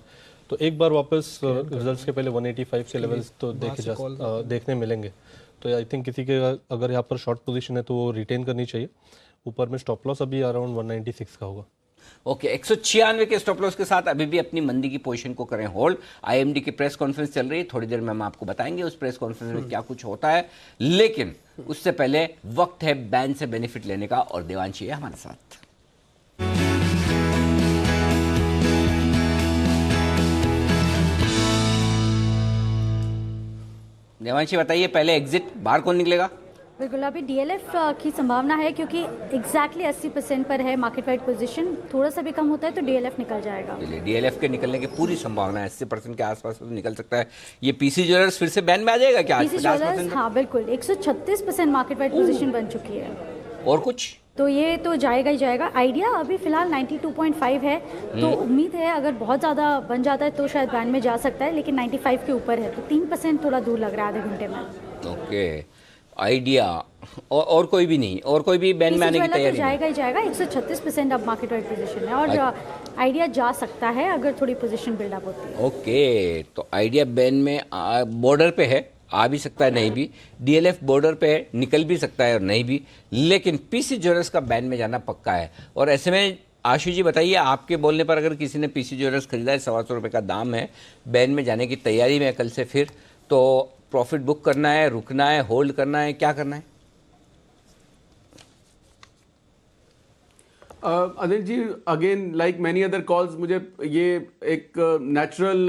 तो एक बार वापस रिजल्ट्स के पहले 185 के लेवल्स तो देखने मिलेंगे। तो आई थिंक किसी के अगर यहाँ पर शॉर्ट पोजीशन है तो वो रिटेन करनी चाहिए। ऊपर में स्टॉप लॉस अभी अराउंड 196 का होगा। ओके, 196 के स्टॉप लॉस के साथ अभी भी अपनी मंदी की पोजीशन को करें होल्ड। आईएमडी की प्रेस कॉन्फ्रेंस चल रही है, थोड़ी देर में हम आपको बताएंगे उस प्रेस कॉन्फ्रेंस में क्या कुछ होता है, लेकिन उससे पहले वक्त है बैन से बेनिफिट लेने का और देवांशी है हमारे साथ। देवांशी बताइए, पहले एग्जिट बाहर कौन निकलेगा? बिल्कुल, अभी डीएलएफ की संभावना है क्योंकि एग्जैक्टली 80% पर है मार्केट वाइड पोजीशन। थोड़ा सा भी कम होता है तो डीएलएफ निकल जाएगा। डीएलएफ के निकलने की पूरी संभावना है, 80% के आसपास तो निकल सकता है। ये पीसी ज्वेलर्स फिर से बैन में आ जाएगा क्या? पीसी ज्वेलर्स, हाँ बिल्कुल, 136% मार्केट वाइड पोजीशन बन चुकी है। और कुछ तो ये तो जाएगा ही जाएगा। आइडिया अभी फिलहाल 92.5 है, तो उम्मीद है अगर बहुत ज़्यादा बन जाता है तो शायद बैन में जा सकता है, लेकिन 95 के ऊपर है तो 3% थोड़ा दूर लग रहा है आधे घंटे में। ओके, आइडिया और कोई भी नहीं, और कोई भी बैन में आने की तैयारी तो जाएगा ही जाएगा। 136% अब मार्केट वाइड पोजीशन है और आइडिया जा सकता है अगर थोड़ी पोजीशन बिल्डअप होती है। ओके, तो आइडिया बैन में बॉर्डर पे है, आ भी सकता है नहीं भी। डीएलएफ बॉर्डर पे है, निकल भी सकता है और नहीं भी, लेकिन पीसी ज्वेलर्स का बैन में जाना पक्का है। और ऐसे में आशु जी बताइए, आपके बोलने पर अगर किसी ने पीसी ज्वेलर्स खरीदा है, 125 रुपये का दाम है, बैन में जाने की तैयारी में कल से, फिर तो प्रॉफिट बुक करना है, रुकना है, होल्ड करना है, क्या करना है? Anil ji, again like many other calls, मुझे ये एक नेचुरल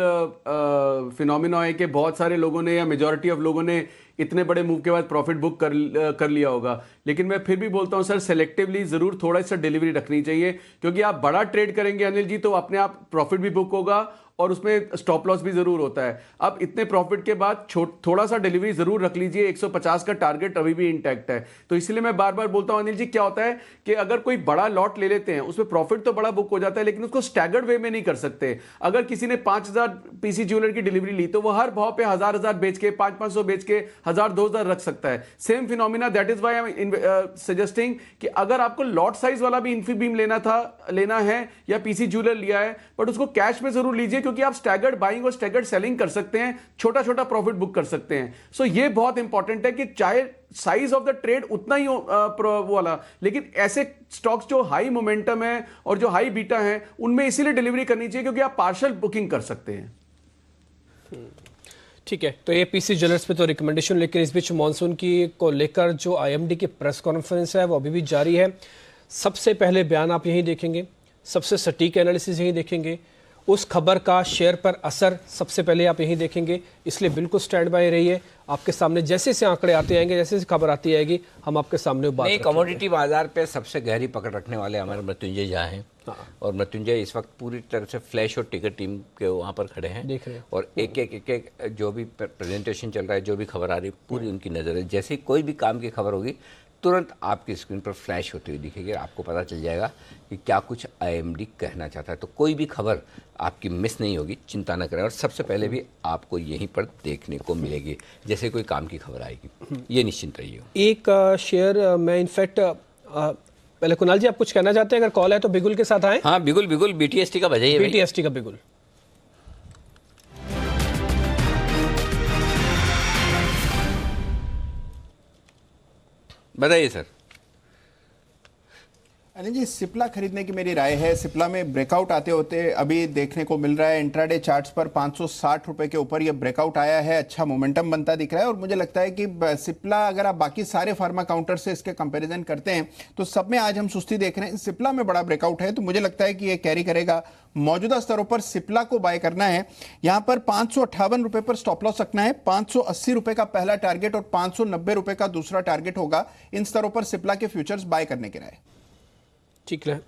फिनोमिना है कि बहुत सारे लोगों ने या मेजॉरिटी ऑफ लोगों ने इतने बड़े मूव के बाद प्रॉफिट बुक कर लिया होगा। लेकिन मैं फिर भी बोलता हूं सर, सेलेक्टिवली जरूर थोड़ा सा डिलीवरी रखनी चाहिए, क्योंकि आप बड़ा ट्रेड करेंगे अनिल जी तो अपने आप प्रॉफिट भी बुक होगा और उसमें स्टॉप लॉस भी जरूर होता है। अब इतने प्रॉफिट के बाद थोड़ा सा डिलीवरी जरूर रख लीजिए। 150 का टारगेट अभी भी इंटैक्ट है। तो इसलिए मैं बार बार बोलता हूं अनिल जी, क्या होता है कि अगर कोई बड़ा लॉट ले लेते हैं उसमें प्रॉफिट तो बड़ा बुक हो जाता है, लेकिन उसको स्टैगर्ड वे में नहीं कर सकते। अगर किसी ने 5000 पीसी ज्वेलर की डिलीवरी ली तो वो हर भाव पे 1000 बेच के, 500 बेच के 1000 2000 रख सकता है। Same phenomena, that is why I am suggesting कि अगर आपको लॉट साइज वाला भी इन्फीबीम लेना है या पीसी ज्वेलर लिया है, बट उसको कैश में जरूर लीजिए, क्योंकि आप स्टैगर्ड बाइंग और स्टैगर्ड सेलिंग कर सकते हैं, छोटा छोटा प्रॉफिट बुक कर सकते हैं। सो ये बहुत इंपॉर्टेंट है कि चाहे साइज ऑफ द ट्रेड उतना ही वो वाला, लेकिन ऐसे स्टॉक्स जो हाई मोमेंटम है और जो हाई बीटा है उनमें इसीलिए डिलीवरी करनी चाहिए क्योंकि आप पार्शियल बुकिंग कर सकते हैं। ठीक है, तो ये पीसी ज्वेलर्स पे तो रिकमेंडेशन, लेकिन इस बीच मॉनसून की को लेकर जो आईएमडी की प्रेस कॉन्फ्रेंस है वो अभी भी जारी है। सबसे पहले बयान आप यहीं देखेंगे, सबसे सटीक एनालिसिस यहीं देखेंगे, उस खबर का शेयर पर असर सबसे पहले आप यहीं देखेंगे। इसलिए बिल्कुल स्टैंड बाय रहिए, आपके सामने जैसे से आंकड़े आते आएंगे, जैसे से खबर आती आएगी, हम आपके सामने बात रखेंगे। कमोडिटी बाजार पे सबसे गहरी पकड़ रखने वाले हमारे मृत्युंजय झा हैं। और मृत्युंजय इस वक्त पूरी तरह से फ्लैश और टिकर टीम के वहाँ पर खड़े हैं, देख रहे हैं। और एक एक जो भी प्रेजेंटेशन चल रहा है, जो भी खबर आ रही है, पूरी उनकी नज़र है। जैसे ही कोई भी काम की खबर होगी तुरंत आपकी स्क्रीन पर फ्लैश होती हुई दिखेगी, आपको पता चल जाएगा कि क्या कुछ आईएमडी कहना चाहता है। तो कोई भी खबर आपकी मिस नहीं होगी, चिंता न करें। और सबसे पहले भी आपको यहीं पर देखने को मिलेगी, जैसे कोई काम की खबर आएगी, ये निश्चिंत रहिए। एक शेयर मैं इनफैक्ट पहले कुणाल जी आप कुछ कहना चाहते हैं? अगर कॉल है तो बिगुल के साथ आए। हाँ बिगुल, बीटीएसटी का बजाइए। बीटीएसटी का बिगुल। बताइए सर। अनिल जी, सिप्ला खरीदने की मेरी राय है। सिप्ला में ब्रेकआउट आते होते अभी देखने को मिल रहा है। इंट्राडे चार्ट्स पर 560 रुपए के ऊपर ये ब्रेकआउट आया है, अच्छा मोमेंटम बनता दिख रहा है। और मुझे लगता है कि सिप्ला, अगर आप बाकी सारे फार्मा काउंटर से इसके कंपैरिजन करते हैं तो सब में आज हम सुस्ती देख रहे हैं। सिप्ला में बड़ा ब्रेकआउट है तो मुझे लगता है कि ये कैरी करेगा। मौजूदा स्तरों पर सिप्ला को बाय करना है। यहां पर 558 रुपए पर स्टॉप लॉस रखना है। 580 रुपए का पहला टारगेट और 590 रुपए का दूसरा टारगेट होगा। इन स्तरों पर सिप्ला के फ्यूचर्स बाय करने की राय। ठीक है।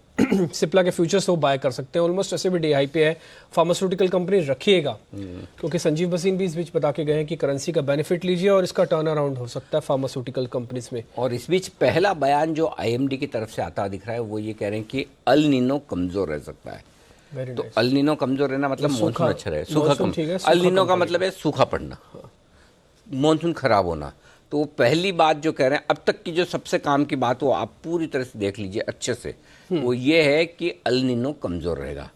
सिप्ला के फ्यूचर्स वो बाय कर सकते हैं। ऑलमोस्ट ऐसे भी DI पे है। फार्मास्यूटिकल कंपनी रखिएगा, क्योंकि संजीव बसीन भी इस बीच बता के गए हैं कि करेंसी का बेनिफिट लीजिए और इसका टर्न अराउंड हो सकता है फार्मास्यूटिकल कंपनीज में। और इस बीच पहला बयान जो IMD की तरफ से आता दिख रहा है वो ये कह रहे हैं कि अल नीनो कमजोर रह सकता है। तो अल नीनो कमजोर रहना मतलब मानसून अच्छा रहे, सूखा कम। अल नीनो का मतलब है सूखा पड़ना, मानसून खराब होना। तो पहली बात जो कह रहे हैं, अब तक की जो सबसे काम की बात वो आप पूरी तरह से देख लीजिए अच्छे से, वो ये है कि अल नीनो कमज़ोर रहेगा।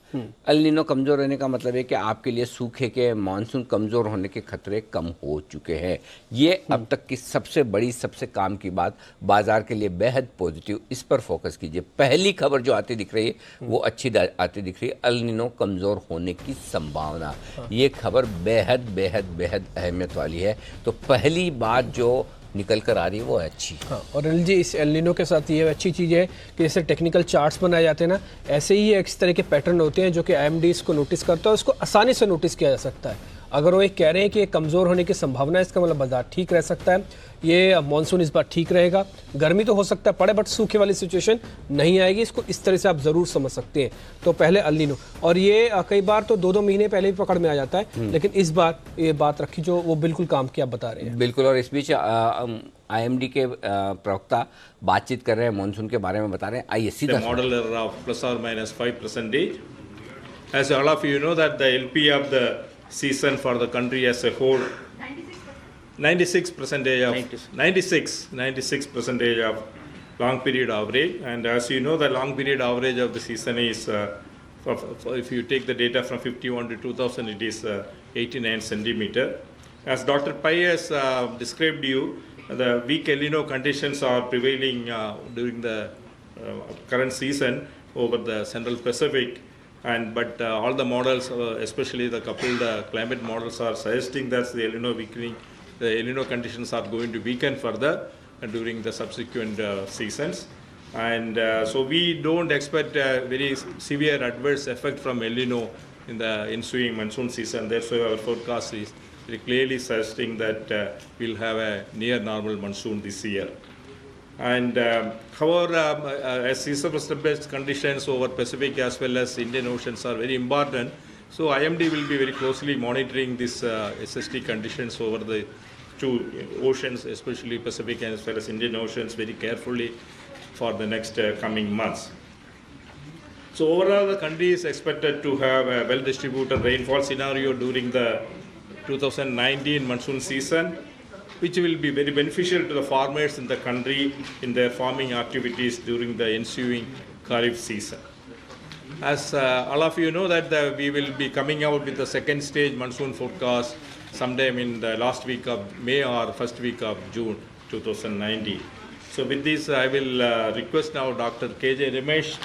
अल नीनो कमज़ोर रहने का मतलब है कि आपके लिए सूखे के, मानसून कमज़ोर होने के खतरे कम हो चुके हैं। ये अब तक की सबसे बड़ी, सबसे काम की बात, बाजार के लिए बेहद पॉजिटिव। इस पर फोकस कीजिए। पहली खबर जो आती दिख रही है वो अच्छी आती दिख रही है, अल नीनो कमज़ोर होने की संभावना। ये खबर बेहद बेहद बेहद अहमियत वाली है। तो पहली बात जो निकल कर आ रही है वो अच्छी। हाँ, और अनिल जी, इस एल नीनो के साथ ये अच्छी चीज़ है कि जैसे टेक्निकल चार्ट्स बनाए जाते हैं ना, ऐसे ही इस तरह के पैटर्न होते हैं जो कि IMD इसको नोटिस करता है। उसको आसानी से नोटिस किया जा सकता है। अगर वो एक कह रहे हैं कि कमज़ोर होने की संभावना है, इसका मतलब बाजार ठीक रह सकता है। ये मानसून इस बार ठीक रहेगा। गर्मी तो हो सकता है पड़े, बट सूखे वाली सिचुएशन नहीं आएगी। इसको इस तरह से आप ज़रूर समझ सकते हैं। तो पहले अल नीनो, और ये कई बार तो 2-2 महीने पहले भी पकड़ में आ जाता है, लेकिन इस बार ये बात रखी जो वो बिल्कुल काम की आप बता रहे हैं। बिल्कुल। और इस बीच IMD के प्रवक्ता बातचीत कर रहे हैं, मानसून के बारे में बता रहे हैं। आइए सीधा model error of +or -5%. As all of you know that the LP of the season for the country as a whole, 96% of long period average. And as you know, the long period average of the season is, if you take the data from 51 to 2000, it is 89 centimeter. As Dr. Pai has described you, the weak El Nino conditions are prevailing during the current season over the Central Pacific. But all the models, especially the coupled climate models, are suggesting that the El Nino weakening, the El Nino conditions are going to weaken further during the subsequent seasons. And so we don't expect a very severe adverse effect from El Nino in the ensuing monsoon season. Therefore, our forecast is very clearly suggesting that we'll have a near normal monsoon this year. And however, as seasonal-based conditions over Pacific as well as Indian Oceans are very important, so IMD will be very closely monitoring these SST conditions over the two oceans, especially Pacific as well as Indian Oceans, very carefully for the next coming months. So overall, the country is expected to have a well-distributed rainfall scenario during the 2019 monsoon season, which will be very beneficial to the farmers in the country in their farming activities during the ensuing Kharif season. As all of you know that we will be coming out with the second stage monsoon forecast sometime in the last week of May or first week of June 2019. So with this, I will request now Dr. KJ Ramesh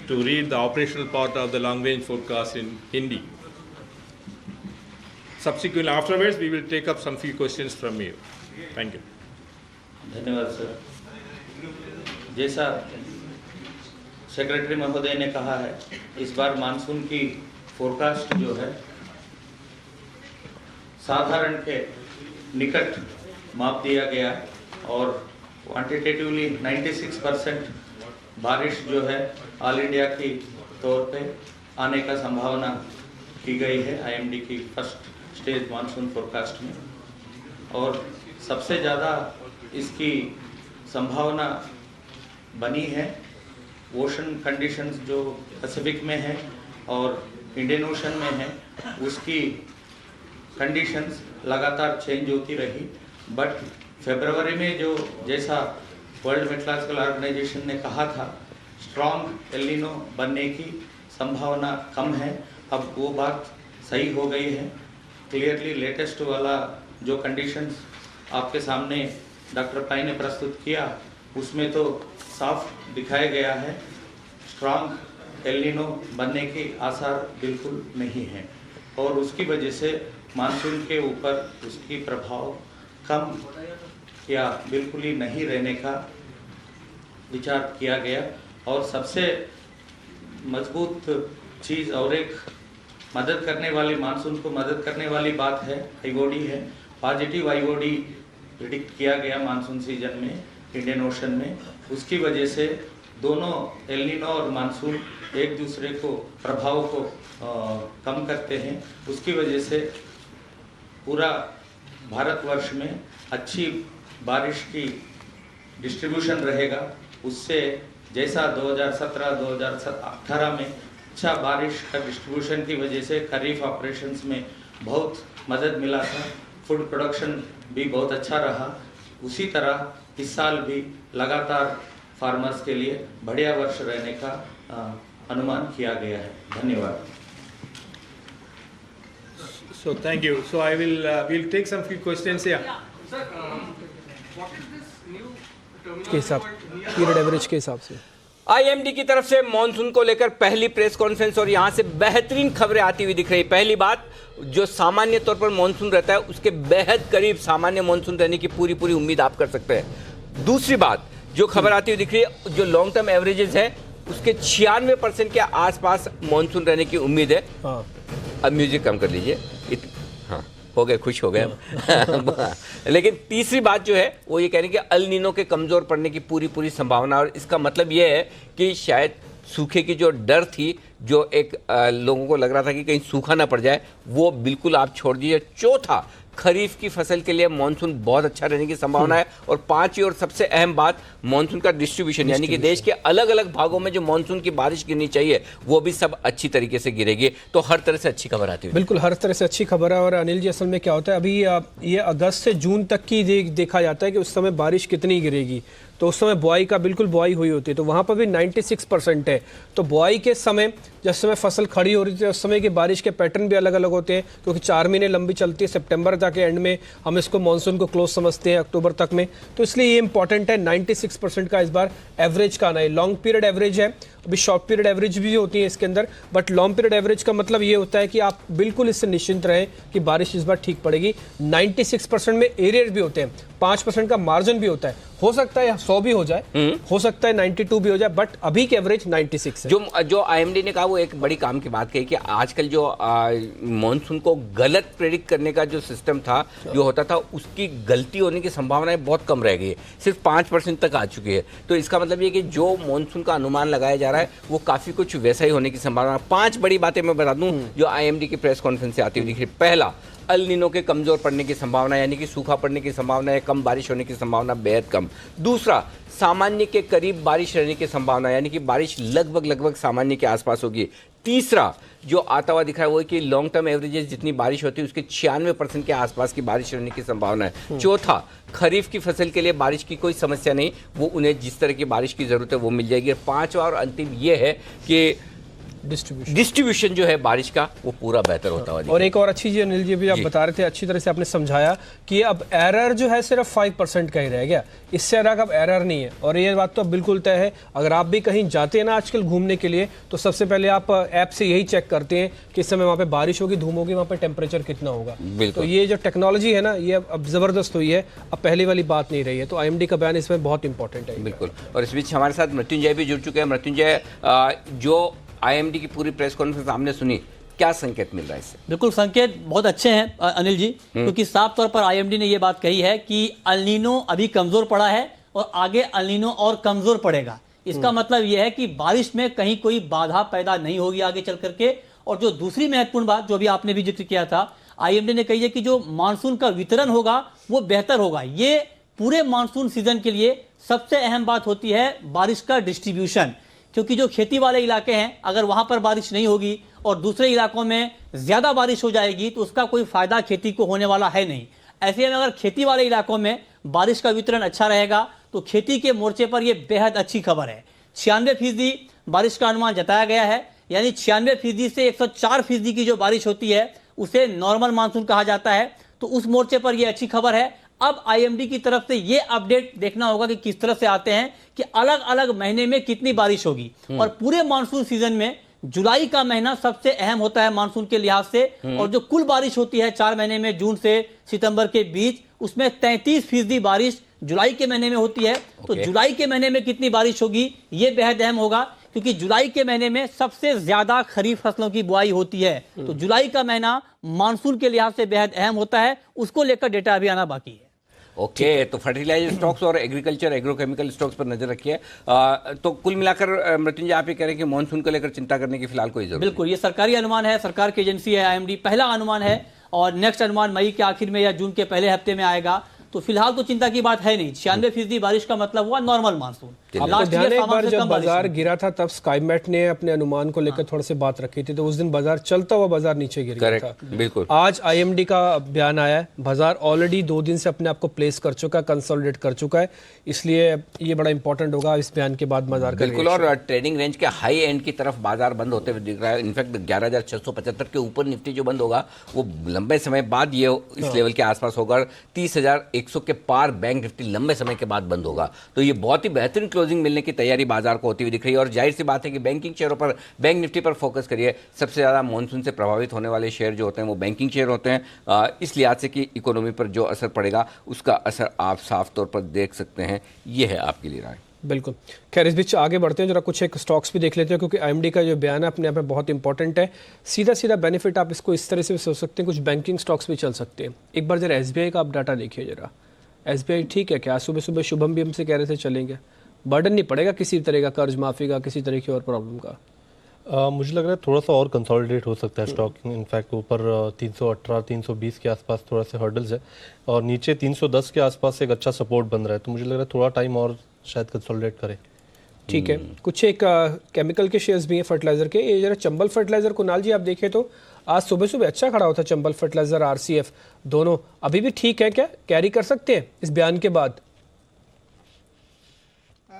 to read the operational part of the long-range forecast in Hindi. Subsequently, afterwards, we will take up some few questions from you. Thank you. धन्यवाद sir. जैसा secretary महोदय ने कहा है, इस बार monsoon की forecast जो है साधारण के निकट माप दिया गया और क्वांटिटेटिवली 96% बारिश जो है ऑल इंडिया की तौर पे आने का संभावना की गई है IMD की फर्स्ट स्टेज मानसून फोरकास्ट में। और सबसे ज़्यादा इसकी संभावना बनी है ओशन कंडीशंस जो पैसिफिक में है और इंडियन ओशन में है, उसकी कंडीशंस लगातार चेंज होती रही। बट फरवरी में जो जैसा वर्ल्ड मेट्रोलॉजिकल ऑर्गेनाइजेशन ने कहा था, स्ट्रॉन्ग एल नीनो बनने की संभावना कम है, अब वो बात सही हो गई है। क्लियरली लेटेस्ट वाला जो कंडीशंस आपके सामने डॉक्टर पाई ने प्रस्तुत किया उसमें तो साफ दिखाया गया है स्ट्रांग एल नीनो बनने के आसार बिल्कुल नहीं हैं और उसकी वजह से मानसून के ऊपर उसकी प्रभाव कम या बिल्कुल ही नहीं रहने का विचार किया गया। और सबसे मजबूत चीज़ और एक मदद करने वाली मानसून को मदद करने वाली बात है आईओडी है। पॉजिटिव आईओडी प्रिडिक्ट किया गया मानसून सीजन में इंडियन ओशन में, उसकी वजह से दोनों एल नीनो और मानसून एक दूसरे को प्रभाव को कम करते हैं। उसकी वजह से पूरा भारतवर्ष में अच्छी बारिश की डिस्ट्रीब्यूशन रहेगा। उससे जैसा 2017-2018 में अच्छा बारिश का डिस्ट्रीब्यूशन की वजह से खरीफ ऑपरेशंस में बहुत मदद मिला था, फूड प्रोडक्शन भी बहुत अच्छा रहा, उसी तरह इस साल भी लगातार फार्मर्स के लिए बढ़िया वर्ष रहने का अनुमान किया गया है। धन्यवाद। So thank you. So I will we'll take some few questions here. Sir, what is this new terminal के हिसाब पीरियड एवरेज के हिसाब से आईएमडी की तरफ से मॉनसून को लेकर पहली प्रेस कॉन्फ्रेंस और यहां से बेहतरीन खबरें आती हुई दिख रही। पहली बात, जो सामान्य तौर पर मॉनसून रहता है उसके बेहद करीब सामान्य मॉनसून रहने की पूरी उम्मीद आप कर सकते हैं। दूसरी बात, जो खबर आती हुई दिख रही है, जो लॉन्ग टर्म एवरेजेस है उसके 96% के आसपास मॉनसून रहने की उम्मीद है। अब म्यूजिक कम कर लीजिए। हाँ, हो गए, खुश हो गए हम। लेकिन तीसरी बात जो है वो ये कह रहे हैं कि अल नीनो के कमजोर पड़ने की पूरी संभावना, और इसका मतलब ये है कि शायद सूखे की जो डर थी, जो एक लोगों को लग रहा था कि कहीं सूखा ना पड़ जाए, वो बिल्कुल आप छोड़ दीजिए। चौथा, खरीफ की फसल के लिए मानसून बहुत अच्छा रहने की संभावना है। और पांचवी और सबसे अहम बात, मानसून का डिस्ट्रीब्यूशन, यानी कि देश के अलग अलग भागों में जो मानसून की बारिश गिरनी चाहिए वो भी सब अच्छी तरीके से गिरेगी। तो हर तरह से अच्छी खबर आती है। बिल्कुल, हर तरह से अच्छी खबर है। और अनिल जी, असल में क्या होता है, अभी ये अगस्त से जून तक की देखा जाता है कि उस समय बारिश कितनी गिरेगी। तो उस समय बुआई का बिल्कुल बुआई हुई होती है, तो वहाँ पर भी 96% है। तो बुआई के समय, जिस समय फसल खड़ी हो रही थी, उस समय की बारिश के पैटर्न भी अलग अलग होते हैं, क्योंकि 4 महीने लंबी चलती है। सितंबर तक के एंड में हम इसको मानसून को क्लोज समझते हैं, अक्टूबर तक में। तो इसलिए ये इंपॉर्टेंट है 96% का इस बार एवरेज का आना है। लॉन्ग पीरियड एवरेज है, अभी शॉर्ट पीरियड एवरेज भी होती है इसके अंदर, बट लॉन्ग पीरियड एवरेज का मतलब ये होता है कि आप बिल्कुल इससे निश्चिंत रहें कि बारिश इस बार ठीक पड़ेगी। 96% में एरियर भी होते हैं, 5% का मार्जिन भी होता है। हो सकता है 100 भी हो जाए, हो सकता है 92 भी हो जाए, बट अभी के एवरेज 96 है। जो आईएमडी ने कहा वो एक बड़ी काम की बात कही कि आजकल जो मॉनसून को गलत प्रेडिक्ट करने का जो सिस्टम था, जो होता था, उसकी गलती होने की संभावनाएं बहुत कम रह गई है, सिर्फ 5% तक आ चुकी है। तो इसका मतलब ये कि जो मॉनसून का अनुमान लगाया जा रहा है वो काफी कुछ वैसा ही होने की संभावना। 5 बड़ी बातें मैं बता दूं जो आईएमडी की प्रेस कॉन्फ्रेंस से आती हुई दिख रही। पहला, अल नीनो के कमजोर पड़ने की संभावना, यानी कि सूखा पड़ने की संभावना है, कम बारिश होने की संभावना बेहद कम। दूसरा, सामान्य के करीब बारिश रहने की संभावना, यानी कि बारिश लगभग सामान्य के आसपास होगी। तीसरा जो आता हुआ दिख रहा है वो है कि लॉन्ग टर्म एवरेजेस जितनी बारिश होती है उसके 96% के आसपास की बारिश रहने की संभावना है। चौथा, खरीफ की फसल के लिए बारिश की कोई समस्या नहीं, वो उन्हें जिस तरह की बारिश की जरूरत है वो मिल जाएगी। पांचवा और अंतिम ये है कि डिस्ट्रीब्यूशन जो है बारिश का वो पूरा बेहतर होता हुआ। और एक और अच्छी चीज अनिल जी भी आप बता रहे थे, अच्छी तरह से आपने समझाया कि अब एरर जो है सिर्फ 5% का ही रह गया, इससे अलग अब एरर नहीं है। और ये बात तो अब बिल्कुल तय है, अगर आप भी कहीं जाते हैं ना आजकल घूमने के लिए, तो सबसे पहले आप ऐप से यही चेक करते हैं कि इस समय वहाँ पे बारिश होगी, धूम होगी, वहाँ पे टेम्परेचर कितना होगा। तो ये जो टेक्नोलॉजी है ना, ये अब जबरदस्त हुई है, अब पहली वाली बात नहीं रही है। तो आईएमडी का बयान इसमें बहुत इंपॉर्टेंट है। बिल्कुल। और इस बीच हमारे साथ मृत्युंजय भी जुड़ चुके हैं। मृत्युंजय, जो आईएमडी की पूरी प्रेस कॉन्फ्रेंस आपने सुनी, क्या संकेत मिल रहा है इससे? बिल्कुल, संकेत बहुत अच्छे हैं अनिल जी, क्योंकि साफ तौर पर आईएमडी ने यह बात कही है कि अल नीनो अभी कमजोर पड़ा है और आगे अल नीनो और कमजोर पड़ेगा। इसका मतलब यह है कि बारिश में कहीं कोई बाधा पैदा नहीं होगी आगे चल करके। और जो दूसरी महत्वपूर्ण बात जो अभी आपने भी जिक्र किया था, आईएमडी ने कही है कि जो मानसून का वितरण होगा वो बेहतर होगा। ये पूरे मानसून सीजन के लिए सबसे अहम बात होती है बारिश का डिस्ट्रीब्यूशन, क्योंकि जो खेती वाले इलाके हैं, अगर वहां पर बारिश नहीं होगी और दूसरे इलाकों में ज्यादा बारिश हो जाएगी तो उसका कोई फायदा खेती को होने वाला है नहीं। ऐसे में अगर खेती वाले इलाकों में बारिश का वितरण अच्छा रहेगा तो खेती के मोर्चे पर यह बेहद अच्छी खबर है। 96% बारिश का अनुमान जताया गया है, यानी 96% से 104% की जो बारिश होती है उसे नॉर्मल मानसून कहा जाता है। तो उस मोर्चे पर यह अच्छी खबर है। अब आईएमडी की तरफ से ये अपडेट देखना होगा कि किस तरह से आते हैं कि अलग अलग महीने में कितनी बारिश होगी। और पूरे मानसून सीजन में जुलाई का महीना सबसे अहम होता है मानसून के लिहाज से, और जो कुल बारिश होती है 4 महीने में जून से सितंबर के बीच, उसमें 33% बारिश जुलाई के महीने में होती है। तो जुलाई के महीने में कितनी बारिश होगी ये बेहद अहम होगा, क्योंकि जुलाई के महीने में सबसे ज्यादा खरीफ फसलों की बुआई होती है। तो जुलाई का महीना मानसून के लिहाज से बेहद अहम होता है, उसको लेकर डेटा अभी आना बाकी है। ओके, तो फर्टिलाइजर स्टॉक्स और एग्रीकल्चर एग्रोकेमिकल स्टॉक्स पर नजर रखिए। तो कुल मिलाकर मृत्युंजय आप ये कह रहे हैं कि मॉनसून को लेकर चिंता करने की फिलहाल कोई जरूरत बिल्कुल, ये सरकारी अनुमान है, सरकार की एजेंसी है आईएमडी, पहला अनुमान है, और नेक्स्ट अनुमान मई के आखिर में या जून के पहले हफ्ते में आएगा। तो फिलहाल तो चिंता की बात है नहीं। 96% बारिश का मतलब हुआ नॉर्मल मानसून। आपको ध्यान है एक बार जब बाजार गिरा था तब स्काईमेट ने अपने अनुमान को लेकर थोड़ा से बात रखी थी, तो उस दिन बाजार चलता हुआ बाजार नीचे गिर गया था। बिल्कुल। आज आईएमडी का बयान आया है, बाजार ऑलरेडी 2 दिन से अपने आप को प्लेस कर चुका है, कंसोलिडेट कर चुका है, इसलिए ये बड़ा इंपॉर्टेंट होगा इस बयान के बाद बाजार का। बिल्कुल, और ट्रेडिंग रेंज के हाई एंड की तरफ बाजार बंद होते हुए दिख रहा है। इनफैक्ट 11,675 के ऊपर निफ्टी जो बंद होगा वो लंबे समय बाद ये इस लेवल के आसपास होगा। 30,100 के पार बैंक निफ्टी लंबे समय के बाद बंद होगा। तो ये बहुत ही बेहतरीन क्लोजिंग मिलने की तैयारी बाजार को होती हुई दिख रही है। और जाहिर सी बात है कि बैंकिंग शेयरों पर, बैंक निफ्टी पर फोकस करिए। सबसे ज़्यादा मॉनसून से प्रभावित होने वाले शेयर जो होते हैं वो बैंकिंग शेयर होते हैं, इस लिहाज से कि इकोनॉमी पर जो असर पड़ेगा उसका असर आप साफ तौर पर देख सकते हैं। ये है आपके लिए राय। बिल्कुल। खैर इस बीच आगे बढ़ते हैं, जरा कुछ एक स्टॉक्स भी देख लेते हैं, क्योंकि आईएमडी का जो बयान है अपने आप में बहुत इंपॉर्टेंट है। सीधा सीधा बेनिफिट आप इसको इस तरह से भी सोच सकते हैं, कुछ बैंकिंग स्टॉक्स भी चल सकते हैं। एक बार जरा एसबीआई का आप डाटा देखिए जरा। एसबीआई ठीक है क्या? सुबह सुबह शुभम भी हमसे कह रहे थे चलेंगे, बर्डन नहीं पड़ेगा किसी तरह का, कर्ज माफी का, किसी तरह की और प्रॉब्लम का? मुझे लग रहा है थोड़ा सा और कंसोलिडेट हो सकता है स्टॉक। इनफैक्ट ऊपर 318 320 के आसपास थोड़ा से हर्डल्स है, और नीचे 310 के आसपास एक अच्छा सपोर्ट बन रहा है। तो मुझे लग रहा है थोड़ा टाइम और शायद कंसोलिडेट करे। ठीक है। कुछ एक केमिकल के शेयर्स भी हैं फर्टिलाइजर के। ये जरा चंबल फर्टिलाइजर, कुणाल जी आप देखें तो आज सुबह सुबह अच्छा खड़ा होता चंबल फर्टिलाइजर, आरसीएफ दोनों अभी भी ठीक है क्या? कैरी कर सकते हैं इस बयान के बाद?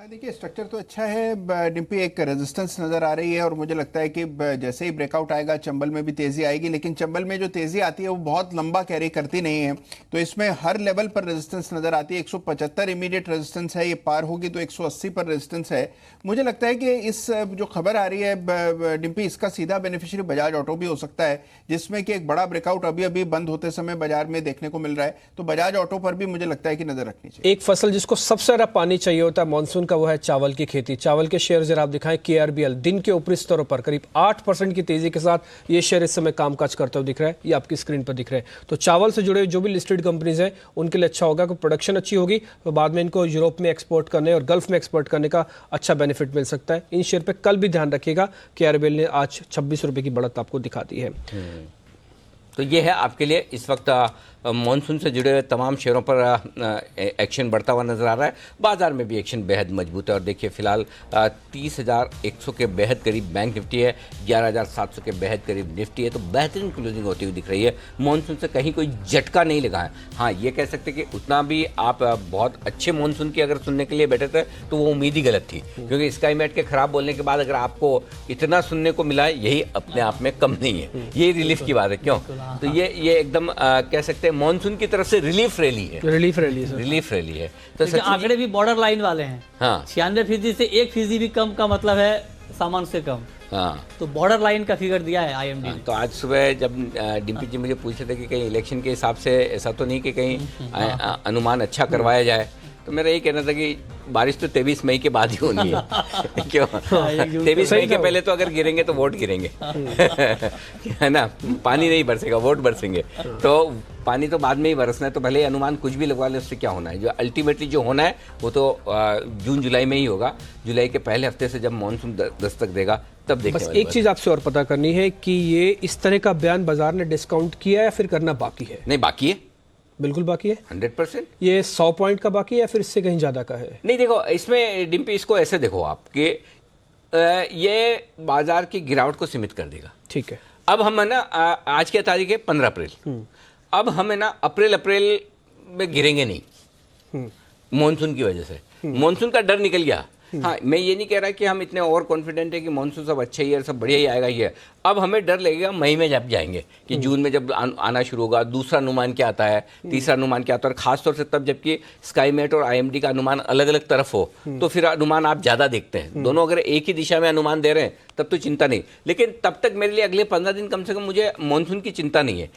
देखिए स्ट्रक्चर तो अच्छा है, डिम्पी एक रेजिस्टेंस नजर आ रही है, और मुझे लगता है कि जैसे ही ब्रेकआउट आएगा चंबल में भी तेजी आएगी, लेकिन चंबल में जो तेजी आती है वो बहुत लंबा कैरी करती नहीं है। तो इसमें हर लेवल पर रेजिस्टेंस नजर आती है। 175 इमीडिएट रेजिस्टेंस है, ये पार होगी तो 180 पर रेजिस्टेंस है। मुझे लगता है कि इस जो खबर आ रही है डिम्पी, इसका सीधा बेनिफिशियरी बजाज ऑटो भी हो सकता है, जिसमें कि एक बड़ा ब्रेकआउट अभी अभी बंद होते समय बाजार में देखने को मिल रहा है। तो बजाज ऑटो पर भी मुझे लगता है कि नजर रखनी चाहिए। एक फसल जिसको सबसे ज्यादा पानी चाहिए होता है मानसून का, वो है चावल की खेती। चावल के शेयर जरा आप दिखाएं, केआरबीएल दिन के ऊपरी स्तरों पर करीब 8% की तेजी के साथ ये शेयर इस समय कामकाज करते हुए दिख रहा है। ये आपकी स्क्रीन पर दिख रहे हैं। तो चावल से जुड़े जो भी लिस्टेड कंपनीज हैं उनके लिए अच्छा होगा कि प्रोडक्शन अच्छी होगी, तो बाद में इनको यूरोप में एक्सपोर्ट करने और गल्फ में एक्सपोर्ट करने का अच्छा बेनिफिट मिल सकता है। इन शेयर पर कल भी ध्यान रखिएगा, केआरबीएल ने आज 26 रुपए की बढ़त आपको दिखा दी है। तो ये है आपके लिए इस वक्त मॉनसून से जुड़े हुए तमाम शेयरों पर एक्शन बढ़ता हुआ नजर आ रहा है। बाजार में भी एक्शन बेहद मजबूत है, और देखिए फिलहाल 30,100 के बेहद करीब बैंक निफ्टी है, 11,700 के बेहद करीब निफ्टी है। तो बेहतरीन क्लोजिंग होती हुई दिख रही है। मॉनसून से कहीं कोई झटका नहीं लगा है। हाँ, ये कह सकते कि उतना भी आप बहुत अच्छे मॉनसून की अगर सुनने के लिए बैठे थे तो वो उम्मीद ही गलत थी, क्योंकि स्काईमेट के खराब बोलने के बाद अगर आपको इतना सुनने को मिला है, यही अपने आप में कम नहीं है। ये रिलीफ की बात है। क्यों? तो ये एकदम कह सकते हैं मॉनसून की तरफ से रिलीफ रैली है। रिलीफ रैली है। तो आंकड़े भी बॉर्डर लाइन वाले हैं। हाँ, 96% से 1% भी कम का मतलब है सामान्य से कम। हाँ, तो बॉर्डर लाइन का फिगर दिया है आईएमडी ने। तो आज सुबह जब डिम्पी जी मुझे पूछ रहे थे कि कहीं इलेक्शन के हिसाब से ऐसा तो नहीं कि कहीं अनुमान अच्छा करवाया जाए, तो मेरा ये कहना था कि बारिश तो 23 मई के बाद ही होनी है। क्यों? 23 मई के पहले तो अगर गिरेंगे तो वोट गिरेंगे, है ना? पानी नहीं बरसेगा, वोट बरसेंगे। तो पानी तो बाद में ही बरसना है, तो भले ही अनुमान कुछ भी लगवा ले, उससे क्या होना है? जो अल्टीमेटली जो होना है वो तो जून जुलाई में ही होगा। जुलाई के पहले हफ्ते से जब मानसून दस्तक देगा तब देखने बस एक चीज आपसे और पता करनी है कि ये इस तरह का बयान बाजार ने डिस्काउंट किया है या फिर करना बाकी है? नहीं, बाकी है, बिल्कुल बाकी है। 100%। ये 100 पॉइंट का बाकी है या फिर इससे कहीं ज्यादा का है? नहीं, देखो इसमें डिम्पी, इसको ऐसे देखो आप कि ये बाजार की गिरावट को सीमित कर देगा। ठीक है। अब हम है ना, आज की तारीख है 15 अप्रैल। अब हम है ना अप्रैल में गिरेंगे नहीं मॉनसून की वजह से। मॉनसून का डर निकल गया। हाँ, मैं ये नहीं कह रहा कि हम इतने ओवर कॉन्फिडेंट है कि मॉनसून सब अच्छा ही है, सब बढ़िया ही आएगा। ये अब हमें डर लगेगा मई में जब जाएंगे कि जून में जब आना शुरू होगा, दूसरा अनुमान क्या आता है, तीसरा अनुमान क्या आता है, और खासतौर से तब जबकि स्काईमेट और IMD का अनुमान अलग अलग तरफ हो तो फिर अनुमान आप ज़्यादा देखते हैं। दोनों अगर एक ही दिशा में अनुमान दे रहे हैं तब तो चिंता नहीं, लेकिन तब तक मेरे लिए अगले 15 दिन कम से कम मुझे मानसून की चिंता नहीं है।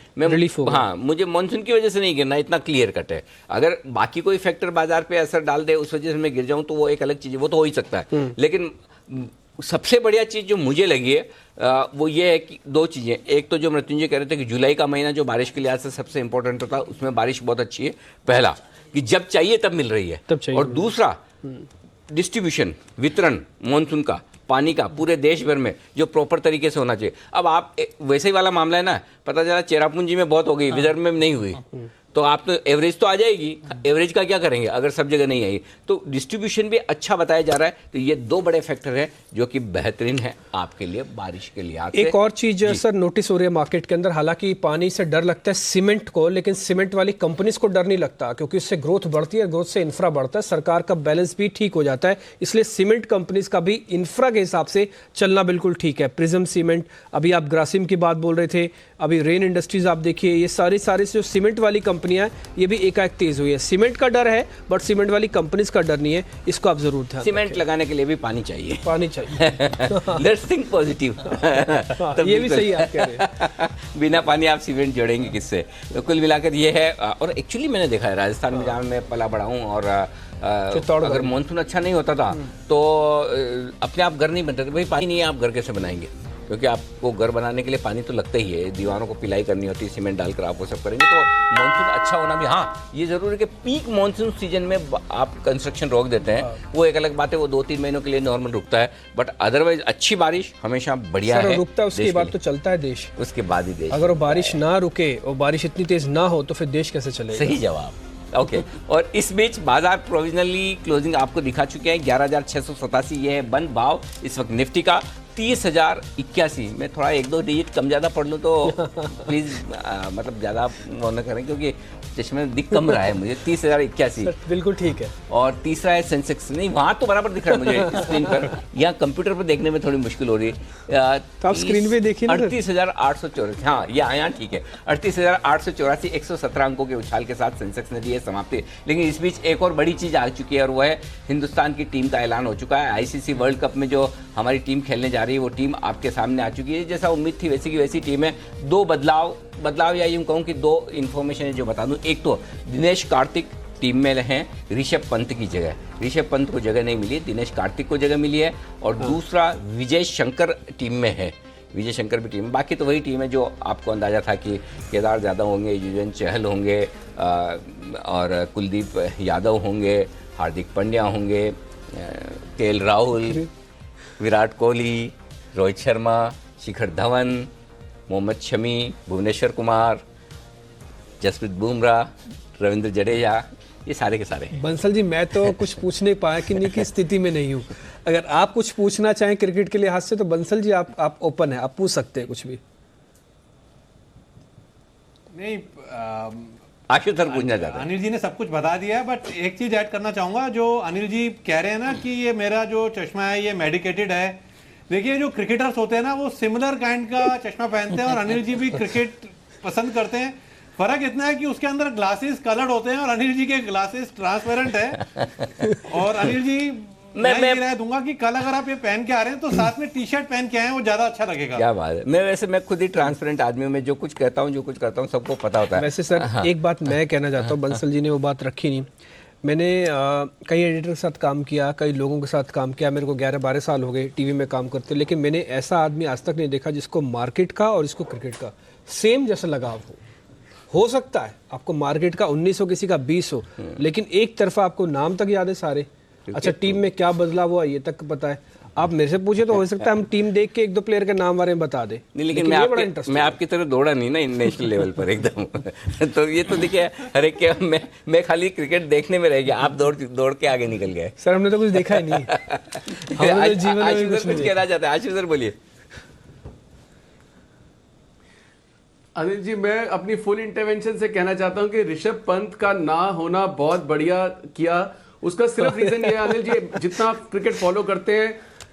हाँ, मुझे मानसून की वजह से नहीं गिरना, इतना क्लियर कट है। अगर बाकी कोई फैक्टर बाजार पे असर डाल दे उस वजह से मैं गिर जाऊं तो वो एक अलग चीज़ है, वो तो हो ही सकता है। लेकिन सबसे बढ़िया चीज़ जो मुझे लगी है वो ये है कि दो चीज़ें, एक तो जो मृत्युंजय कह रहे थे कि जुलाई का महीना जो बारिश के लिहाज से सबसे इंपॉर्टेंट होता है, उसमें बारिश बहुत अच्छी है। पहला कि जब चाहिए तब मिल रही है, और दूसरा डिस्ट्रीब्यूशन, वितरण मानसून का, पानी का पूरे देश भर में जो प्रॉपर तरीके से होना चाहिए। अब आप वैसे ही वाला मामला है ना, पता चला चेरापूंजी में बहुत हो गई, विदर्भ में नहीं हुई, तो आप तो एवरेज तो आ जाएगी, एवरेज का क्या करेंगे अगर सब जगह नहीं आई। तो डिस्ट्रीब्यूशन भी अच्छा बताया जा रहा है। तो ये दो बड़े फैक्टर हैं जो कि बेहतरीन है आपके लिए बारिश के लिए। एक और चीज सर नोटिस हो रही है मार्केट के अंदर, हालांकि पानी से डर लगता है सीमेंट को, लेकिन सीमेंट वाली कंपनीज को डर नहीं लगता क्योंकि उससे ग्रोथ बढ़ती है, ग्रोथ से इंफ्रा बढ़ता है, सरकार का बैलेंस भी ठीक हो जाता है। इसलिए सीमेंट कंपनीज का भी इंफ्रा के हिसाब से चलना बिल्कुल ठीक है। प्रिज्म सीमेंट, अभी आप ग्रासिम की बात बोल रहे थे, अभी रेन इंडस्ट्रीज आप देखिए, ये सारी जो सीमेंट वाली कंपनियां ये भी एकाएक तेज हुई है। सीमेंट का डर है बट सीमेंट वाली कंपनीज का डर नहीं है, इसको आप जरूर ध्यान सीमेंट लगाने के लिए भी पानी चाहिए, पानी चाहिए। Let's think positive. ये भी सही आप कह रहे हैं। बिना पानी आप सीमेंट जोड़ेंगे किससे? तो कुल मिलाकर ये है। और एक्चुअली मैंने देखा है राजस्थान में जहाँ मैं पला बड़ा हूँ, और अगर मानसून अच्छा नहीं होता था तो अपने आप घर नहीं बनते थे। भाई पानी नहीं है, आप घर कैसे बनाएंगे? क्योंकि आपको घर बनाने के लिए पानी तो लगता ही है, दीवारों को पिलाई करनी होती है, सीमेंट डालकर आप वो सब करेंगे। तो मानसून अच्छा होना भी, हाँ ये जरूर है कि पीक मानसून सीजन में आप कंस्ट्रक्शन रोक देते हैं, वो एक अलग बात है, वो 2-3 महीनों के लिए नॉर्मल रुकता है। बट अदरवाइज अच्छी बारिश हमेशा बढ़िया है। रुकता है उसके बाद तो चलता है देश, उसके बाद ही देश। अगर वो बारिश ना रुके और बारिश इतनी तेज ना हो तो फिर देश कैसे चलेगा? सही जवाब। ओके और इस बीच बाजार प्रोविजनली क्लोजिंग आपको दिखा चुके हैं 11,687। ये है बंद भाव इस वक्त निफ्टी का 30,081। मैं थोड़ा 1-2 डिजिट कम ज़्यादा पढ़ लूँ तो प्लीज़ मतलब ज़्यादा वो न करें, क्योंकि चश्मे दिख कम रहा है मुझे। 30,081 बिल्कुल ठीक है। और तीसरा है सेंसेक्स, नहीं वहाँ तो बराबर दिख रहा है मुझे स्क्रीन पर, यहाँ कंप्यूटर पर देखने में थोड़ी मुश्किल हो रही है। तो आप स्क्रीन पे देखिए 38,884। हाँ यहाँ ठीक है 38,884। 117 अंकों के उछाल के साथ सेंसेक्स ने दी है समाप्ति। लेकिन इस बीच एक और बड़ी चीज़ आ चुकी है और वो है हिंदुस्तान की टीम का ऐलान हो चुका है। ICC वर्ल्ड कप में जो हमारी टीम खेलने जा रही है वो टीम आपके सामने आ चुकी है। जैसा उम्मीद थी वैसी की वैसी टीम है। दो बदलाव या यूँ कहूँ कि दो इन्फॉर्मेशन जो बता दूँ, एक तो दिनेश कार्तिक टीम में हैं ऋषभ पंत की जगह, ऋषभ पंत को जगह नहीं मिली, दिनेश कार्तिक को जगह मिली है। और दूसरा विजय शंकर टीम में है, विजय शंकर भी टीम। बाकी तो वही टीम है जो आपको अंदाजा था कि केदार यादव होंगे, युजवेंद्र चहल होंगे और कुलदीप यादव होंगे, हार्दिक पांड्या होंगे, KL राहुल, विराट कोहली, रोहित शर्मा, शिखर धवन, मोहम्मद शमी, भुवनेश्वर कुमार, जसप्रीत बुमराह, रविंद्र जडेजा, ये सारे के सारे। बंसल जी मैं तो कुछ पूछ नहीं पाया कि नहीं की स्थिति में नहीं हूँ। अगर आप कुछ पूछना चाहें क्रिकेट के लिहाज से तो बंसल जी आप ओपन है, आप पूछ सकते हैं कुछ भी। नहीं आखिर सर पूछना चाहता है। अनिल जी ने सब कुछ बता दिया है, बट एक चीज ऐड करना चाहूंगा। जो अनिल जी कह रहे हैं ना कि ये मेरा जो चश्मा है ये मेडिकेटेड है, देखिए जो क्रिकेटर्स होते हैं ना वो सिमिलर काइंड का चश्मा पहनते हैं और अनिल जी भी क्रिकेट पसंद करते हैं। फर्क इतना है कि उसके अंदर ग्लासेस कलर्ड होते हैं और अनिल जी के ग्लासेस ट्रांसपेरेंट है। और अनिल जी मैं ये राय दूंगा कि कल अगर आप ये पहन के आ रहे हैं तो साथ में टी-शर्ट पहन के आए वो ज्यादा अच्छा लगेगा। क्या बात है। मैं खुद ही ट्रांसपेरेंट आदमी हूँ, मैं जो कुछ कहता हूँ जो कुछ करता हूँ सबको पता होता है। वैसे सर एक बात मैं कहना चाहता हूँ, बंसल जी ने वो बात रखी नहीं। मैंने कई एडिटर के साथ काम किया, कई लोगों के साथ काम किया, मेरे को 11-12 साल हो गए टीवी में काम करते, लेकिन मैंने ऐसा आदमी आज तक नहीं देखा जिसको मार्केट का और इसको क्रिकेट का सेम जैसा लगाव हो सकता है आपको मार्केट का 19 हो किसी का 20 हो, लेकिन एक तरफा आपको नाम तक याद है सारे। अच्छा टीम में क्या बदलाव हुआ ये तक पता है। आप मेरे से पूछे तो हो सकता है हम टीम देख के 1-2 प्लेयर के नाम बारे में बता दे। लेकिन मैं आपकी तरह दौड़ा नहीं ना नेशनल लेवल पर एकदम। तो ये तो देखिए हर एक के मैं खाली क्रिकेट देखने में रह गया, आप दौड़ के आगे निकल गए। सर हमने तो कुछ देखा ही नहीं। जीवन में कुछ कहना चाहते हैं आशीष सर, बोलिए। अनिल जी मैं अपनी फुल इंटरवेंशन से कहना चाहता हूं कि ऋषभ पंत का ना होना बहुत बढ़िया किया। उसका सिर्फ रीजन ये है अनिल जी, जितना आप क्रिकेट फॉलो करते हैं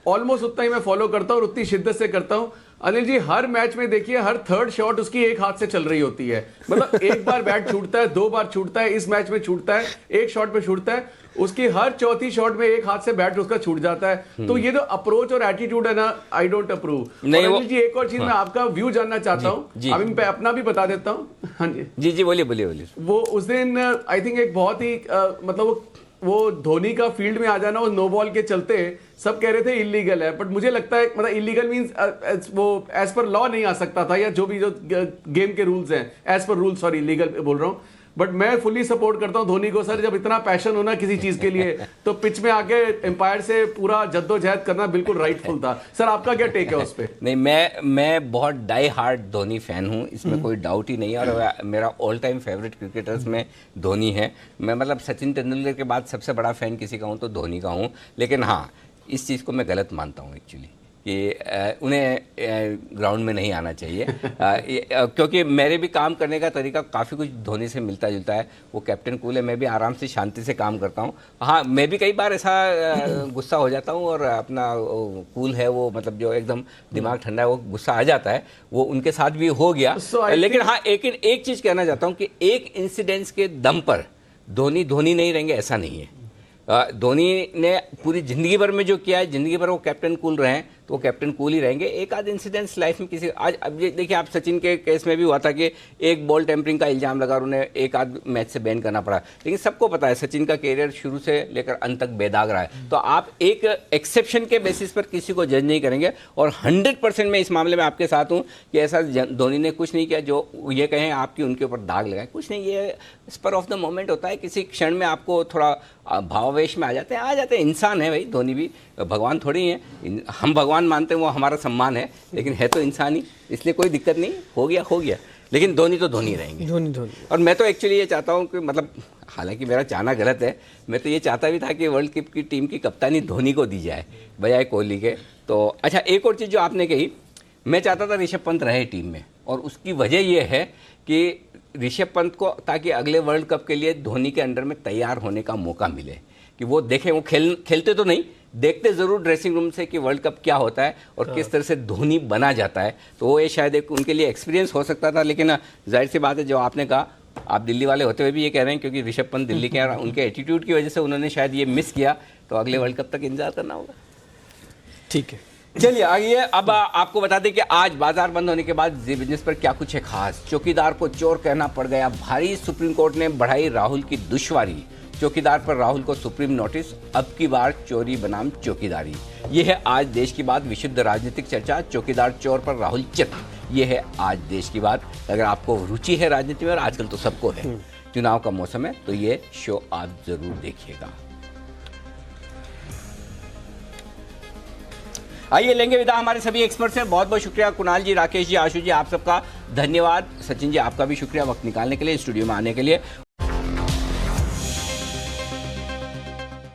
ऑलमोस्ट उतना ही मैं फॉलो करता हूँ और उतनी शिद्दत से करता हूँ। अनिल जी हर मैच में देखिए हर थर्ड शॉट उसकी एक हाथ से चल रही होती है, मतलब एक बार बैट छूटता है, 2 बार छूटता है, इस मैच में छूटता है, एक शॉट पे छूटता है, उसकी हर चौथी शॉट में एक हाथ से बैट उसका छूट जाता है। तो ये जो अप्रोच और एटीट्यूड है ना, I don't approve. Anil ji एक और चीज मैं आपका व्यू जानना चाहता हूँ, अभी मैं अपना भी बता देता हूँ। हाँ जी जी बोलिए। वो उस दिन आई थिंक एक बहुत ही मतलब वो धोनी का फील्ड में आ जाना और नो बॉल के चलते सब कह रहे थे इलीगल है, बट मुझे लगता है मतलब इलीगल मींस वो एज पर लॉ नहीं आ सकता था, या जो गेम के रूल्स हैं as per rule, sorry illegal बोल रहा हूँ। बट मैं फुली सपोर्ट करता हूं धोनी को सर, जब इतना पैशन होना किसी चीज के लिए तो पिच में आके एम्पायर से पूरा जद्दोजहद करना बिल्कुल राइटफुल था। सर आपका क्या टेक है उस पे? नहीं, मैं बहुत डाई हार्ड धोनी फैन हूं, इसमें कोई डाउट ही नहीं है, और मेरा ऑल टाइम फेवरेट क्रिकेटर्स में धोनी है। मैं मतलब सचिन तेंदुलकर के बाद सबसे बड़ा फैन किसी का हूं तो धोनी का हूं। लेकिन हाँ, इस चीज़ को मैं गलत मानता हूं एक्चुअली कि उन्हें ग्राउंड में नहीं आना चाहिए, क्योंकि मेरे भी काम करने का तरीका काफ़ी कुछ धोनी से मिलता जुलता है। वो कैप्टन कूल है, मैं भी आराम से शांति से काम करता हूँ। हाँ, मैं भी कई बार ऐसा गुस्सा हो जाता हूँ, और अपना कूल है वो, मतलब जो एकदम दिमाग ठंडा है वो गुस्सा आ जाता है, वो उनके साथ भी हो गया। लेकिन हाँ, एक चीज़ कहना चाहता हूँ कि एक इंसिडेंट्स के दम पर धोनी नहीं रहेंगे ऐसा नहीं है। धोनी ने पूरी जिंदगी भर में जो किया है, जिंदगी भर वो कैप्टन कूल रहे हैं तो वो कैप्टन कूल ही रहेंगे। एक आध इंसिडेंट्स लाइफ में किसी, आज अब देखिए आप सचिन के केस में भी हुआ था कि एक बॉल टेम्परिंग का इल्जाम लगा और उन्हें एक आध मैच से बैन करना पड़ा। लेकिन सबको पता है सचिन का कैरियर शुरू से लेकर अंत तक बेदाग रहा है, तो आप एक एक्सेप्शन के बेसिस पर किसी को जज नहीं करेंगे। और 100% मैं इस मामले में आपके साथ हूँ कि ऐसा धोनी ने कुछ नहीं किया जो ये कहें आपकी उनके ऊपर दाग लगाए, कुछ नहीं। ये स्पर ऑफ द मोमेंट होता है, किसी क्षण में आपको थोड़ा भावावेश में आ जाते हैं। इंसान है भाई, धोनी भी भगवान थोड़ी हैं, हम भगवान मानते हैं वो हमारा सम्मान है, लेकिन है तो इंसान ही, इसलिए कोई दिक्कत नहीं, हो गया। लेकिन धोनी तो धोनी रहेंगे, धोनी। और मैं तो एक्चुअली ये चाहता हूँ कि मतलब, हालांकि मेरा चाहना गलत है, मैं तो ये चाहता भी था कि वर्ल्ड कप की टीम की कप्तानी धोनी को दी जाए बजाय कोहली के। तो अच्छा, एक और चीज़ जो आपने कही, मैं चाहता था ऋषभ पंत रहे टीम में, और उसकी वजह यह है कि ऋषभ पंत को ताकि अगले वर्ल्ड कप के लिए धोनी के अंडर में तैयार होने का मौका मिले, कि वो देखें, वो खेलते तो नहीं, देखते ज़रूर ड्रेसिंग रूम से कि वर्ल्ड कप क्या होता है और किस तरह से धोनी बना जाता है। तो वो ये शायद एक उनके लिए एक्सपीरियंस हो सकता था। लेकिन जाहिर सी बात है, जो आपने कहा, आप दिल्ली वाले होते हुए भी ये कह रहे हैं क्योंकि ऋषभ पंत दिल्ली के और उनके एटीट्यूड की वजह से उन्होंने शायद ये मिस किया, तो अगले वर्ल्ड कप तक इंतजार करना होगा। ठीक है, चलिए आइए अब आपको बता दें कि आज बाजार बंद होने के बाद जी बिजनेस पर क्या कुछ है खास। चौकीदार को चोर कहना पड़ गया भारी, सुप्रीम कोर्ट ने बढ़ाई राहुल की दुश्वारी। चौकीदार पर राहुल को सुप्रीम नोटिस, अब की बार चोरी बनाम चौकीदारी। ये है आज देश की बात, विशुद्ध राजनीतिक चर्चा। चौकीदार चोर पर राहुल चित, ये है आज देश की बात। अगर आपको रुचि है राजनीति में, और आजकल तो सबको है, चुनाव का मौसम है, तो ये शो आप जरूर देखिएगा। आइए लेंगे विदा हमारे सभी एक्सपर्ट से। बहुत बहुत शुक्रिया कुणाल जी, राकेश जी, आशु जी, आप सबका धन्यवाद। सचिन जी आपका भी शुक्रिया वक्त निकालने के लिए, स्टूडियो में आने के लिए।